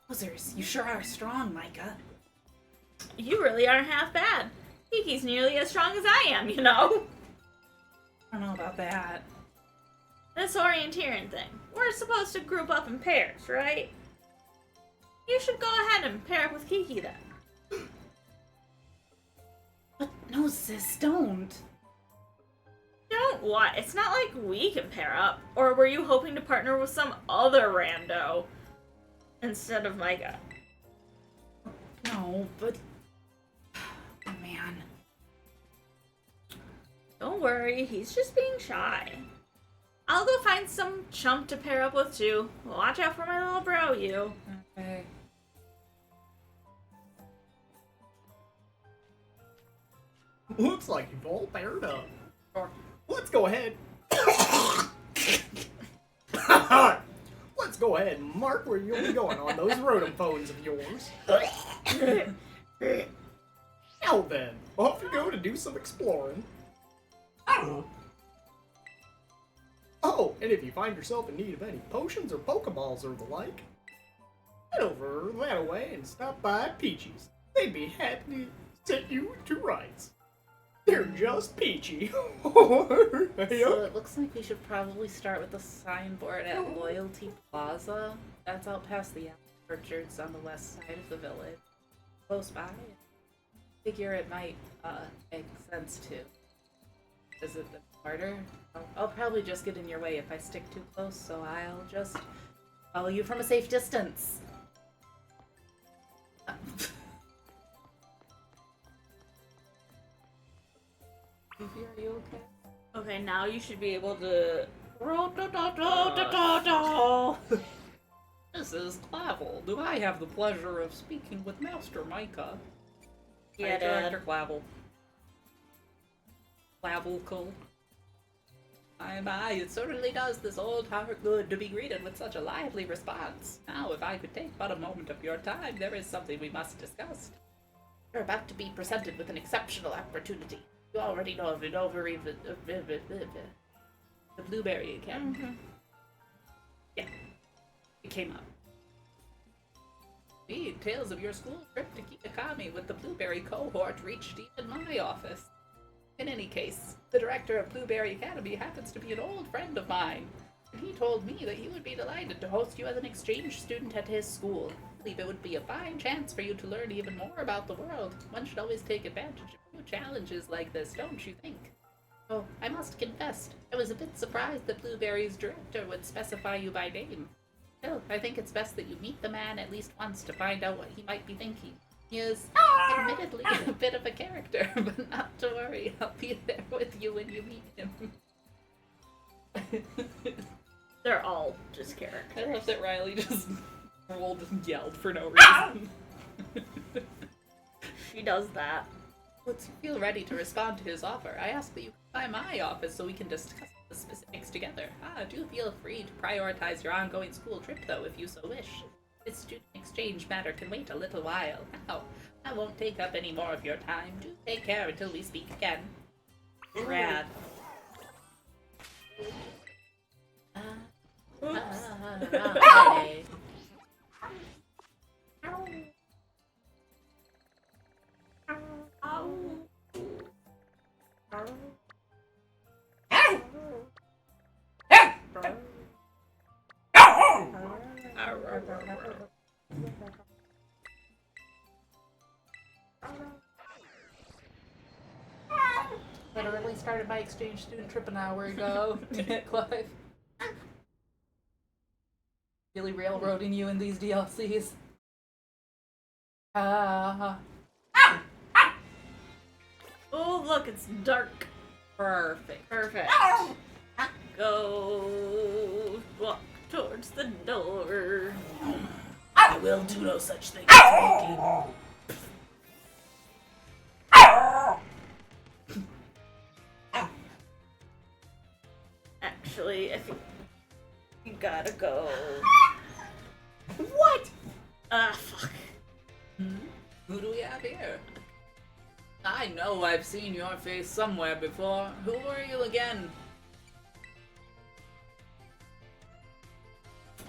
Wowzers, you sure are strong, Micah. You really aren't half bad. Kiki's nearly as strong as I am, you know? I don't know about that. This orienteering thing. We're supposed to group up in pairs, right? You should go ahead and pair up with Kiki then. But no, sis, don't. Don't what? It's not like we can pair up. Or were you hoping to partner with some other rando instead of Micah? No, but... Oh, man. Don't worry, he's just being shy. I'll go find some chump to pair up with too. Watch out for my little bro, you. Okay. Looks like you've all paired up. Sure. Let's go ahead. Let's go ahead and mark where you'll be going on those rotom phones of yours. Now then, off you go to do some exploring. Oh, and if you find yourself in need of any potions or Pokeballs or the like, head over that way and stop by Peachy's. They'd be happy to set you to rights. They're just peachy. So it looks like we should probably start with the signboard at Loyalty Plaza. That's out past the orchards on the west side of the village. Close by. Figure it might make sense to visit the quarter. I'll probably just get in your way if I stick too close, so I'll just follow you from a safe distance. Are you okay? Okay, now you should be able to. This is Clavel. Do I have the pleasure of speaking with Master Micah? Yeah, Hi, Dad. Director Clavel. Clavelcle. My, it certainly does this old heart good to be greeted with such a lively response. Now, if I could take but a moment of your time, there is something we must discuss. You're about to be presented with an exceptional opportunity. You already know of it over even the Blueberry Academy. Mm-hmm. Yeah, it came up. Indeed, tales of your school trip to Kitakami with the Blueberry cohort reached even my office. In any case, the director of Blueberry Academy happens to be an old friend of mine, and he told me that he would be delighted to host you as an exchange student at his school. I believe it would be a fine chance for you to learn even more about the world. One should always take advantage of new challenges like this, don't you think? Oh, I must confess, I was a bit surprised that Blueberry's director would specify you by name. Still, I think it's best that you meet the man at least once to find out what he might be thinking. He is, admittedly, a bit of a character, but not to worry, I'll be there with you when you meet him. They're all just I characters. love that Riley just rolled and yelled for no reason. She does that. Once you feel ready to respond to his offer, I ask that you come by my office so we can discuss the specifics together. Do feel free to prioritize your ongoing school trip, though, if you so wish. This student exchange matter can wait a little while. Now, I won't take up any more of your time. Do take care until we speak again. Rad. Okay. Literally started my exchange student trip an hour ago. Clive. Really railroading you in these DLCs. Oh, look, it's dark. Perfect. Perfect. Go walk towards the door. I will do no such thing as walking. Actually, I think you gotta go. What? Fuck. Who do we have here? I know I've seen your face somewhere before. Who are you again?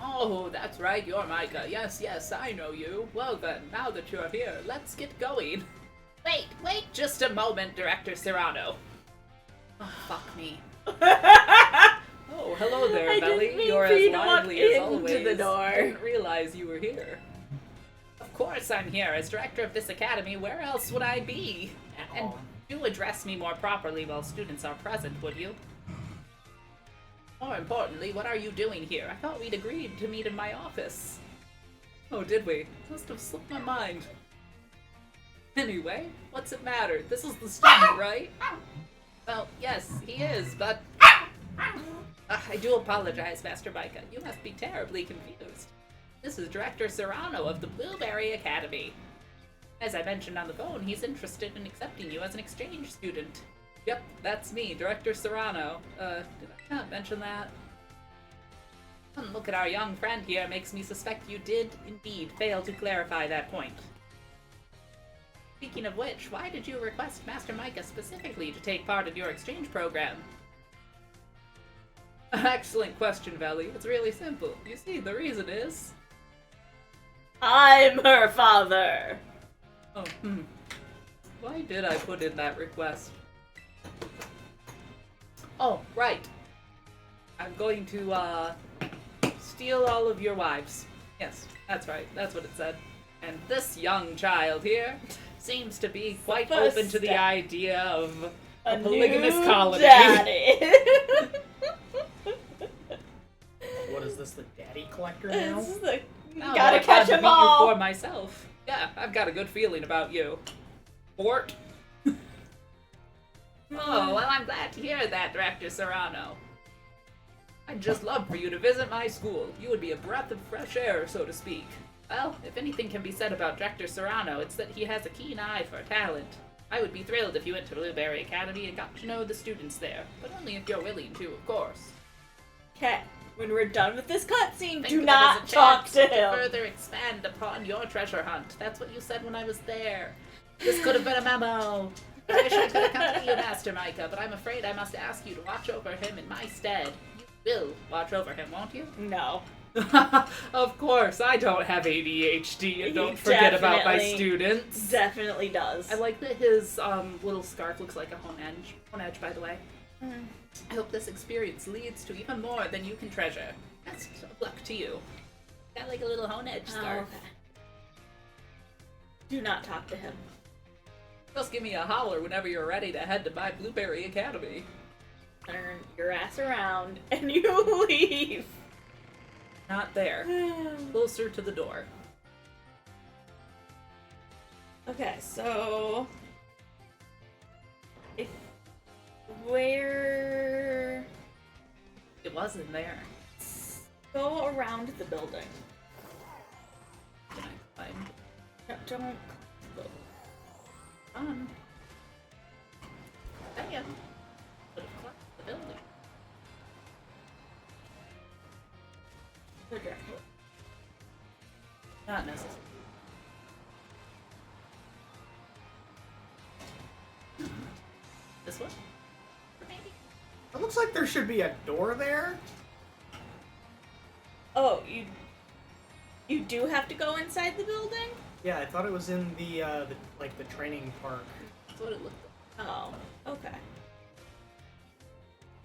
Oh, that's right, you're Micah. Yes, I know you. Well then, now that you're here, let's get going. Wait just a moment, Director Serrano. Oh, fuck me. Oh, hello there, I Belly. didn't mean You're for as you to walk lively as into always. the door. I didn't realize you were here. Of course I'm here. As director of this academy, where else would I be? And do address me more properly while students are present, would you? More importantly, what are you doing here? I thought we'd agreed to meet in my office. Oh, did we? Must have slipped my mind. Anyway, what's it matter? This is the student, right? Well, yes, he is, but... I do apologize, Master Micah. You must be terribly confused. This is Director Serrano of the Blueberry Academy. As I mentioned on the phone, he's interested in accepting you as an exchange student. Yep, that's me, Director Serrano. Did I not mention that? Look at our young friend here makes me suspect you did indeed fail to clarify that point. Speaking of which, why did you request Master Micah specifically to take part in your exchange program? Excellent question, Veli. It's really simple. You see, the reason is... I'm her father. Oh, Why did I put in that request? Oh, right. I'm going to, steal all of your wives. Yes, that's right. That's what it said. And this young child here seems to be quite First open to the step. idea of a New polygamous colony. daddy. What is this, the daddy collector now? This is the, Now gotta that I've catch had to them meet all. you for myself. Yeah, I've got a good feeling about you. Fort. Oh, well, I'm glad to hear that, Director Serrano. I'd just love for you to visit my school. You would be a breath of fresh air, so to speak. Well, if anything can be said about Director Serrano, it's that he has a keen eye for talent. I would be thrilled if you went to Blueberry Academy and got to know the students there, but only if you're willing to, of course. Okay, when we're done with this cutscene, Think do of it not as a talk chance to him. further expand upon your treasure hunt. That's what you said when I was there. This could have been a memo. I wish I could accompany you, Master Micah, but I'm afraid I must ask you to watch over him in my stead. You will watch over him, won't you? No. Of course, I don't have ADHD, and He don't forget about my definitely students. Definitely does. I like that his little scarf looks like a home edge, by the way. I hope this experience leads to even more than you can treasure. Best of luck to you. Got like a little home edge scarf. Okay. Do not talk to him. Just give me a holler whenever you're ready to head to my Blueberry Academy. Turn your ass around and you leave. Not there. Closer to the door. Okay, so if where It wasn't there. go around the building. Can I climb? No, don't go. On. Damn. Could have climbed the building. Go directly. Not necessary. This one? Maybe. It looks like there should be a door there. Oh, you do have to go inside the building? Yeah, I thought it was in the training park. That's what it looked like. Oh, okay.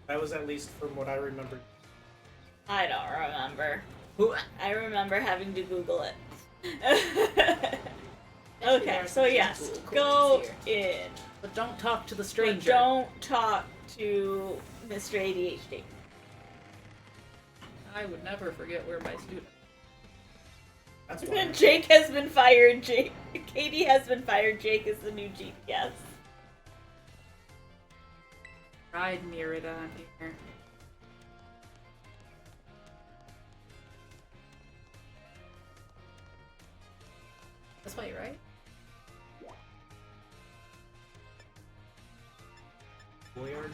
That was at least from what I remember. I don't remember. I remember having to Google it. Okay, so yes, go in. But don't talk to the But stranger. don't talk to Mr. ADHD. I would never forget where my student. That's why. Jake has been fired. Katie has been fired. Jake is the new GPS. Ride Mirada on here. This way, right? Weird.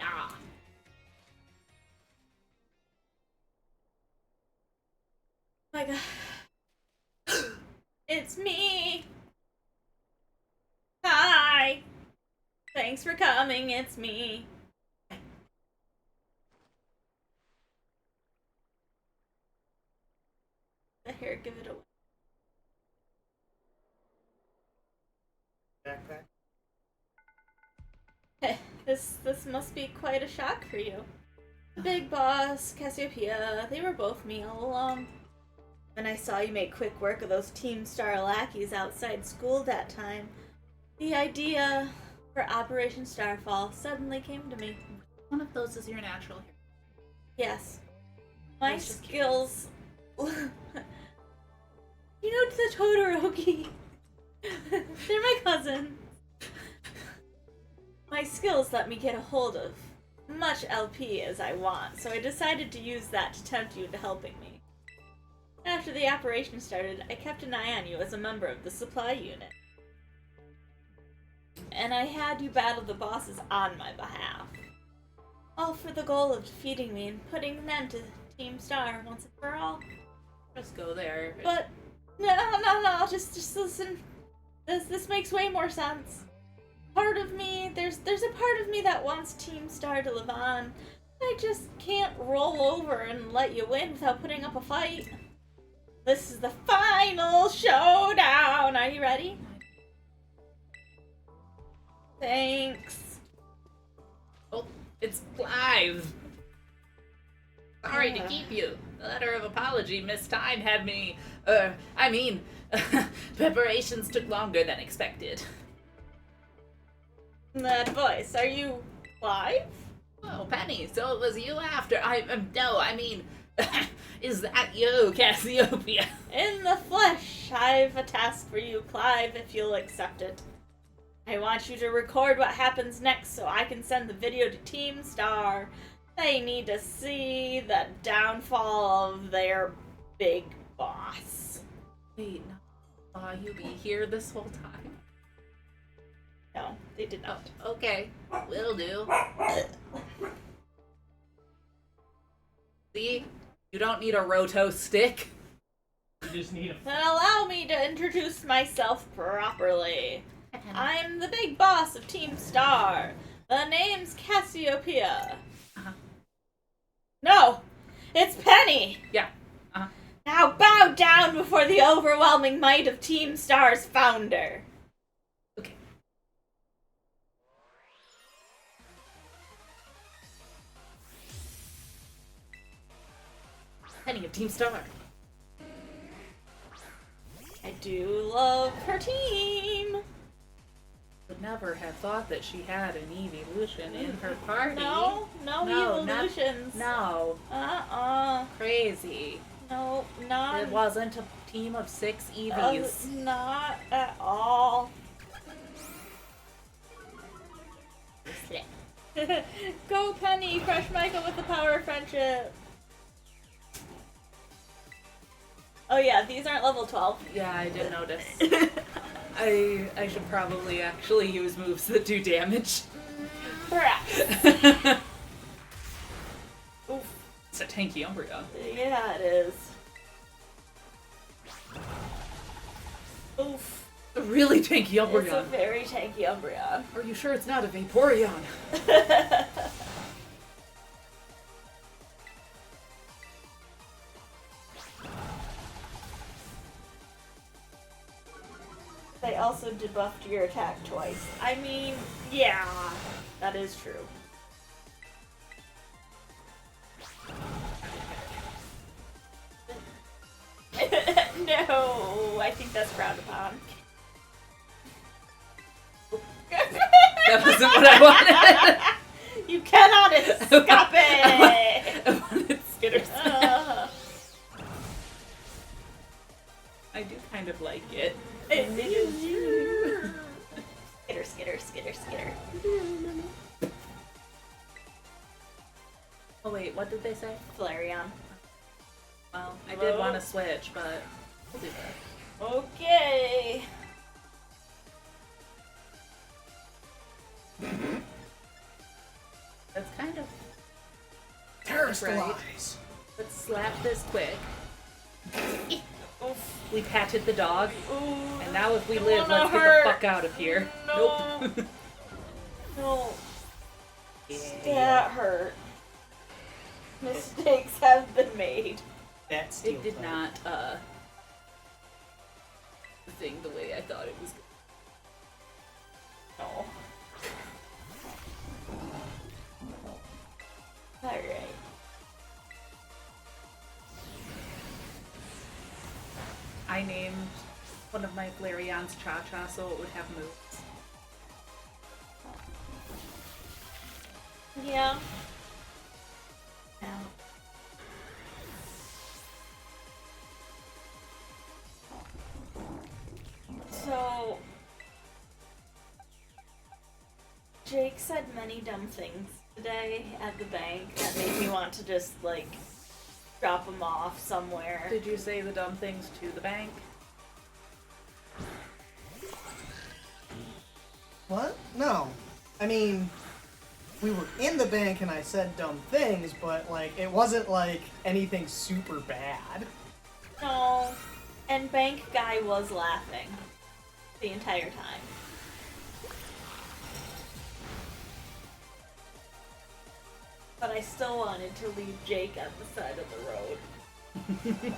Ah. My God. It's me. Hi. Thanks for coming. It's me. The hair, give it away. Backpack. Hey, this must be quite a shock for you. Big Boss, Cassiopeia, they were both me all along. When I saw you make quick work of those Team Star lackeys outside school that time, the idea for Operation Starfall suddenly came to me. One of those is your natural hair. Yes. My I was just skills... You know the Todoroki? They're my cousins. My skills let me get a hold of much LP as I want, so I decided to use that to tempt you into helping me. After the operation started, I kept an eye on you as a member of the supply unit. And I had you battle the bosses on my behalf. All for the goal of defeating me and putting an end to Team Star once and for all. Just go there. But no, just listen. This makes way more sense. Part of me, there's a part of me that wants Team Star to live on. I just can't roll over and let you win without putting up a fight. This is the final showdown. Are you ready? Thanks. Oh, it's live. Sorry to keep you. The letter of apology mistimed had me. Preparations took longer than expected. That voice, are you live? Oh, Penny, so it was you after. Is that you, Cassiopeia? In the flesh, I've a task for you, Clive, if you'll accept it. I want you to record what happens next so I can send the video to Team Star. They need to see the downfall of their big boss. Wait, no. Saw you be here this whole time? No, they did not. Okay, will do. See? You don't need a roto stick. You just need a. Then allow me to introduce myself properly. I'm the big boss of Team Star. The name's Cassiopeia. Uh-huh. No, it's Penny. Yeah. Uh-huh. Now bow down before the overwhelming might of Team Star's founder. Okay. Penny of Team Star. I do love her team. Would never have thought that she had an evolution in her party. No not- evolutions. No. Crazy. No, not. It wasn't a team of 6 EVs. Not at all. Go Penny, crush Michael with the power of friendship. Oh yeah, these aren't level 12. Yeah, I did notice. I should probably actually use moves that do damage. Perhaps. Oof. It's a tanky Umbreon. Yeah, it is. Oof. A really tanky It's a Umbreon. very tanky Umbreon. Are you sure it's not a Vaporeon? They also debuffed your attack twice. I mean, yeah, that is true. No, I think that's frowned upon. That wasn't what I wanted. You cannot escape it! I wanted Skitters. I do kind of like it. Skitter, skitter, skitter, skitter. Oh wait, what did they say? Flareon. Well, I did want to switch, but we'll do that. Okay. That's kind of... Terrorize. Let's slap this quick. Oof. We patted the dog, Ooh, and now if we don't live, wanna let's get hurt. the fuck out of here. No. Nope. No. Yeah. That hurt. Mistakes have been made. That's It did not, thing the way I thought it was going. No. Alright. I named one of my Flareons Cha-Cha so it would have moves. Yeah. So, Jake said many dumb things today at the bank that made me want to just, like, drop him off somewhere. Did you say the dumb things to the bank? What? No. I mean, we were in the bank and I said dumb things, but like it wasn't like anything super bad. No, and bank guy was laughing the entire time. But I still wanted to leave Jake at the side of the road.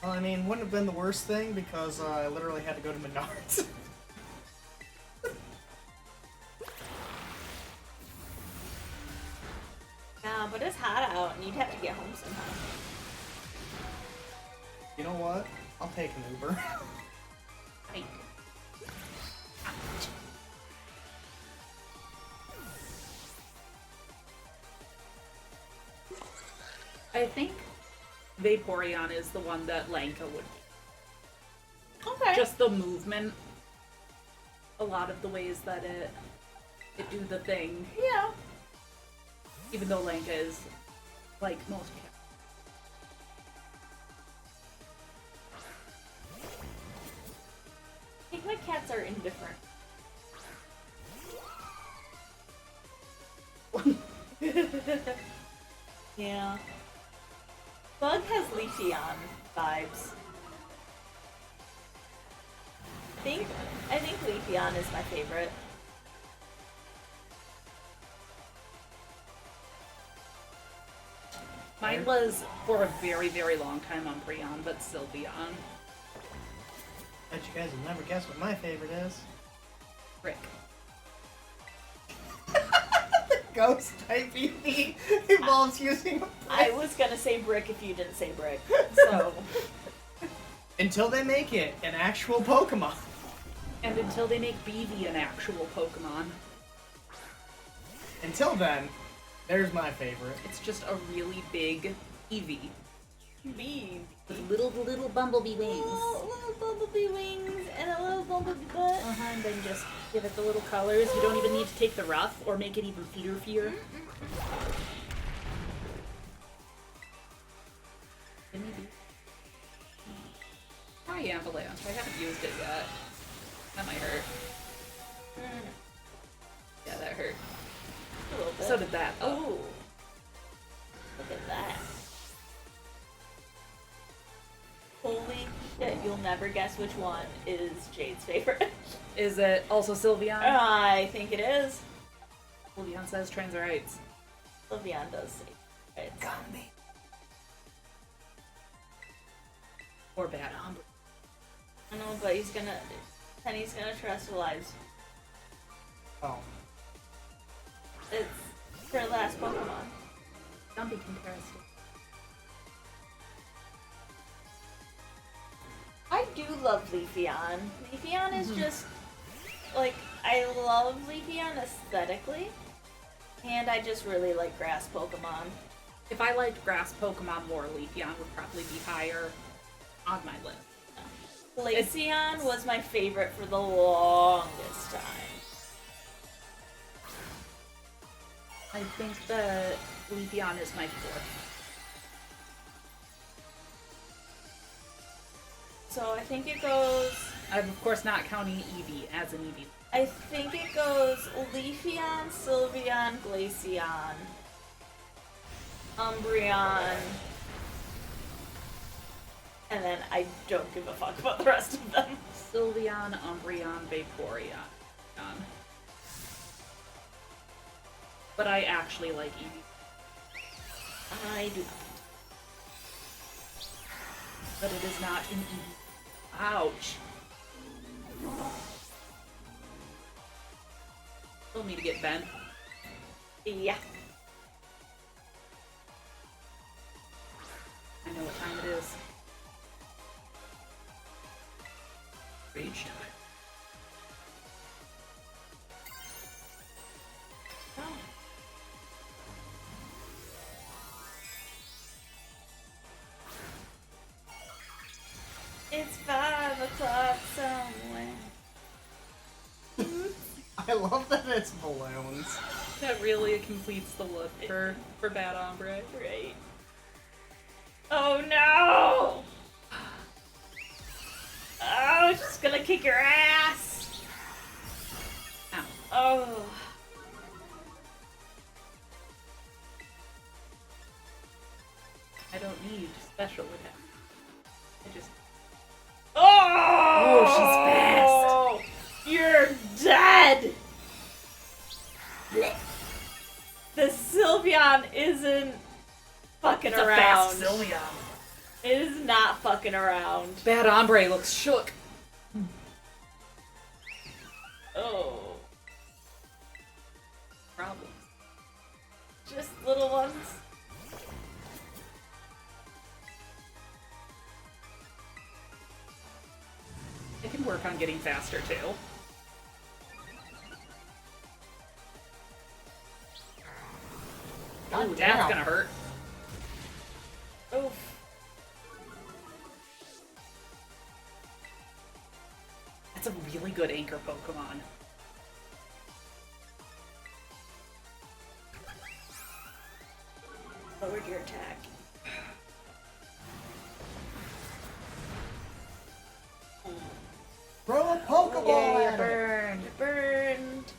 Well, I mean, wouldn't have been the worst thing because I literally had to go to Menards. Yeah, but it's hot out and you'd have to get home somehow. You know what? I'll take an Uber. Right. I think Vaporeon is the one that Lanka would be. Okay. Just the movement. A lot of the ways that it do the thing. yeah. Even though Lanka is like most cats. I think my cats are indifferent. Yeah. Bug has Leafeon vibes. I think Leafeon is my favorite. Mine was for a very, very long time on Umbreon, but Sylveon. Bet you guys will never guess what my favorite is. Rick. Ghost type Eevee evolves using. I was gonna say brick if you didn't say brick. So Until they make it an actual Pokemon. And until they make Beavy an actual Pokemon, Until then, there's my favorite. it's just a really big Eevee Bee. with little bumblebee wings. Little bumblebee wings and a little bumblebee butt. And then just give it the little colors. You don't even need to take the rough or make it even fear. Try Avalanche. I haven't used it yet. That might hurt. Yeah, that hurt. A little bit. So did that. Oh. Look at that. Holy shit, you'll never guess which one is Jade's favorite. Is it also Sylveon? I think it is. Sylveon says Transerites. Sylveon does say it. Or Bad Ombre. I know, but Penny's gonna terrestrialize. Oh. It's her last Pokemon. Dumpy comparison. I do love Leafeon. Leafeon is just, like, I love Leafeon aesthetically, and I just really like grass Pokemon. If I liked grass Pokemon more, Leafeon would probably be higher on my list. Glaceon was my favorite for the longest time. I think that Leafeon is my fourth. So I think it goes, I'm of course not counting Eevee as an Eevee. I think it goes Leafeon, Sylveon, Glaceon, Umbreon, and then I don't give a fuck about the rest of them. Sylveon, Umbreon, Vaporeon. But I actually like Eevee. I do. But it is not an Eevee. Ouch. Still need to get bent. Yeah. I know what time it is. Rage time. Oh. It's 5 o'clock somewhere. I love that it's balloons. That really completes the look for Bad Ombre. Right. Oh no! Oh, she's gonna kick your ass! I just. Oh, she's You're dead! The Sylveon isn't fucking It's a around. fast Sylveon. It is not fucking around. Bad Ombre looks shook. Oh. Problems. Just little ones. I can work on getting faster too. God Ooh, damn. that's gonna hurt. Oof. That's a really good anchor Pokemon. Lowered your attack. Throw a Pokeball Yeah, at you're it. burned. You're burned.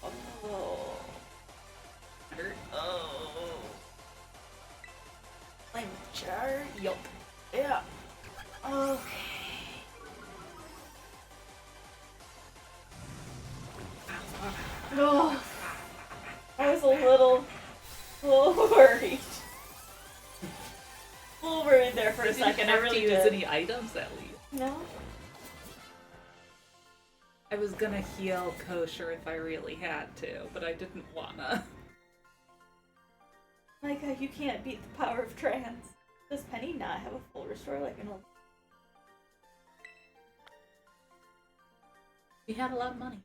Oh. Hurt. Oh. Flame charge. Yup. Yeah. Okay. Oh. I was a little worried. A little worried there for a second. I have really to use did. any items at least. No. I was gonna heal Kosher if I really had to, but I didn't wanna. Micah, you can't beat the power of trance. Does Penny not have a full restore like an old? We had a lot of money.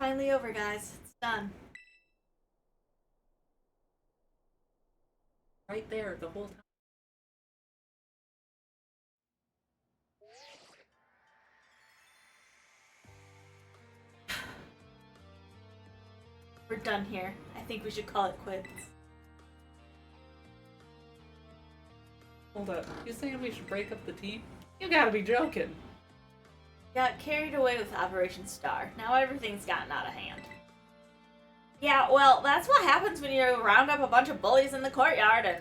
Finally over, guys. It's done. Right there the whole time. We're done here. I think we should call it quits. Hold up. You saying we should break up the team? You gotta be joking. Got carried away with Operation Star. Now everything's gotten out of hand. Yeah, well, that's what happens when you round up a bunch of bullies in the courtyard and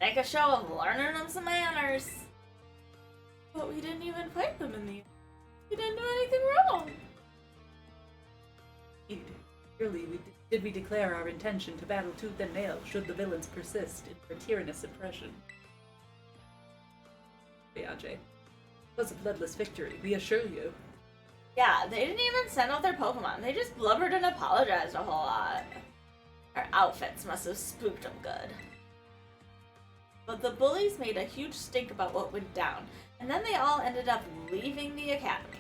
make a show of learning them some manners. But we didn't even fight them in the end. We didn't do anything wrong. Surely did we declare our intention to battle tooth and nail should the villains persist in their tyrannous oppression? Viaje. It was a bloodless victory, we assure you. Yeah, they didn't even send out their Pokemon. They just blubbered and apologized a whole lot. Our outfits must have spooked them good. But the bullies made a huge stink about what went down, and then they all ended up leaving the academy.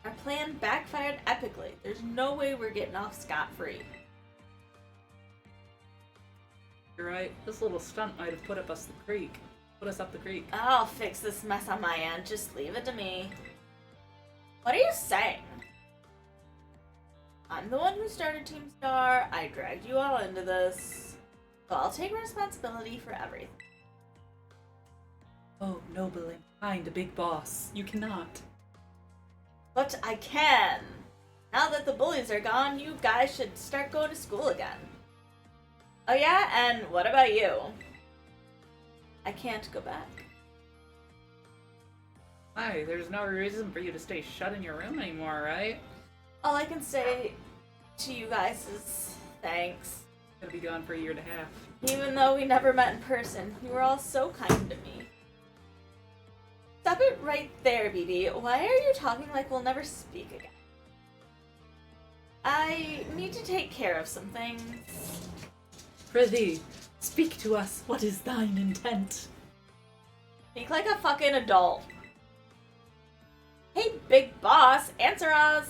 Our plan backfired epically. There's no way we're getting off scot-free. You're right, this little stunt might have put us up the creek. I'll fix this mess on my end. Just leave it to me. What are you saying? I'm the one who started Team Star. I dragged you all into this. So I'll take responsibility for everything. Oh, noble and kind, big boss. You cannot. But I can! Now that the bullies are gone, you guys should start going to school again. Oh yeah? And what about you? I can't go back. Hi, there's no reason for you to stay shut in your room anymore, right? All I can say to you guys is thanks. Gonna be gone for a year and a half. Even though we never met in person, you were all so kind to me. Stop it right there, BB. Why are you talking like we'll never speak again? I need to take care of some things. Prithee, speak to us. What is thine intent? Speak like a fucking adult. Hey, big boss, answer us!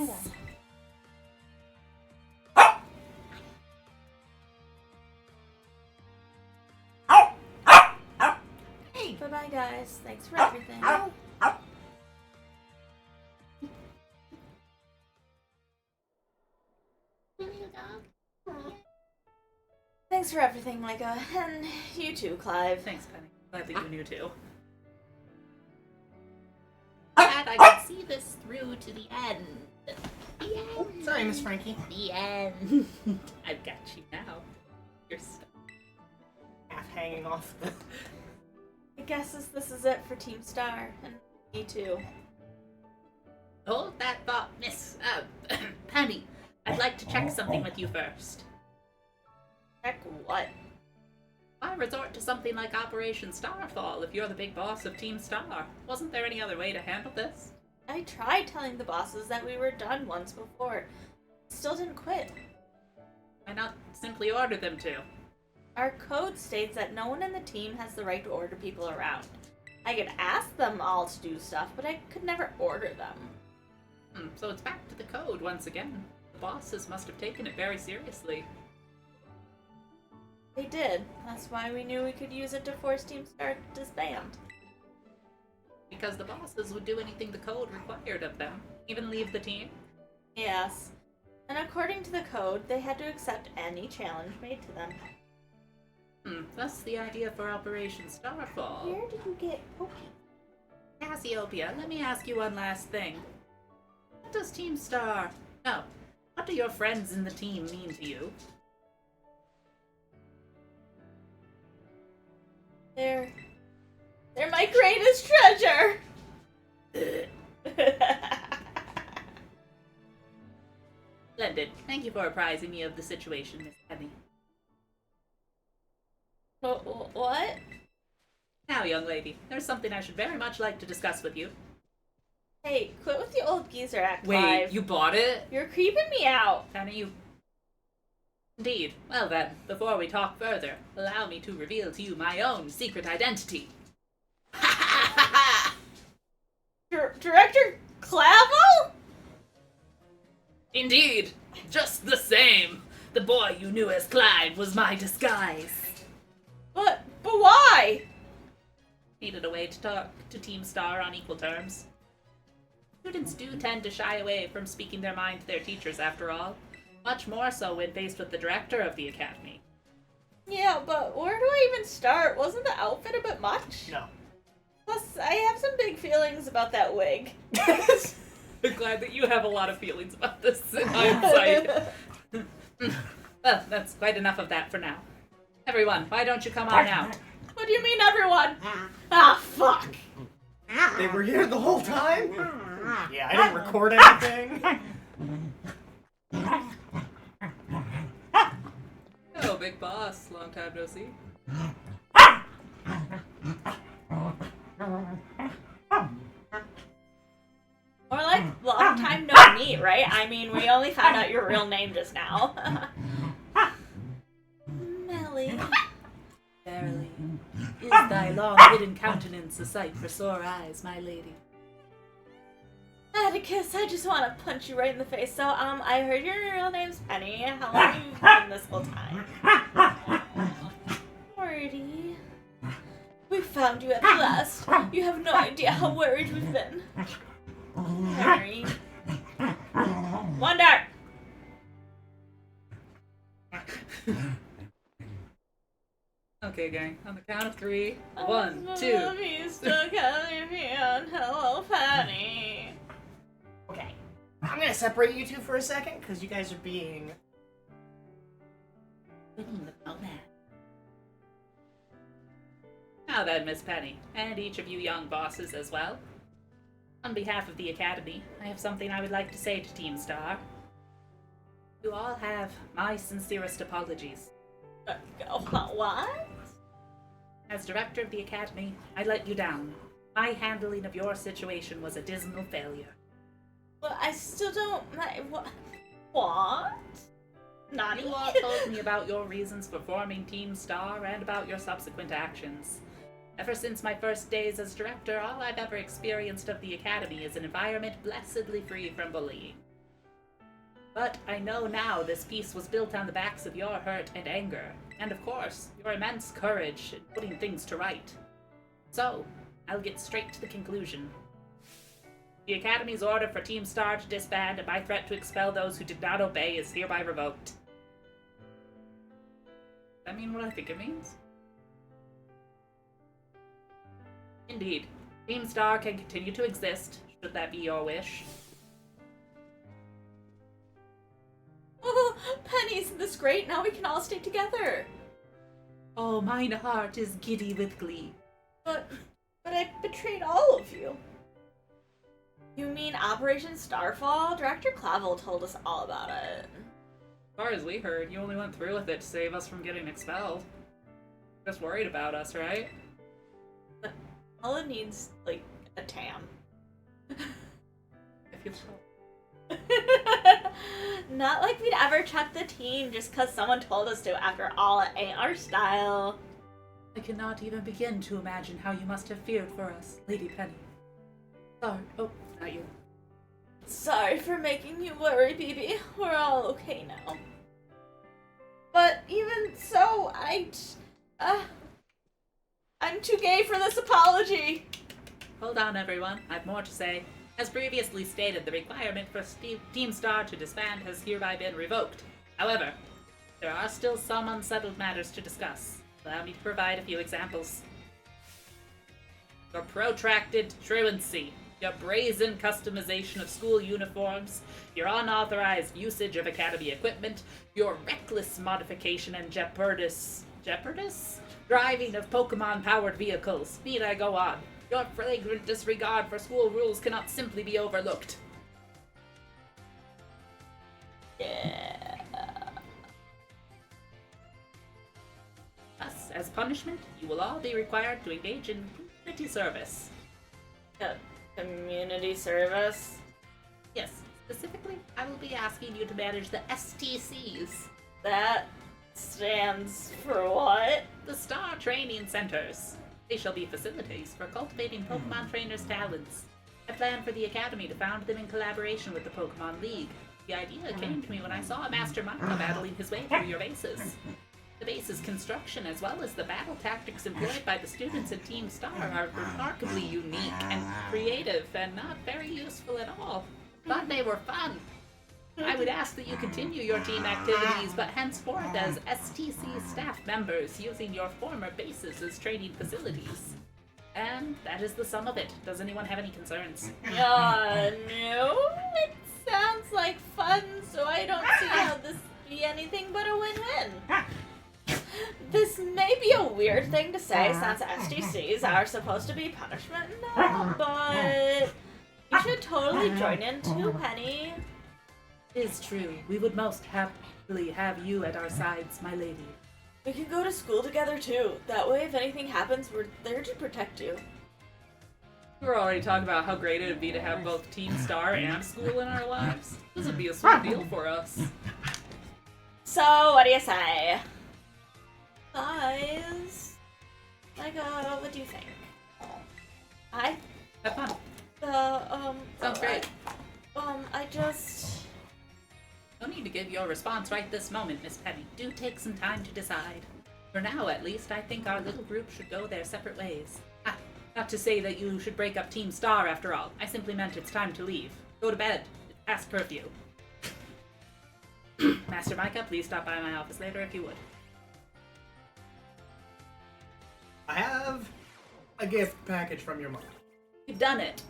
Hey, bye-bye, guys. Thanks for everything. Thanks for everything, Micah. And you too, Clive. Thanks, Penny. Glad that you knew too. Glad I could see this through to the end. The end. Sorry, Miss Frankie. The end. I've got you now. You're stuck. Half hanging off the. I guess this is it for Team Star and me too. Hold that thought, Miss Penny. I'd like to check something with you first. Heck, what? Why resort to something like Operation Starfall if you're the big boss of Team Star? Wasn't there any other way to handle this? I tried telling the bosses that we were done once before. Still didn't quit. Why not simply order them to? Our code states that no one in the team has the right to order people around. I could ask them all to do stuff, but I could never order them. So it's back to the code once again. The bosses must have taken it very seriously. They did. That's why we knew we could use it to force Team Star to disband. Because the bosses would do anything the code required of them, even leave the team. Yes. And according to the code, they had to accept any challenge made to them. That's the idea for Operation Starfall. Where did you get Pokey? Cassiopeia, let me ask you one last thing. What does Team Star... No, what do your friends in the team mean to you? They're my greatest treasure! Splendid. Thank you for apprising me of the situation, Miss Penny. What? Now, young lady, there's something I should very much like to discuss with you. Hey, quit with the old geezer act, Wait, Clive. you bought it? You're creeping me out. Penny, you... Indeed. Well then, before we talk further, allow me to reveal to you my own secret identity. Director Clavel? Indeed. Just the same. The boy you knew as Clive was my disguise. But why? Needed a way to talk to Team Star on equal terms. Students do tend to shy away from speaking their mind to their teachers, after all. Much more so when faced with the director of the academy. Yeah, but where do I even start? Wasn't the outfit a bit much? No. Plus, I have some big feelings about that wig. I'm glad that you have a lot of feelings about this in hindsight. Well, that's quite enough of that for now. Everyone, why don't you come on out? What do you mean, everyone? Ah, fuck. They were here the whole time? Yeah, I didn't record anything. Hello, big boss. Long time no see. More like long time no meet, right? I mean, we only found out your real name just now. Melly. Verily, is thy long-hidden countenance a sight for sore eyes, my lady? Atticus, I just want to punch you right in the face. So, I heard your real name's Penny. How long have you been this whole time? Morty. We found you at last. You have no idea how worried we've been. Harry. Wonder! Okay, gang. On the count of 3. 1, 2. Hello, Penny. Okay. I'm gonna separate you two for a second, because you guys are being... Now then, Miss Penny, and each of you young bosses as well. On behalf of the Academy, I have something I would like to say to Team Star. You all have my sincerest apologies. What? As director of the Academy, I let you down. My handling of your situation was a dismal failure. Well, I still don't... What? Nani? You all told me about your reasons for forming Team Star and about your subsequent actions. Ever since my first days as director, all I've ever experienced of the Academy is an environment blessedly free from bullying. But I know now this peace was built on the backs of your hurt and anger, and of course, your immense courage in putting things to right. So, I'll get straight to the conclusion. The Academy's order for Team Star to disband and my threat to expel those who did not obey is hereby revoked. Does that mean what I think it means? Indeed, Team Star can continue to exist, should that be your wish. this great. Now we can all stay together. Oh, mine heart is giddy with glee. But I betrayed all of you. You mean Operation Starfall? Director Clavel told us all about it. As far as we heard, you only went through with it to save us from getting expelled. Just worried about us, right? Ella needs, like, a tam. If you Not like we'd ever check the team just because someone told us to. After all, it ain't our style. I cannot even begin to imagine how you must have feared for us, Lady Penny. Sorry. Oh, not you. Sorry for making you worry, BB. We're all okay now. But even so, I'm too gay for this apology. Hold on, everyone. I've more to say. As previously stated, the requirement for Team Star to disband has hereby been revoked. However, there are still some unsettled matters to discuss. Allow me to provide a few examples. Your protracted truancy, your brazen customization of school uniforms, your unauthorized usage of Academy equipment, your reckless modification and jeopardous driving of Pokemon-powered vehicles. Need I go on? Your flagrant disregard for school rules cannot simply be overlooked. Yeah. Thus, as punishment, you will all be required to engage in community service. Community service? Yes, specifically, I will be asking you to manage the STCs. That stands for what? The Star Training Centers. They shall be facilities for cultivating Pokemon trainers' talents. I plan for the Academy to found them in collaboration with the Pokemon League. The idea came to me when I saw Master Maka battling his way through your bases. The base's construction, as well as the battle tactics employed by the students in Team Star, are remarkably unique and creative and not very useful at all. But they were fun. I would ask that you continue your team activities, but henceforth as STC staff members, using your former bases as training facilities. And that is the sum of it. Does anyone have any concerns? No. It sounds like fun, so I don't see how this be anything but a win-win. This may be a weird thing to say since STCs are supposed to be punishment and all, but you should totally join in too, Penny. It is true. We would most happily have you at our sides, my lady. We can go to school together too. That way, if anything happens, we're there to protect you. We were already talking about how great it would be to have both Team Star and school in our lives. This would be a sweet deal for us. So, what do you say? Guys, what do you think? Have fun. Sounds great. I just... No need to give your response right this moment, Miss Penny. Do take some time to decide. For now, at least, I think our little group should go their separate ways. Not to say that you should break up Team Star, after all. I simply meant it's time to leave. Go to bed. It's past curfew. Master Micah, please stop by my office later if you would. I have a gift package from your mom. You've done it.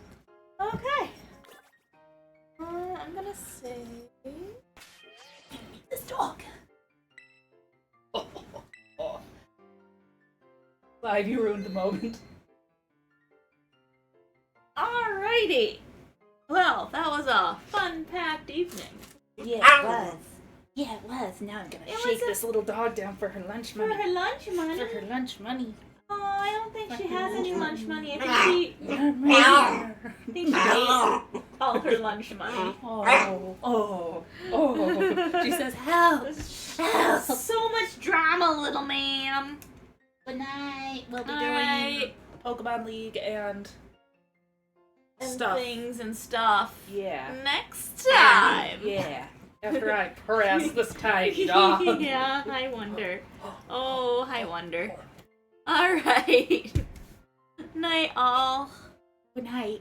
Okay. I'm gonna say... This dog. Clive, you ruined the moment. Alrighty. Well, that was a fun-packed evening. Yeah, Ow. it was. Yeah, it was. Now I'm gonna It shake was a- this little dog down for her lunch For money. her lunch money. For her lunch money. Oh, I don't think she has any lunch money. I think she ate all her lunch money. She says, help! Help! So much drama, little ma'am. Good night. We'll be doing Alright. Pokemon League and And stuff. things and stuff. Yeah. Next time. Yeah. After I harass this tiny dog. Yeah, I wonder. Oh, I wonder. Alright. Night all. Good night.